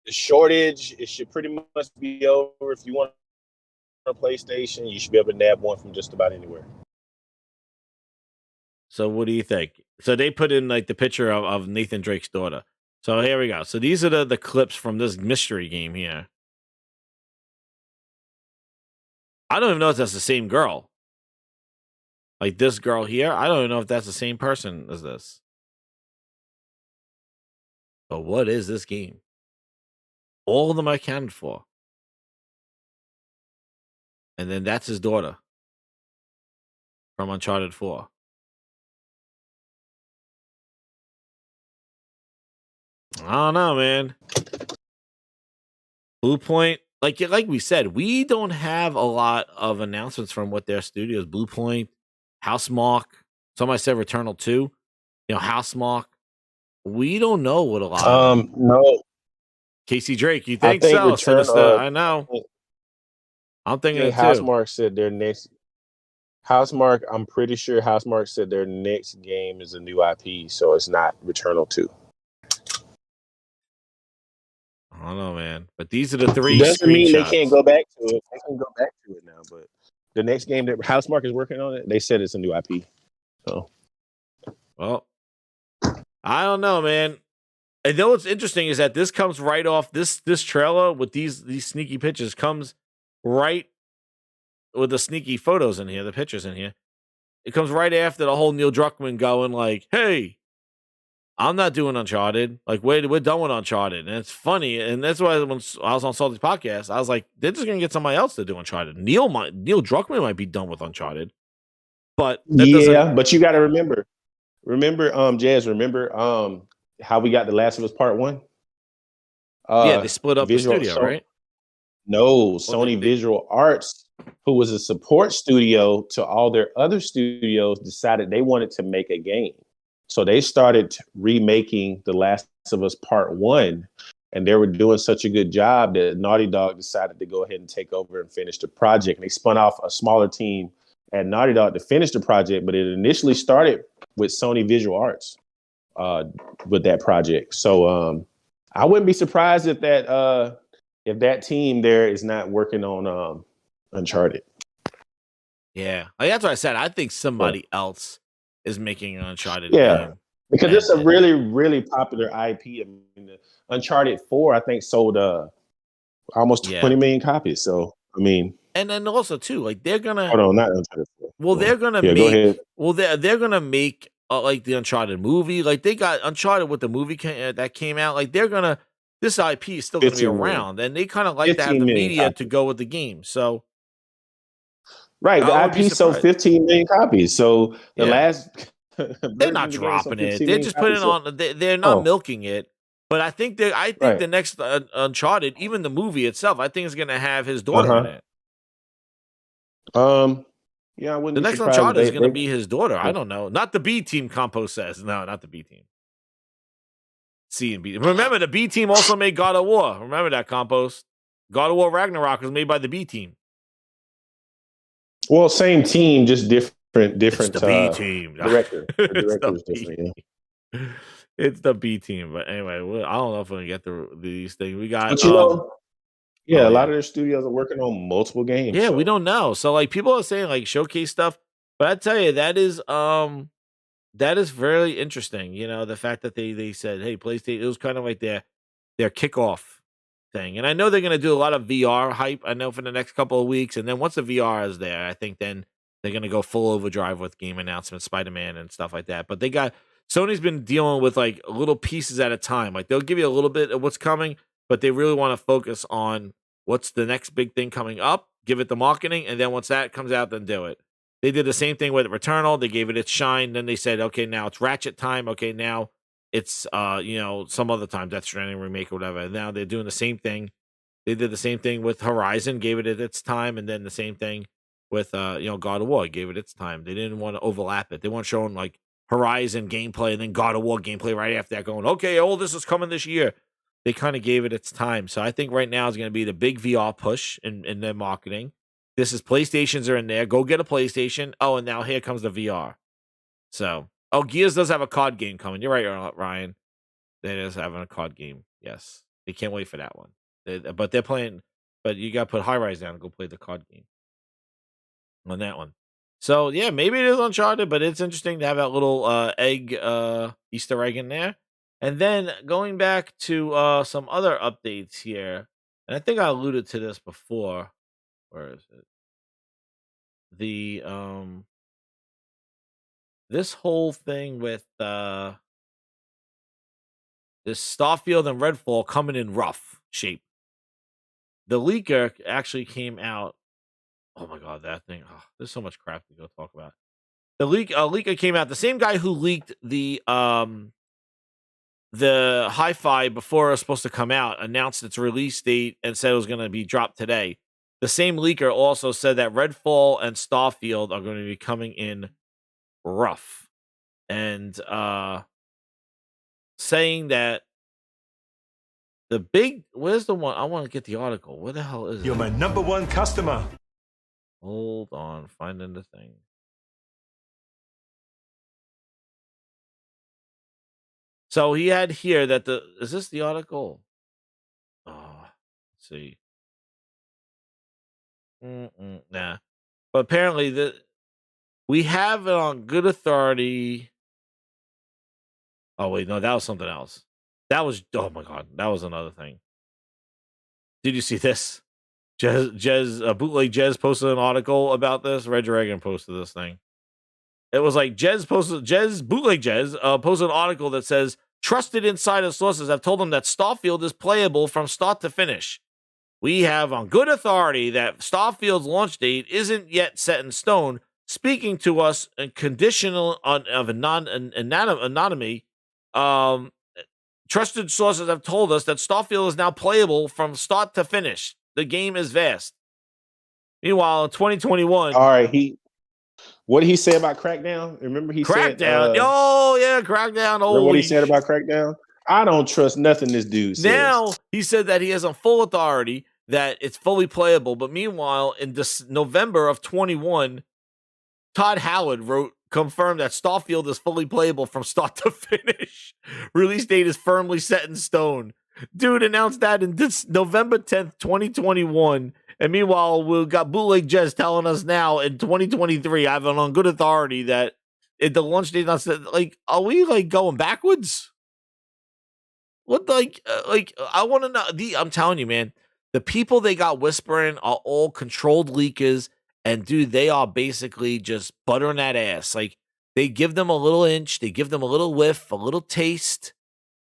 S8: the shortage, it should pretty much be over. If you want a PlayStation, you should be able to nab one from just about anywhere.
S6: So what do you think? So they put in like the picture of Nathan Drake's daughter. So here we go. So these are the clips from this mystery game here. I don't even know if that's the same girl. Like this girl here, I don't even know if that's the same person as this. But what is this game? All of them are accounted for. And then that's his daughter from Uncharted 4. I don't know, man. Blue Point, like we said, we don't have a lot of announcements from what their studios. Blue Point, Housemarque. Somebody said Returnal 2. Housemarque. We don't know what a lot.
S8: No.
S6: Casey Drake, you think
S8: I think
S6: so? I know. I'm thinking it too.
S8: Housemarque said their next. Housemarque, I'm pretty sure Housemarque said their next game is a new IP, so it's not Returnal 2.
S6: I don't know, man. But these are the three.
S8: Doesn't mean they can't go back to it. They can go back to it now, but the next game that Housemarque is working on they said it's a new IP. So,
S6: well, I don't know, man. And though what's interesting is that this comes right off this trailer with these sneaky pictures comes right with the sneaky photos in here, the pictures in here. It comes right after the whole Neil Druckmann going like, "Hey, I'm not doing Uncharted. Like, we're done with Uncharted." And it's funny, and that's why when I was on Salty's podcast, I was like, they're just gonna get somebody else to do Uncharted. Neil Druckmann might be done with Uncharted, but
S8: but you got to remember, Jazz, how we got The Last of Us Part 1?
S6: They split up the studio, right?
S8: No, Sony Visual Arts, who was a support studio to all their other studios, decided they wanted to make a game. So they started remaking The Last of Us Part 1, and they were doing such a good job that Naughty Dog decided to go ahead and take over and finish the project. And they spun off a smaller team at Naughty Dog to finish the project, but it initially started with Sony Visual Arts with that project. So I wouldn't be surprised if that team there is not working on Uncharted.
S6: Yeah, like, that's what I said. I think somebody else is making an Uncharted
S8: game. Because it's a really, really popular IP. I mean, Uncharted 4, I think, sold almost 20 million copies. So, I mean.
S6: And then also, too, like, they're going to.
S8: Hold on, not Uncharted 4.
S6: Well, they're going to make. Well, they're going to make, like, the Uncharted movie. Like, they got Uncharted with the movie that came out. Like, they're going to. This IP is still going to be around. And they kind of like to have the media to go with the game. So.
S8: Right, the IP sold 15 million copies. So the last,
S6: they're not dropping it. They're just putting it on. They're not milking it. But I think the next Uncharted, even the movie itself, I think is going to have his daughter in it.
S8: Yeah, I wouldn't.
S6: The next Uncharted is going to be his daughter. I don't know. Not the B team. Compost says no, not the B team. C and B. Remember, the B team also made God of War. Remember that, Compost. God of War Ragnarok was made by the B team.
S8: Well, same team, just different.
S6: It's the B team.
S8: Director. The director
S6: is different. Yeah. It's the B team. But anyway, I don't know if we're gonna get through these things. We got.
S8: But Yeah, a lot of their studios are working on multiple games.
S6: Yeah,
S8: so.
S6: we don't know. So like people are saying like showcase stuff, but I tell you that is very interesting. You know, the fact that they said, hey, PlayStation, it was kind of like their kickoff thing. And I know they're gonna do a lot of VR hype, I know, for the next couple of weeks. And then once the VR is there, I think then they're gonna go full overdrive with game announcements, Spider-Man and stuff like that. But Sony's been dealing with like little pieces at a time. Like they'll give you a little bit of what's coming, but they really want to focus on what's the next big thing coming up, give it the marketing, and then once that comes out, then do it. They did the same thing with Returnal. They gave it its shine. Then they said, okay, now it's Ratchet time. Okay, now it's some other time, Death Stranding remake or whatever. And now they're doing the same thing. They did the same thing with Horizon, gave it its time, and then the same thing with God of War, gave it its time. They didn't want to overlap it. They weren't showing like Horizon gameplay and then God of War gameplay right after that, going, okay, this is coming this year. They kind of gave it its time. So I think right now is going to be the big VR push in their marketing. This is PlayStations are in there. Go get a PlayStation. Oh, and now here comes the VR. So, Gears does have a COD game coming. You're right, Ryan. They is having a COD game. Yes. They can't wait for that one. But they're playing, but you got to put High Rise down and go play the COD game on that one. So, yeah, maybe it is Uncharted, but it's interesting to have that little Easter egg in there. And then going back to some other updates here, and I think I alluded to this before. Where is it? The this whole thing with this Starfield and Redfall coming in rough shape. The leaker actually came out. Oh my god, that thing! Oh, there's so much crap to go talk about. The leaker came out. The same guy who leaked the hi-fi before it was supposed to come out announced its release date and said it was going to be dropped today. The same leaker also said that Redfall and Starfield are going to be coming in rough, and saying that where's the one? I want to get the article. Where the hell is it?
S7: You're my number one customer.
S6: Hold on, finding the thing. So he had here that is this the article? Oh, let's see. Nah. But apparently we have it on good authority. Oh wait, no, that was something else. That was, oh my god, that was another thing. Did you see this? Bootleg Jez posted an article about this. Red Dragon posted this thing. It was like Bootleg Jez posted an article that says trusted insider sources have told him that Starfield is playable from start to finish. We have on good authority that Starfield's launch date isn't yet set in stone. Speaking to us in conditional of anonymity, trusted sources have told us that Starfield is now playable from start to finish. The game is vast. Meanwhile, in 2021,
S8: all right, what did he say about Crackdown? Remember he said
S6: Crackdown. Crackdown.
S8: Remember what he said about Crackdown? I don't trust nothing this dude says.
S6: Now he said that he has a full authority that it's fully playable. But meanwhile, in this November of 21, Todd Howard confirmed that Starfield is fully playable from start to finish. Release date is firmly set in stone. Dude announced that in this November 10th, 2021. And meanwhile, we've got Bootleg Jez telling us now in 2023, I have it on good authority that the launch date not set. Like, are we like going backwards? What I want to know. I'm telling you, man, the people they got whispering are all controlled leakers, and dude, they are basically just buttering that ass. Like, they give them a little inch, they give them a little whiff, a little taste.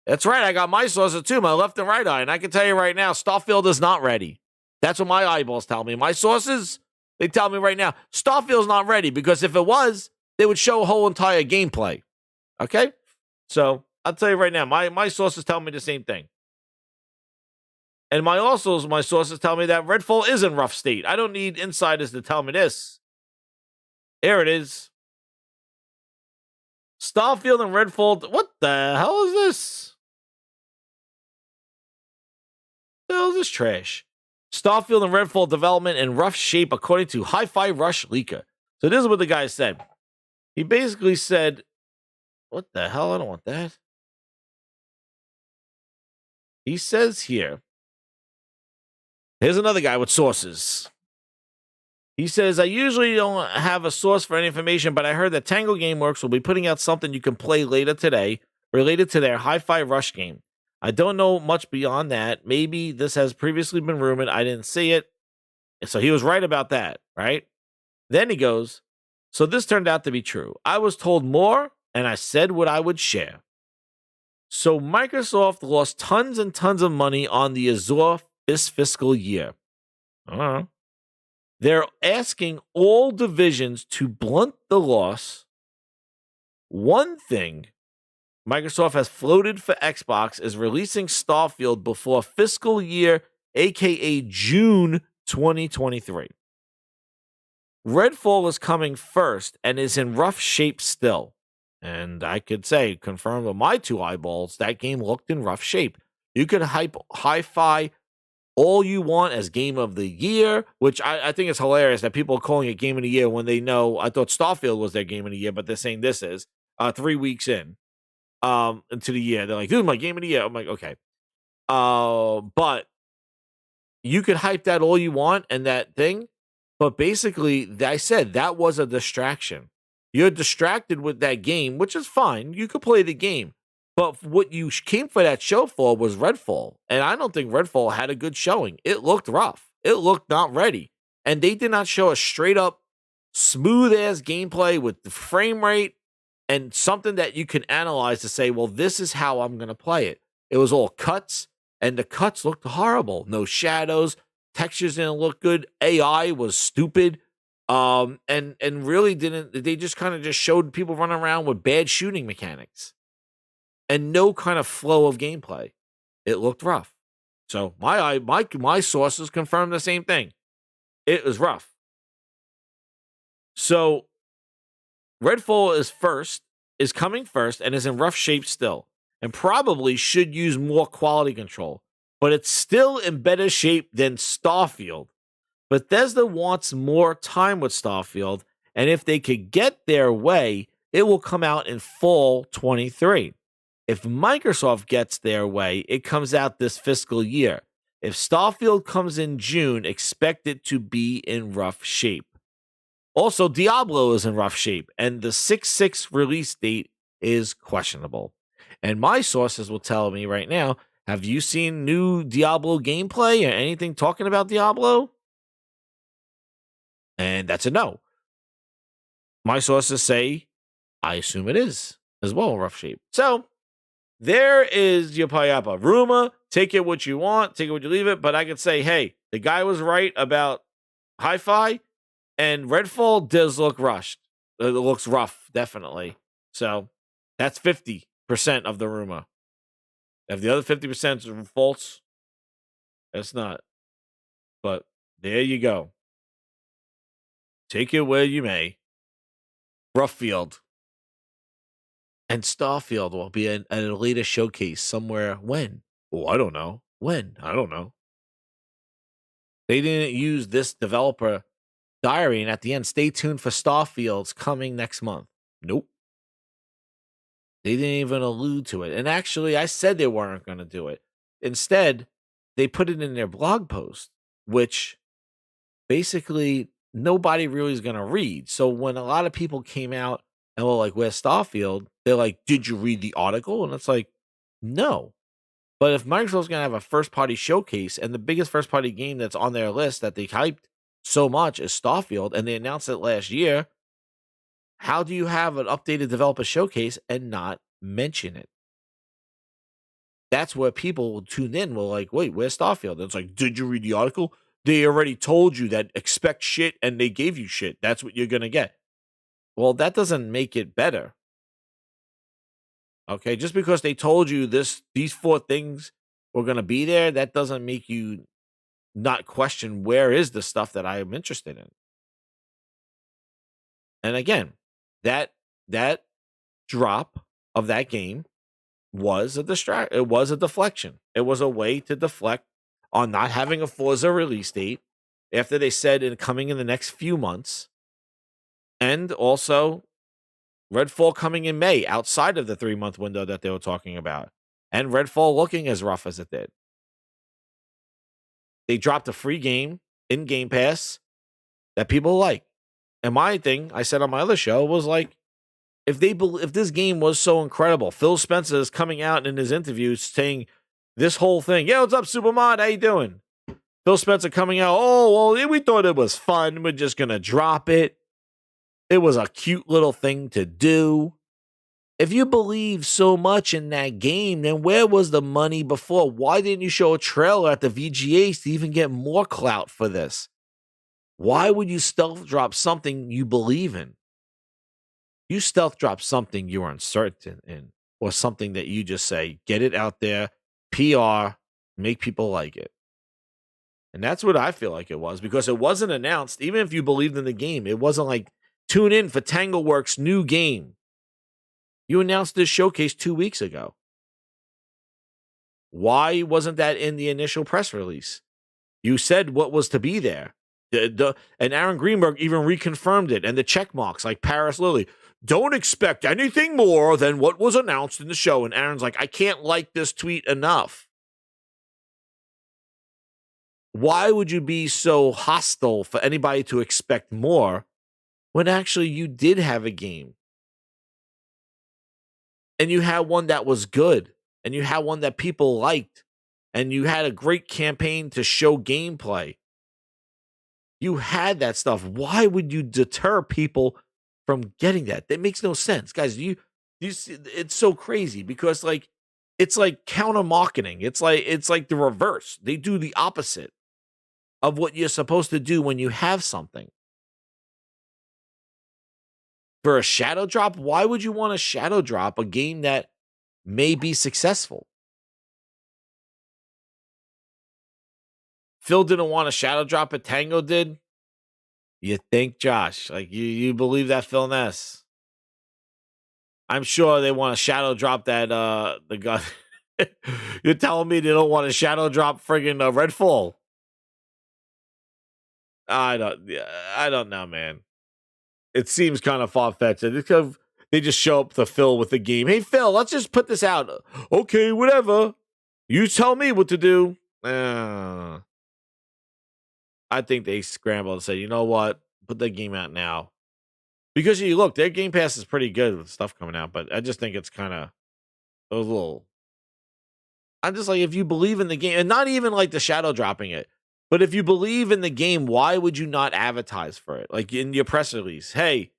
S6: That's right, I got my sources too, my left and right eye, and I can tell you right now, Starfield is not ready. That's what my eyeballs tell me. My sources, they tell me right now, Starfield's not ready, because if it was, they would show a whole entire gameplay. Okay? So, I'll tell you right now, my sources tell me the same thing. And my sources tell me that Redfall is in rough state. I don't need insiders to tell me this. Here it is. Starfield and Redfall. What the hell is this? What the hell is this trash? Starfield and Redfall development in rough shape according to Hi-Fi Rush leaker. So this is what the guy said. He basically said, what the hell? I don't want that. He says here, Here's another guy with sources. He says, I usually don't have a source for any information, but I heard that Tango Gameworks will be putting out something you can play later today related to their Hi-Fi Rush game. I don't know much beyond that. Maybe this has previously been rumored. I didn't see it. So he was right about that, right? Then he goes, so this turned out to be true. I was told more, and I said what I would share. So Microsoft lost tons and tons of money on the Azure this fiscal year. They're asking all divisions to blunt the loss. One thing Microsoft has floated for Xbox is releasing Starfield before fiscal year, aka June 2023. Redfall is coming first and is in rough shape still. And I could say, confirm with my two eyeballs, that game looked in rough shape. You could hype Hi-Fi all you want as game of the year, which I think is hilarious that people are calling it game of the year when they know, I thought Starfield was their game of the year, but they're saying this is 3 weeks in into the year. They're like, dude, my game of the year. I'm like, okay. But you could hype that all you want and that thing, but basically, I said that was a distraction. You're distracted with that game, which is fine. You could play the game. But what you came for that show for was Redfall. And I don't think Redfall had a good showing. It looked rough. It looked not ready. And they did not show a straight up smooth-ass gameplay with the frame rate and something that you can analyze to say, well, this is how I'm going to play it. It was all cuts, and the cuts looked horrible. No shadows. Textures didn't look good. AI was stupid. And really didn't. They just kind of just showed people running around with bad shooting mechanics and no kind of flow of gameplay. It looked rough. So my sources confirmed the same thing. It was rough. So Redfall is coming first and is in rough shape still, and probably should use more quality control, but it's still in better shape than Starfield. Bethesda wants more time with Starfield, and if they could get their way, it will come out in fall 23. If Microsoft gets their way, it comes out this fiscal year. If Starfield comes in June, expect it to be in rough shape. Also, Diablo is in rough shape, and the 6/6 release date is questionable. And my sources will tell me right now, have you seen new Diablo gameplay or anything talking about Diablo? And that's a no. My sources say, I assume it is as well, rough shape. So, there is your Payapa. Rumor, take it what you want, take it what you leave it. But I could say, hey, the guy was right about Hi-Fi, and Redfall does look rushed. It looks rough, definitely. So that's 50% of the rumor. If the other 50% is false, that's not. But there you go. Take it where you may. Roughfield. And Starfield will be at a later showcase somewhere. When? Oh, I don't know. When? I don't know. They didn't use this developer diary, and at the end, stay tuned for Starfield's coming next month. Nope. They didn't even allude to it. And actually, I said they weren't going to do it. Instead, they put it in their blog post, which basically nobody really is going to read. So when a lot of people came out and were like, where's Starfield? They're like, did you read the article? And it's like, no. But if Microsoft's going to have a first-party showcase, and the biggest first-party game that's on their list that they hyped so much is Starfield, and they announced it last year, how do you have an updated developer showcase and not mention it? That's where people tuned in were like, wait, where's Starfield? And it's like, did you read the article? They already told you that expect shit, and they gave you shit. That's what you're going to get. Well, that doesn't make it better. Okay, just because they told you these 4 things were going to be there, that doesn't make you not question where is the stuff that I am interested in. And again, that drop of that game was a deflection. It was a way to deflect on not having a Forza release date after they said it coming in the next few months. And also Redfall coming in May outside of the 3-month window that they were talking about. And Redfall looking as rough as it did. They dropped a free game in Game Pass that people like. And my thing, I said on my other show, was like, if this game was so incredible, Phil Spencer is coming out in his interview saying this whole thing. Yeah, what's up, Supermod? How you doing? Phil Spencer coming out. Oh, well, we thought it was fun. We're just going to drop it. It was a cute little thing to do. If you believe so much in that game, then where was the money before? Why didn't you show a trailer at the VGAs to even get more clout for this? Why would you stealth drop something you believe in? You stealth drop something you're uncertain in, or something that you just say, get it out there, PR, make people like it. And that's what I feel like it was, because it wasn't announced. Even if you believed in the game, it wasn't like, tune in for Tangleworks' new game. You announced this showcase 2 weeks ago. Why wasn't that in the initial press release? You said what was to be there. And Aaron Greenberg even reconfirmed it. And the check marks, like Paris Lilly, don't expect anything more than what was announced in the show. And Aaron's like, I can't like this tweet enough. Why would you be so hostile for anybody to expect more when actually you did have a game? And you had one that was good, and you had one that people liked, and you had a great campaign to show gameplay. You had that stuff. Why would you deter people from getting that? That makes no sense. Guys, you see, it's so crazy because it's like counter marketing. It's like the reverse. They do the opposite of what you're supposed to do when you have something. For a shadow drop, why would you want to shadow drop a game that may be successful? Phil didn't want to shadow drop it. Tango did. You think, Josh? Like you believe that, Phil Ness? I'm sure they want to shadow drop that. The gun. You're telling me they don't want to shadow drop friggin' Redfall? I don't know, man. It seems kind of far-fetched. They just show up to Phil with the game. Hey, Phil, let's just put this out. Okay, whatever. You tell me what to do. I think they scrambled and said, you know what? Put that game out now. Because you look, their Game Pass is pretty good with stuff coming out, but I just think it's kind of a little... I'm just like, if you believe in the game, and not even like the shadow dropping it, but if you believe in the game, why would you not advertise for it? Like in your press release, hey,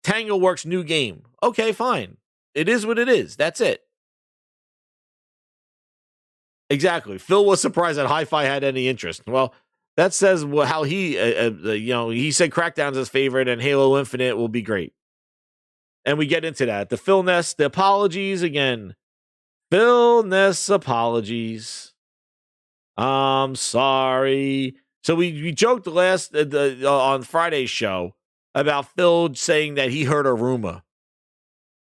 S6: Tangleworks' new game. Okay, fine. It is what it is. That's it. Exactly. Phil was surprised that Hi-Fi had any interest. Well, that says how he, he said Crackdown's his favorite and Halo Infinite will be great. And we get into that. The Phil Ness, the apologies again. Phil Ness apologies. I'm sorry. So we joked on Friday's show about Phil saying that he heard a rumor.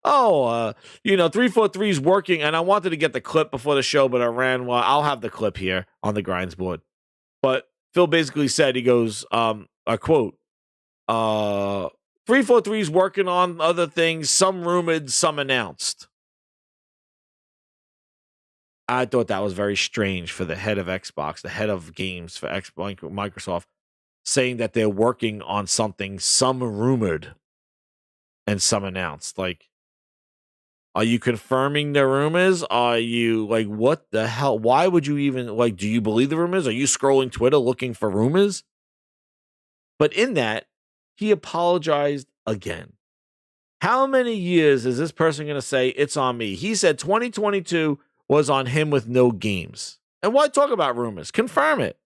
S6: 343 is working, and I wanted to get the clip before the show, but I ran. Well, I'll have the clip here on the grinds board. But Phil basically said, he goes, I quote, 343 is working on other things, some rumored, some announced. I thought that was very strange for the head of Xbox, the head of games for Microsoft, saying that they're working on something, some rumored and some announced. Like, are you confirming the rumors? Are you like, what the hell? Why would you even do you believe the rumors? Are you scrolling Twitter looking for rumors? But in that, he apologized again. How many years is this person going to say it's on me? He said 2022 was on him with no games. And why talk about rumors? Confirm it.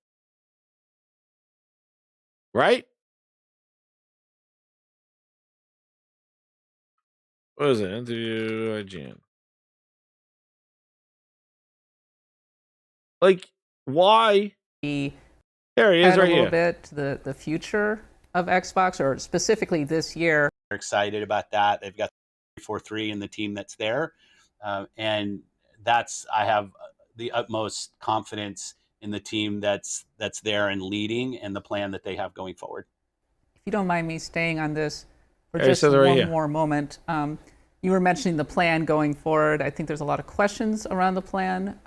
S6: Right? What is it? Interview IGN. Like, why?
S17: There
S6: he is right
S17: here. A little
S6: here.
S17: bit the future of Xbox, or specifically this year.
S18: They're excited about that. They've got 343 and the team that's there. And I have the utmost confidence in the team that's there and leading, and the plan that they have going forward.
S17: If you don't mind me staying on this for
S6: There,
S17: just
S6: right
S17: one
S6: here.
S17: more moment. You were mentioning the plan going forward. I think there's a lot of questions around the plan.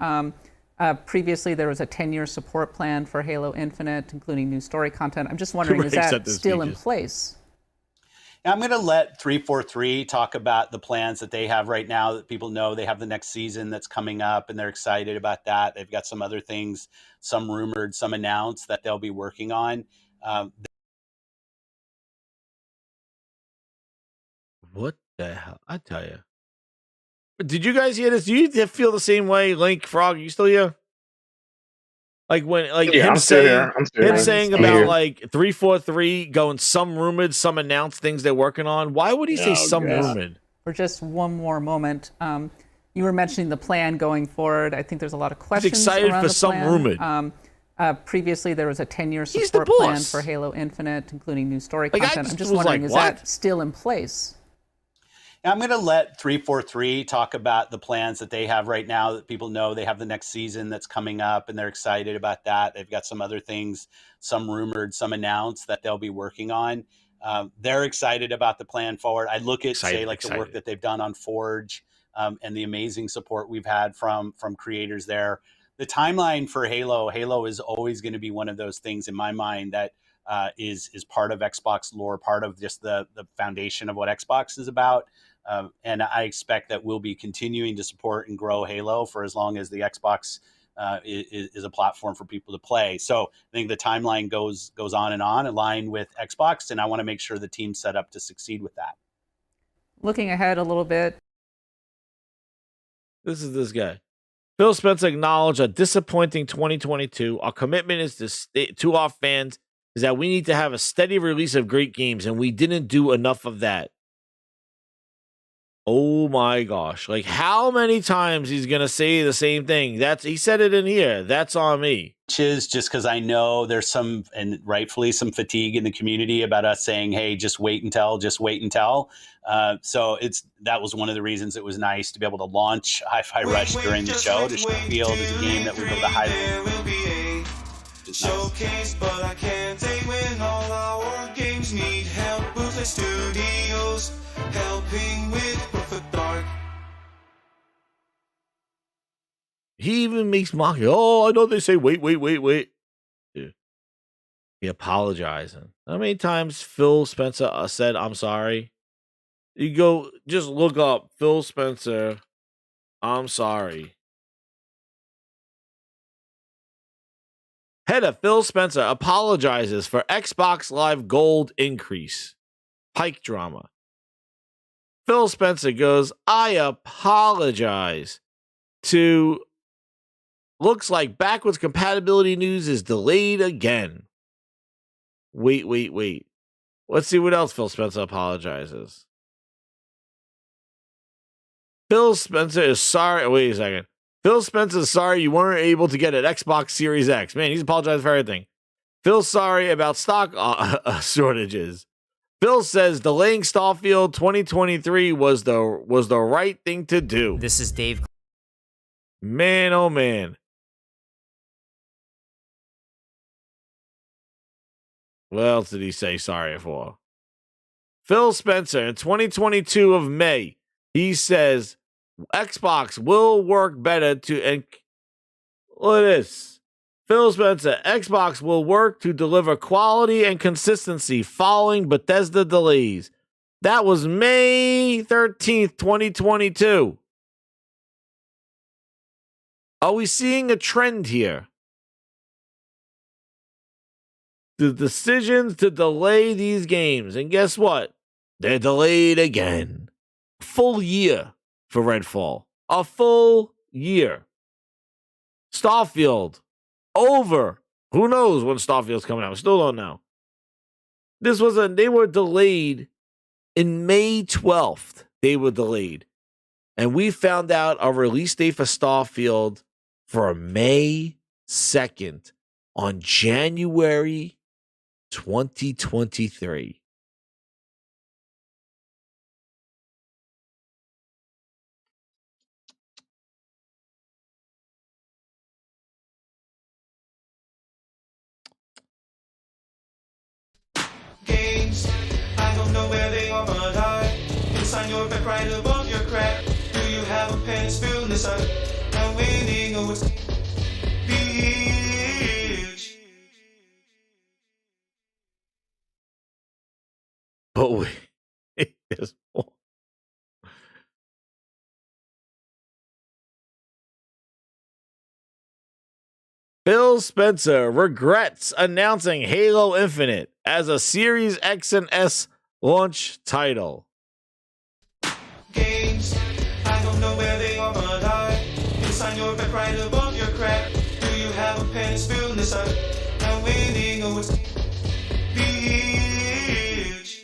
S17: Previously, there was a 10-year support plan for Halo Infinite, including new story content. I'm just wondering, is that still in place?
S18: I'm going to let 343 talk about the plans that they have right now, that people know they have the next season that's coming up and they're excited about that. They've got some other things, some rumored, some announced that they'll be working on.
S6: What the hell? I tell you. Did you guys hear this? Do you feel the same way, Link Frog? You still here? Like when, like
S9: Yeah,
S6: him
S9: I'm still
S6: saying,
S9: here.
S6: him saying about like 343 going some rumored, some announced things they're working on. Why would he say some rumored?
S17: For just one more moment, you were mentioning the plan going forward. I think there's a lot of questions.
S6: He's excited
S17: around
S6: for
S17: the
S6: some
S17: plan.
S6: rumored.
S17: Previously, there was a 10-year support plan for Halo Infinite, including new story content. I'm just wondering, is that still in place?
S18: I'm going to let 343 talk about the plans that they have right now, that people know they have the next season that's coming up and they're excited about that. They've got some other things, some rumored, some announced that they'll be working on. They're excited about the plan forward. I look at, say, like the work that they've done on Forge and the amazing support we've had from creators there. The timeline for Halo is always going to be one of those things in my mind that is part of Xbox lore, part of just the foundation of what Xbox is about. And I expect that we'll be continuing to support and grow Halo for as long as the Xbox is a platform for people to play. So I think the timeline goes on, aligned with Xbox, and I want to make sure the team's set up to succeed with that.
S17: Looking ahead a little bit.
S6: This is this guy. Phil Spencer acknowledged a disappointing 2022. Our commitment is to our fans is that we need to have a steady release of great games, and we didn't do enough of that. Oh my gosh. Like, how many times he's going to say the same thing? He said it in here. That's on me.
S18: Which is just because I know there's some, and rightfully some fatigue in the community about us saying, hey, just wait until. So that was one of the reasons it was nice to be able to launch Hi-Fi Rush during the show. To feel as a game that we're able to highlight.
S1: Showcase, but I can't take when all our games need help. Bootleg Studios helping with Perfect Dark.
S6: He even makes mocking. Oh, I know they say wait. Dude. He apologizing. How many times Phil Spencer said I'm sorry? You go just look up Phil Spencer, I'm sorry. Head of Phil Spencer apologizes for Xbox Live Gold increase. Pike drama. Phil Spencer goes, I apologize to... Looks like backwards compatibility news is delayed again. Wait. Let's see what else Phil Spencer apologizes. Phil Spencer is sorry. Wait a second. Phil Spencer's sorry you weren't able to get an Xbox Series X. Man, he's apologized for everything. Phil's sorry about stock shortages. Phil says delaying Starfield 2023 was the right thing to do.
S19: This is Dave.
S6: Man, oh man. What else did he say sorry for? Phil Spencer in 2022 of May, he says Xbox will work better to, and look at this. Phil Spencer, Xbox will work to deliver quality and consistency following Bethesda delays. That was May 13th, 2022. Are we seeing a trend here? The decisions to delay these games, and guess what? They're delayed again. Full year for Redfall. A full year. Starfield. Over. Who knows when Starfield's coming out? We still don't know. They were delayed in May 12th. They were delayed. And we found out a release date for Starfield for May 2nd on January 2023.
S1: Games, I don't know where they are, but I can sign your back right above your crack. Do you have a pen? Spill this up. I'm waiting. Bitch.
S6: But wait, there's more. Phil Spencer regrets announcing Halo Infinite as a Series X and S launch title.
S1: Games, I don't know where they are, but I can sign your back right above your crack. Do you have a pen still inside? I'm waiting on what's bitch.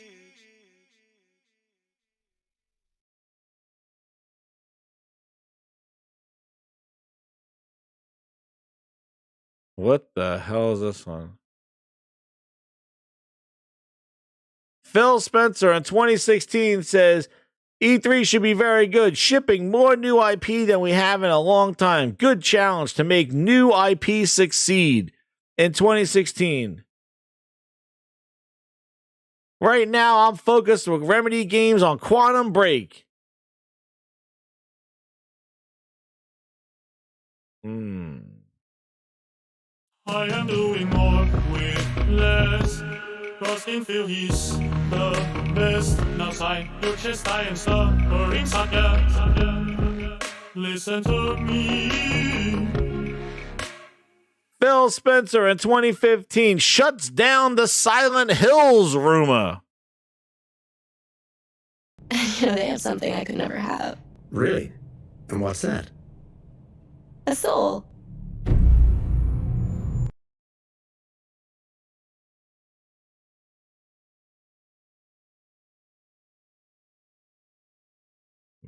S6: What the hell is this one? Phil Spencer in 2016 says E3 should be very good, shipping more new IP than we have in a long time. Good challenge to make new IP succeed in 2016. Right now, I'm focused with Remedy games on Quantum Break.
S2: I am doing more with less. Crossing feel he's the best. Now sign your chest, I am suffering sucker. Listen to me.
S6: Phil Spencer in 2015 shuts down the Silent Hills rumor.
S19: They have something I could never have.
S20: Really? And what's that?
S19: A soul.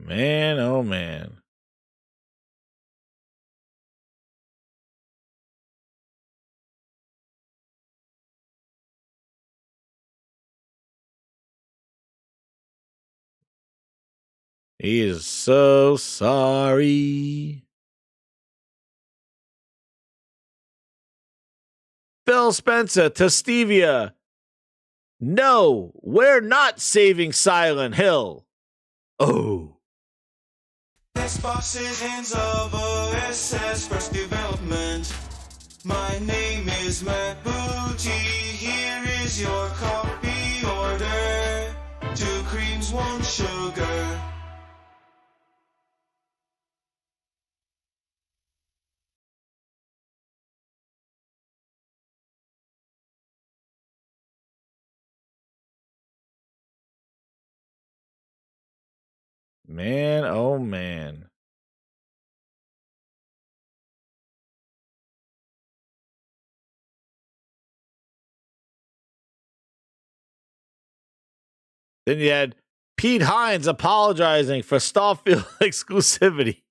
S6: Man, oh man. He is so sorry. Phil Spencer to Stevia. No, we're not saving Silent Hill. Oh.
S1: Xbox is hands of OSS first development. My name is Matt Booty. Here is your copy order. 2 creams, 1 sugar.
S6: Man, oh man. Then you had Pete Hines apologizing for Starfield exclusivity.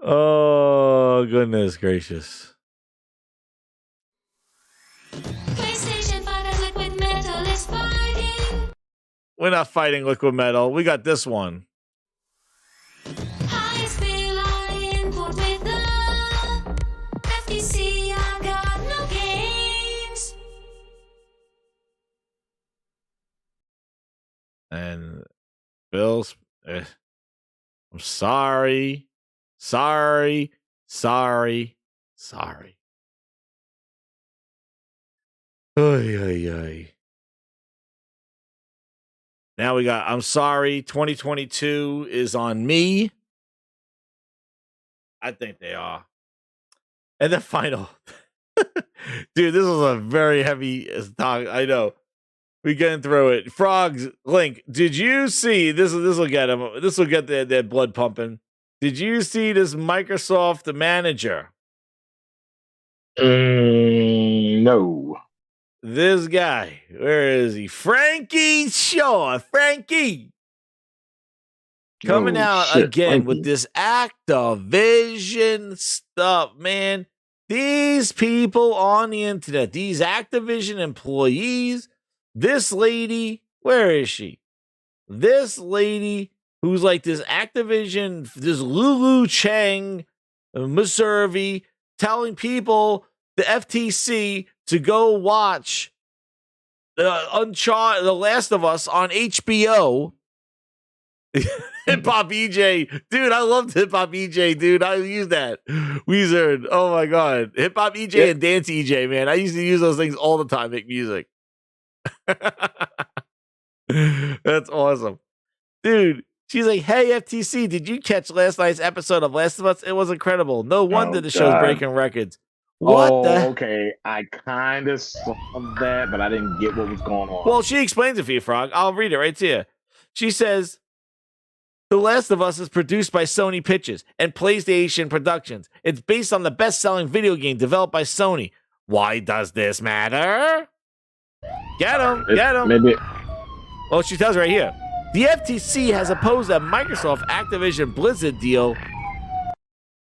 S6: Oh, goodness gracious.
S2: PlayStation 5 Liquid Metal is fighting.
S6: We're not fighting Liquid Metal. We got this one.
S2: Highest bill I input with the FTC. I got no games.
S6: And Bill's. I'm sorry. Sorry. Sorry. Sorry. Oy, oy, oy. Now we got, I'm sorry, 2022 is on me. I think they are. And the final. Dude, this is a very heavy talk. I know. We getting through it. Frogs, Link, did you see, this will get them, this will get their blood pumping. Did you see this Microsoft manager?
S9: No.
S6: This guy, where is he? Frankie Shaw. Frankie. Coming out again
S9: Frankie.
S6: with this Activision stuff, man. These people on the internet, these Activision employees, this lady, where is she? This lady who's like this Activision, this Lulu Chang, Muservi, telling people, the FTC, to go watch Uncharted, The Last of Us on HBO. Hip Hop EJ. Dude, I loved Hip Hop EJ, dude. I use that. Wizard. Oh my God. Hip Hop EJ and Dance EJ, man. I used to use those things all the time, make music. That's awesome. Dude, she's like, hey, FTC, did you catch last night's episode of Last of Us? It was incredible. No wonder the show's breaking records. What
S9: okay. I kind of saw that, but I didn't get what was going on.
S6: Well, she explains it for you, Frog. I'll read it right to you. She says, The Last of Us is produced by Sony Pictures and PlayStation Productions. It's based on the best-selling video game developed by Sony. Why does this matter? Get him. Get him.
S9: Maybe.
S6: Well, she tells right here. The FTC has opposed a Microsoft Activision Blizzard deal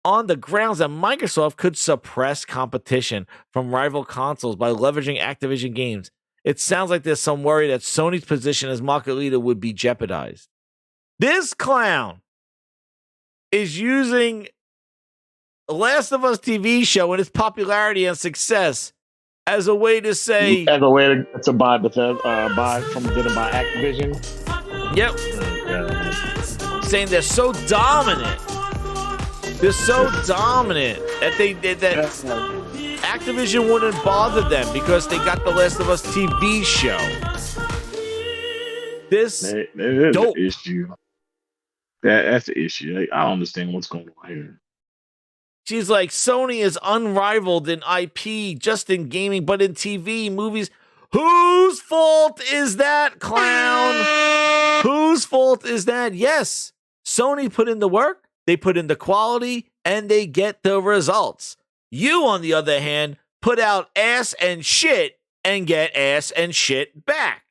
S6: on the grounds that Microsoft could suppress competition from rival consoles by leveraging Activision games. It sounds like there's some worry that Sony's position as market leader would be jeopardized. This clown is using The Last of Us TV show and its popularity and success as a way to say...
S9: As a way to buy Activision?
S6: Yep. Saying they're so dominant. They're so dominant that Activision wouldn't bother them because they got The Last of Us TV show. This
S9: is an issue. That's the issue. I don't understand what's going on here.
S6: She's like, Sony is unrivaled in IP, just in gaming, but in TV, movies. Whose fault is that, clown? Whose fault is that? Yes, Sony put in the work. They put in the quality and they get the results. You, on the other hand, put out ass and shit and get ass and shit back.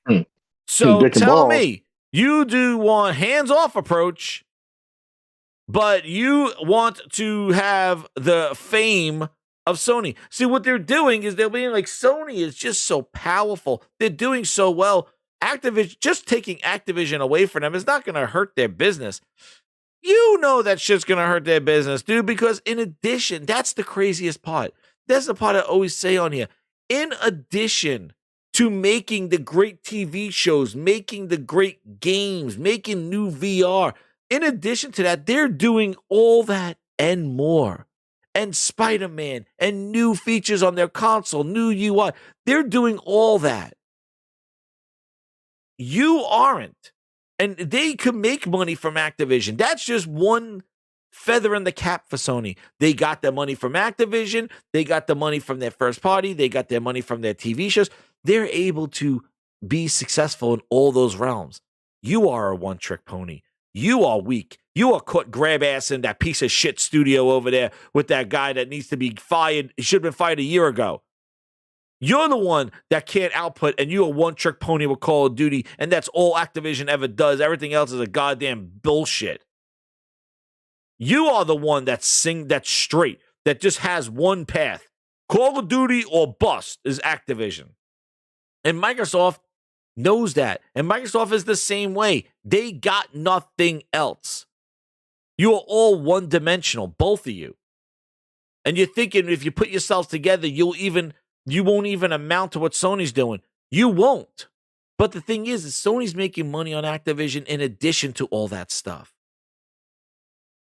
S6: So tell me, you do want hands-off approach, but you want to have the fame of Sony. See, what they're doing is they're being like, Sony is just so powerful. They're doing so well. Activision, just taking Activision away from them is not going to hurt their business. You know that shit's going to hurt their business, dude, because in addition, that's the craziest part. That's the part I always say on here. In addition to making the great TV shows, making the great games, making new VR, in addition to that, they're doing all that and more. And Spider-Man and new features on their console, new UI. They're doing all that. You aren't. And they could make money from Activision. That's just one feather in the cap for Sony. They got their money from Activision. They got the money from their first party. They got their money from their TV shows. They're able to be successful in all those realms. You are a one-trick pony. You are weak. You are caught grab ass in that piece of shit studio over there with that guy that needs to be fired. He should have been fired a year ago. You're the one that can't output, and you're a one-trick pony with Call of Duty, and that's all Activision ever does. Everything else is a goddamn bullshit. You are the one that's straight, that just has one path. Call of Duty or bust is Activision. And Microsoft knows that. And Microsoft is the same way. They got nothing else. You are all one-dimensional, both of you. And you're thinking if you put yourselves together, you won't even amount to what Sony's doing. You won't. But the thing is Sony's making money on Activision in addition to all that stuff.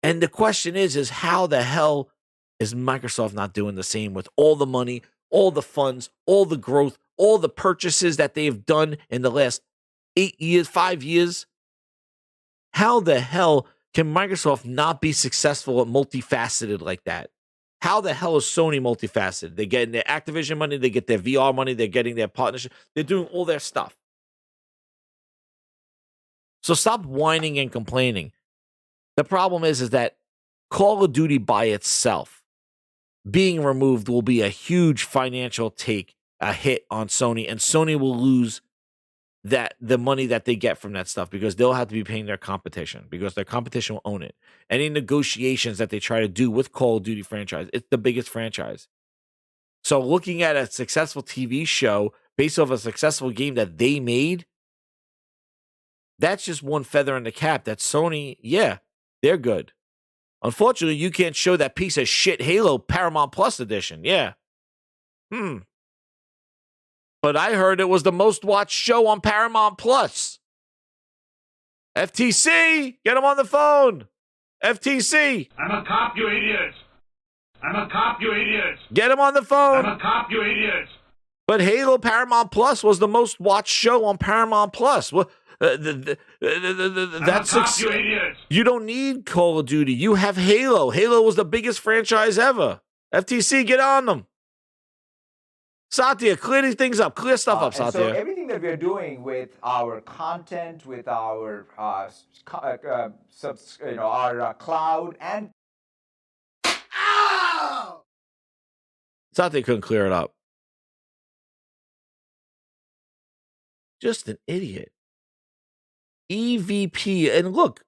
S6: And the question is how the hell is Microsoft not doing the same with all the money, all the funds, all the growth, all the purchases that they've done in the last 8 years, 5 years? How the hell can Microsoft not be successful and multifaceted like that? How the hell is Sony multifaceted? They're getting their Activision money, they get their VR money, they're getting their partnership, they're doing all their stuff. So stop whining and complaining. The problem is that Call of Duty by itself being removed will be a huge financial a hit on Sony, and Sony will lose the money that they get from that stuff because they'll have to be paying their competition because their competition will own it. Any negotiations that they try to do with Call of Duty franchise, it's the biggest franchise. So looking at a successful TV show based off a successful game that they made, that's just one feather in the cap that Sony, yeah, they're good. Unfortunately, you can't show that piece of shit Halo Paramount Plus edition. Yeah. But I heard it was the most watched show on Paramount Plus. FTC, get him on the phone. FTC.
S5: I'm a cop, you idiot. I'm a cop, you idiot.
S6: Get him on the phone.
S5: I'm a cop, you idiot.
S6: But Halo Paramount Plus was the most watched show on Paramount Plus. Well, that's
S5: you idiot.
S6: You don't need Call of Duty. You have Halo. Halo was the biggest franchise ever. FTC, get on them. Satya, clear these things up. Clear stuff up, Satya.
S4: So everything that we're doing with our content, with our our cloud and
S6: Satya couldn't clear it up. Just an idiot. EVP, and look,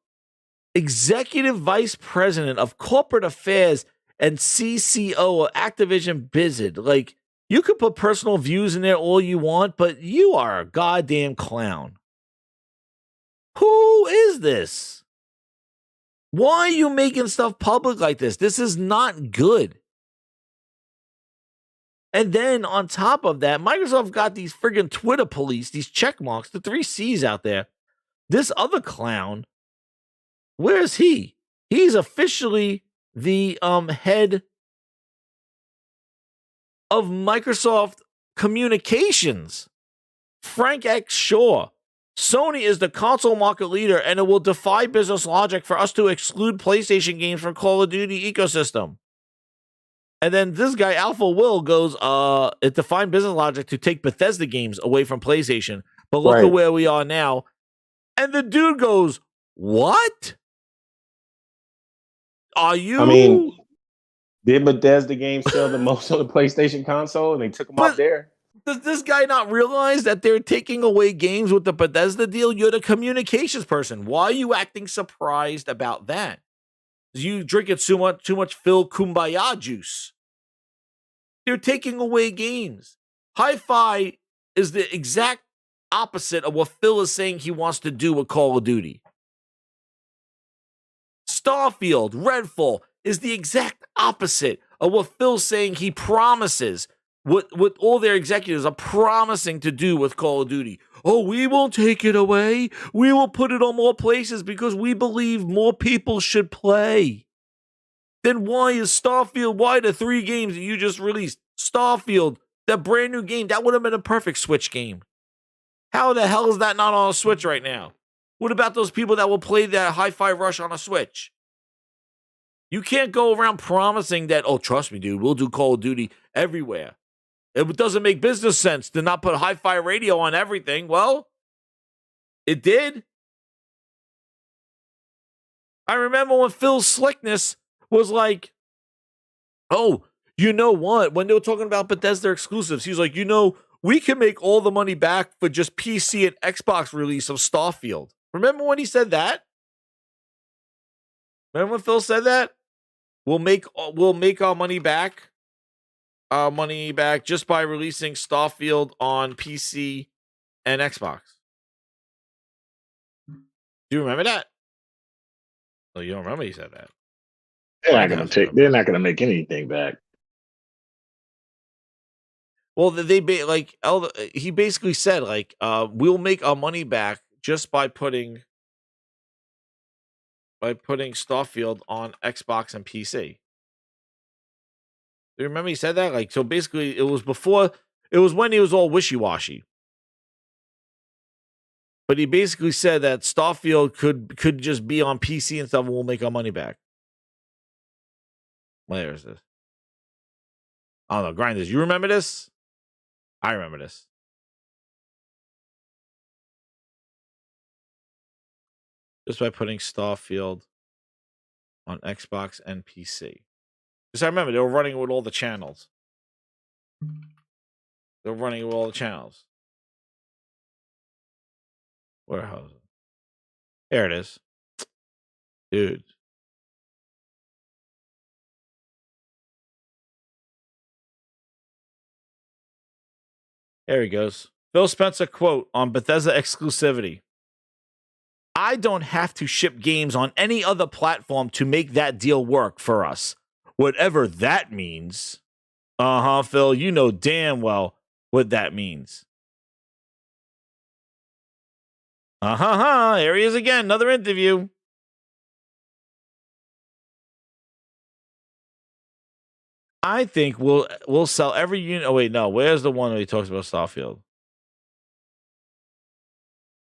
S6: Executive Vice President of Corporate Affairs and CCO of Activision Blizzard. Like, you could put personal views in there all you want, but you are a goddamn clown. Who is this? Why are you making stuff public like this? This is not good. And then on top of that, Microsoft got these friggin' Twitter police, these check marks, the 3 C's out there. This other clown, where is he? He's officially the head of Microsoft Communications. Frank X. Shaw. Sony is the console market leader, and it will defy business logic for us to exclude PlayStation games from Call of Duty ecosystem. And then this guy, Alpha Will, goes, it defined business logic to take Bethesda games away from PlayStation. But look at where we are now. And the dude goes, what? Are you?
S8: I mean, did Bethesda games sell the most on the PlayStation console and they took them off there?
S6: Does this guy not realize that they're taking away games with the Bethesda deal? You're the communications person. Why are you acting surprised about that? You drinking too much Phil Kumbaya juice. They're taking away games. Hi-Fi is the exact opposite of what Phil is saying he wants to do with Call of Duty. Starfield, Redfall is the exact opposite of what Phil's saying he promises, what all their executives are promising to do with Call of Duty. Oh, we won't take it away. We will put it on more places because we believe more people should play. Then why is Starfield, why the 3 games that you just released? Starfield, that brand new game, that would have been a perfect Switch game. How the hell is that not on a Switch right now? What about those people that will play that Hi-Fi Rush on a Switch? You can't go around promising that, oh, trust me, dude, we'll do Call of Duty everywhere. It doesn't make business sense to not put Hi-Fi radio on everything. Well, it did. I remember when Phil's slickness was like, oh, you know what? When they were talking about Bethesda exclusives, he was like, you know, we can make all the money back for just PC and Xbox release of Starfield. Remember when he said that? Remember when Phil said that? We'll make our money back. Just by releasing Starfield on PC and Xbox. Do you remember that? Oh, you don't remember he said that?
S9: They're not gonna make anything back.
S6: Well, he basically said like, we'll make our money back just by putting Starfield on Xbox and PC. Do you remember he said that? Like, so basically, it was when he was all wishy-washy. But he basically said that Starfield could just be on PC and stuff, and we'll make our money back. Where is this? I don't know, Grinders. You remember this? I remember this. Just by putting Starfield on Xbox and PC. Because I remember they were running it with all the channels. They were running it with all the channels. Warehouse. There it is. Dude. There he goes. Phil Spencer quote on Bethesda exclusivity. I don't have to ship games on any other platform to make that deal work for us. Whatever that means. Phil, you know damn well what that means. Here he is again. Another interview. I think we'll sell every unit. Oh wait, no. Where's the one where he talks about Starfield?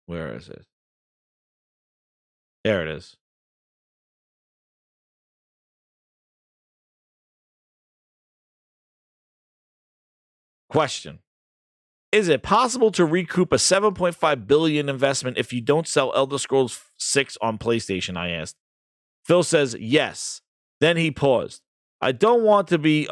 S6: Where is it? There it is. Question. Is it possible to recoup a $7.5 billion investment if you don't sell Elder Scrolls 6 on PlayStation? I asked. Phil says yes. Then he paused. I don't want to be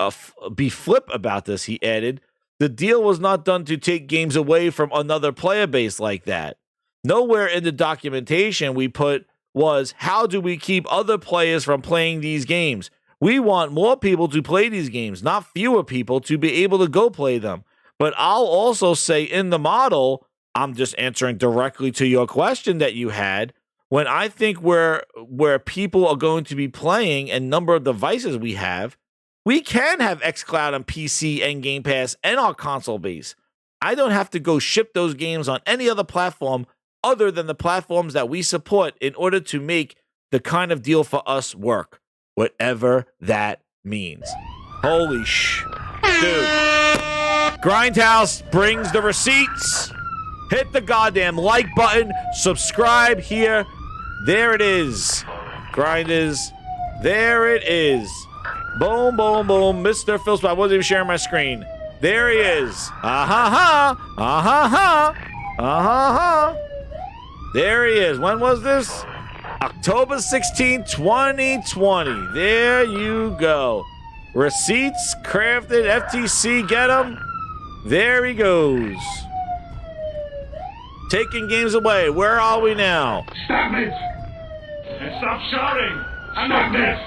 S6: flip about this, he added. The deal was not done to take games away from another player base like that. Nowhere in the documentation we put was, how do we keep other players from playing these games? We want more people to play these games, not fewer people to be able to go play them. But I'll also say in the model, I'm just answering directly to your question that you had. When I think where people are going to be playing and number of devices we can have xCloud and PC and Game Pass and our console base. I don't have to go ship those games on any other platform other than the platforms that we support in order to make the kind of deal for us work, whatever that means. Holy dude. Grindhouse brings the receipts. Hit the goddamn like button. Subscribe here. There it is. Grinders. There it is. Boom, boom, boom. Mr. Phil Spot. I wasn't even sharing my screen. There he is. There he is. When was this? October 16, 2020. There you go. Receipts crafted. FTC, get him. There he goes. Taking games away. Where are we now?
S5: Stop it! And stop shouting! I'm not this!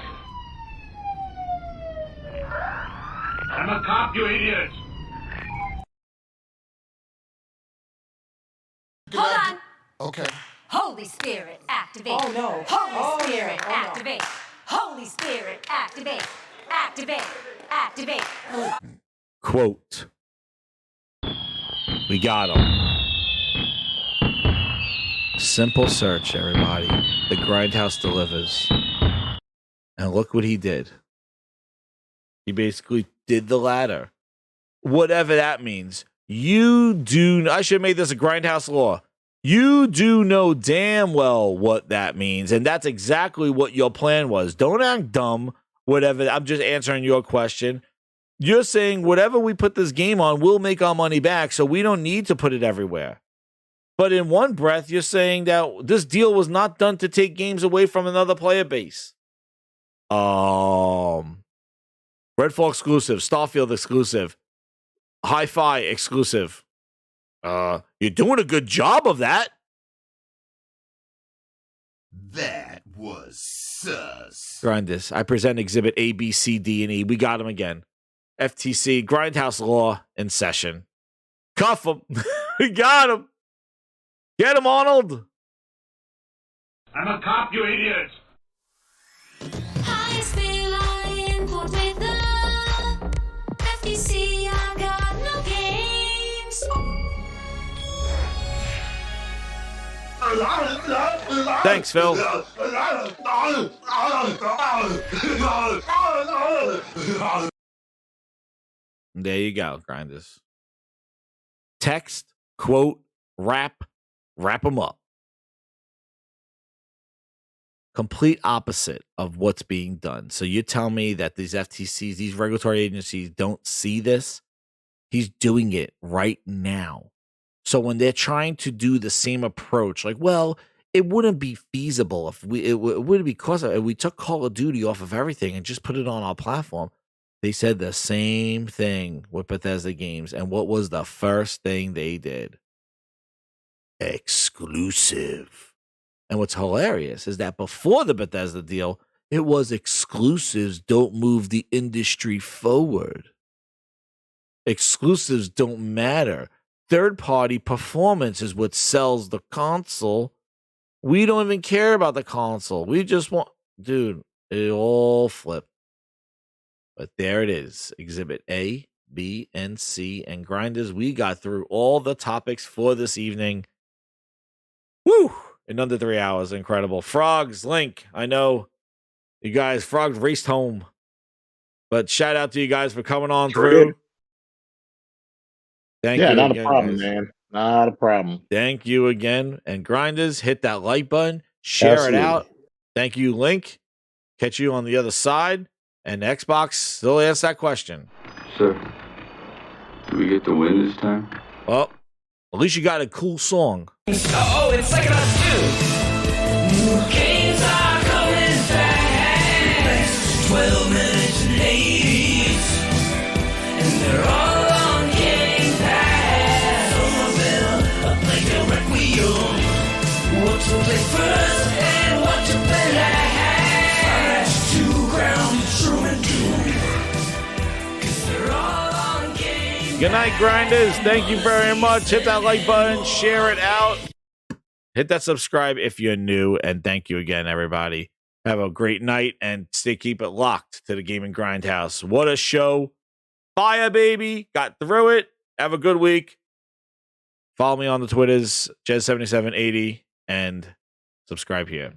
S5: I'm a cop, you idiot!
S21: Hold on!
S5: Okay.
S21: Holy Spirit, activate!
S19: Oh no!
S21: Holy Spirit,
S19: no. Oh, no.
S21: activate! Holy Spirit, activate! Activate! Activate!
S6: Quote. We got him. Simple search, everybody. The Grindhouse delivers. And look what he did. He basically did the ladder. Whatever that means. I should have made this a Grindhouse law. You do know damn well what that means. And that's exactly what your plan was. Don't act dumb. Whatever. I'm just answering your question. You're saying whatever we put this game on, we'll make our money back, so we don't need to put it everywhere. But in one breath, you're saying that this deal was not done to take games away from another player base. Redfall exclusive, Starfield exclusive, Hi-Fi exclusive. You're doing a good job of that.
S5: That was sus.
S6: Grind this. I present exhibit A, B, C, D, and E. We got him again. FTC, Grindhouse Law in session. Cuff him. We got him. Get him, Arnold.
S5: I'm a cop, you idiot.
S21: Hi, still I import with the FTC. I've got no games.
S6: Thanks, Phil. There you go, Grinders. Text, quote, wrap them up. Complete opposite of what's being done. So you tell me that these FTCs, these regulatory agencies don't see this? He's doing it right now. So when they're trying to do the same approach, like, well, it wouldn't be feasible if it wouldn't be cost if we took Call of Duty off of everything and just put it on our platform. They said the same thing with Bethesda games. And what was the first thing they did? Exclusive. And what's hilarious is that before the Bethesda deal, it was exclusives don't move the industry forward. Exclusives don't matter. Third-party performance is what sells the console. We don't even care about the console. We just want... Dude, it all flipped. But there it is. Exhibit A, B, and C. And Grinders, we got through all the topics for this evening. Woo! In under 3 hours. Incredible. Frogs, Link. I know you guys, Frogs raced home. But shout out to you guys for coming on through. Thank you.
S9: Not
S6: again,
S9: a problem,
S6: guys.
S9: man. Not a problem.
S6: Thank you again. And grinders, hit that like button, share it out. Thank you, Link. Catch you on the other side. And Xbox still asks that question.
S10: Sir, do we get to win this time?
S6: Well, at least you got a cool song.
S2: Oh, it's Second Ops 2. New games are coming fast. 12 minutes and 80s. And they're all on Game Pass. Overbuild, like a requiem. What to play first and what to play last. Flash to ground, true and doom. 'Cause they're all on Game
S6: Good night, grinders. Thank you very much. Hit that like button, share it out. Hit that subscribe if you're new. And thank you again, everybody. Have a great night and keep it locked to the Gaming Grindhouse. What a show. Fire, baby. Got through it. Have a good week. Follow me on the Twitters, Jez7780, and subscribe here.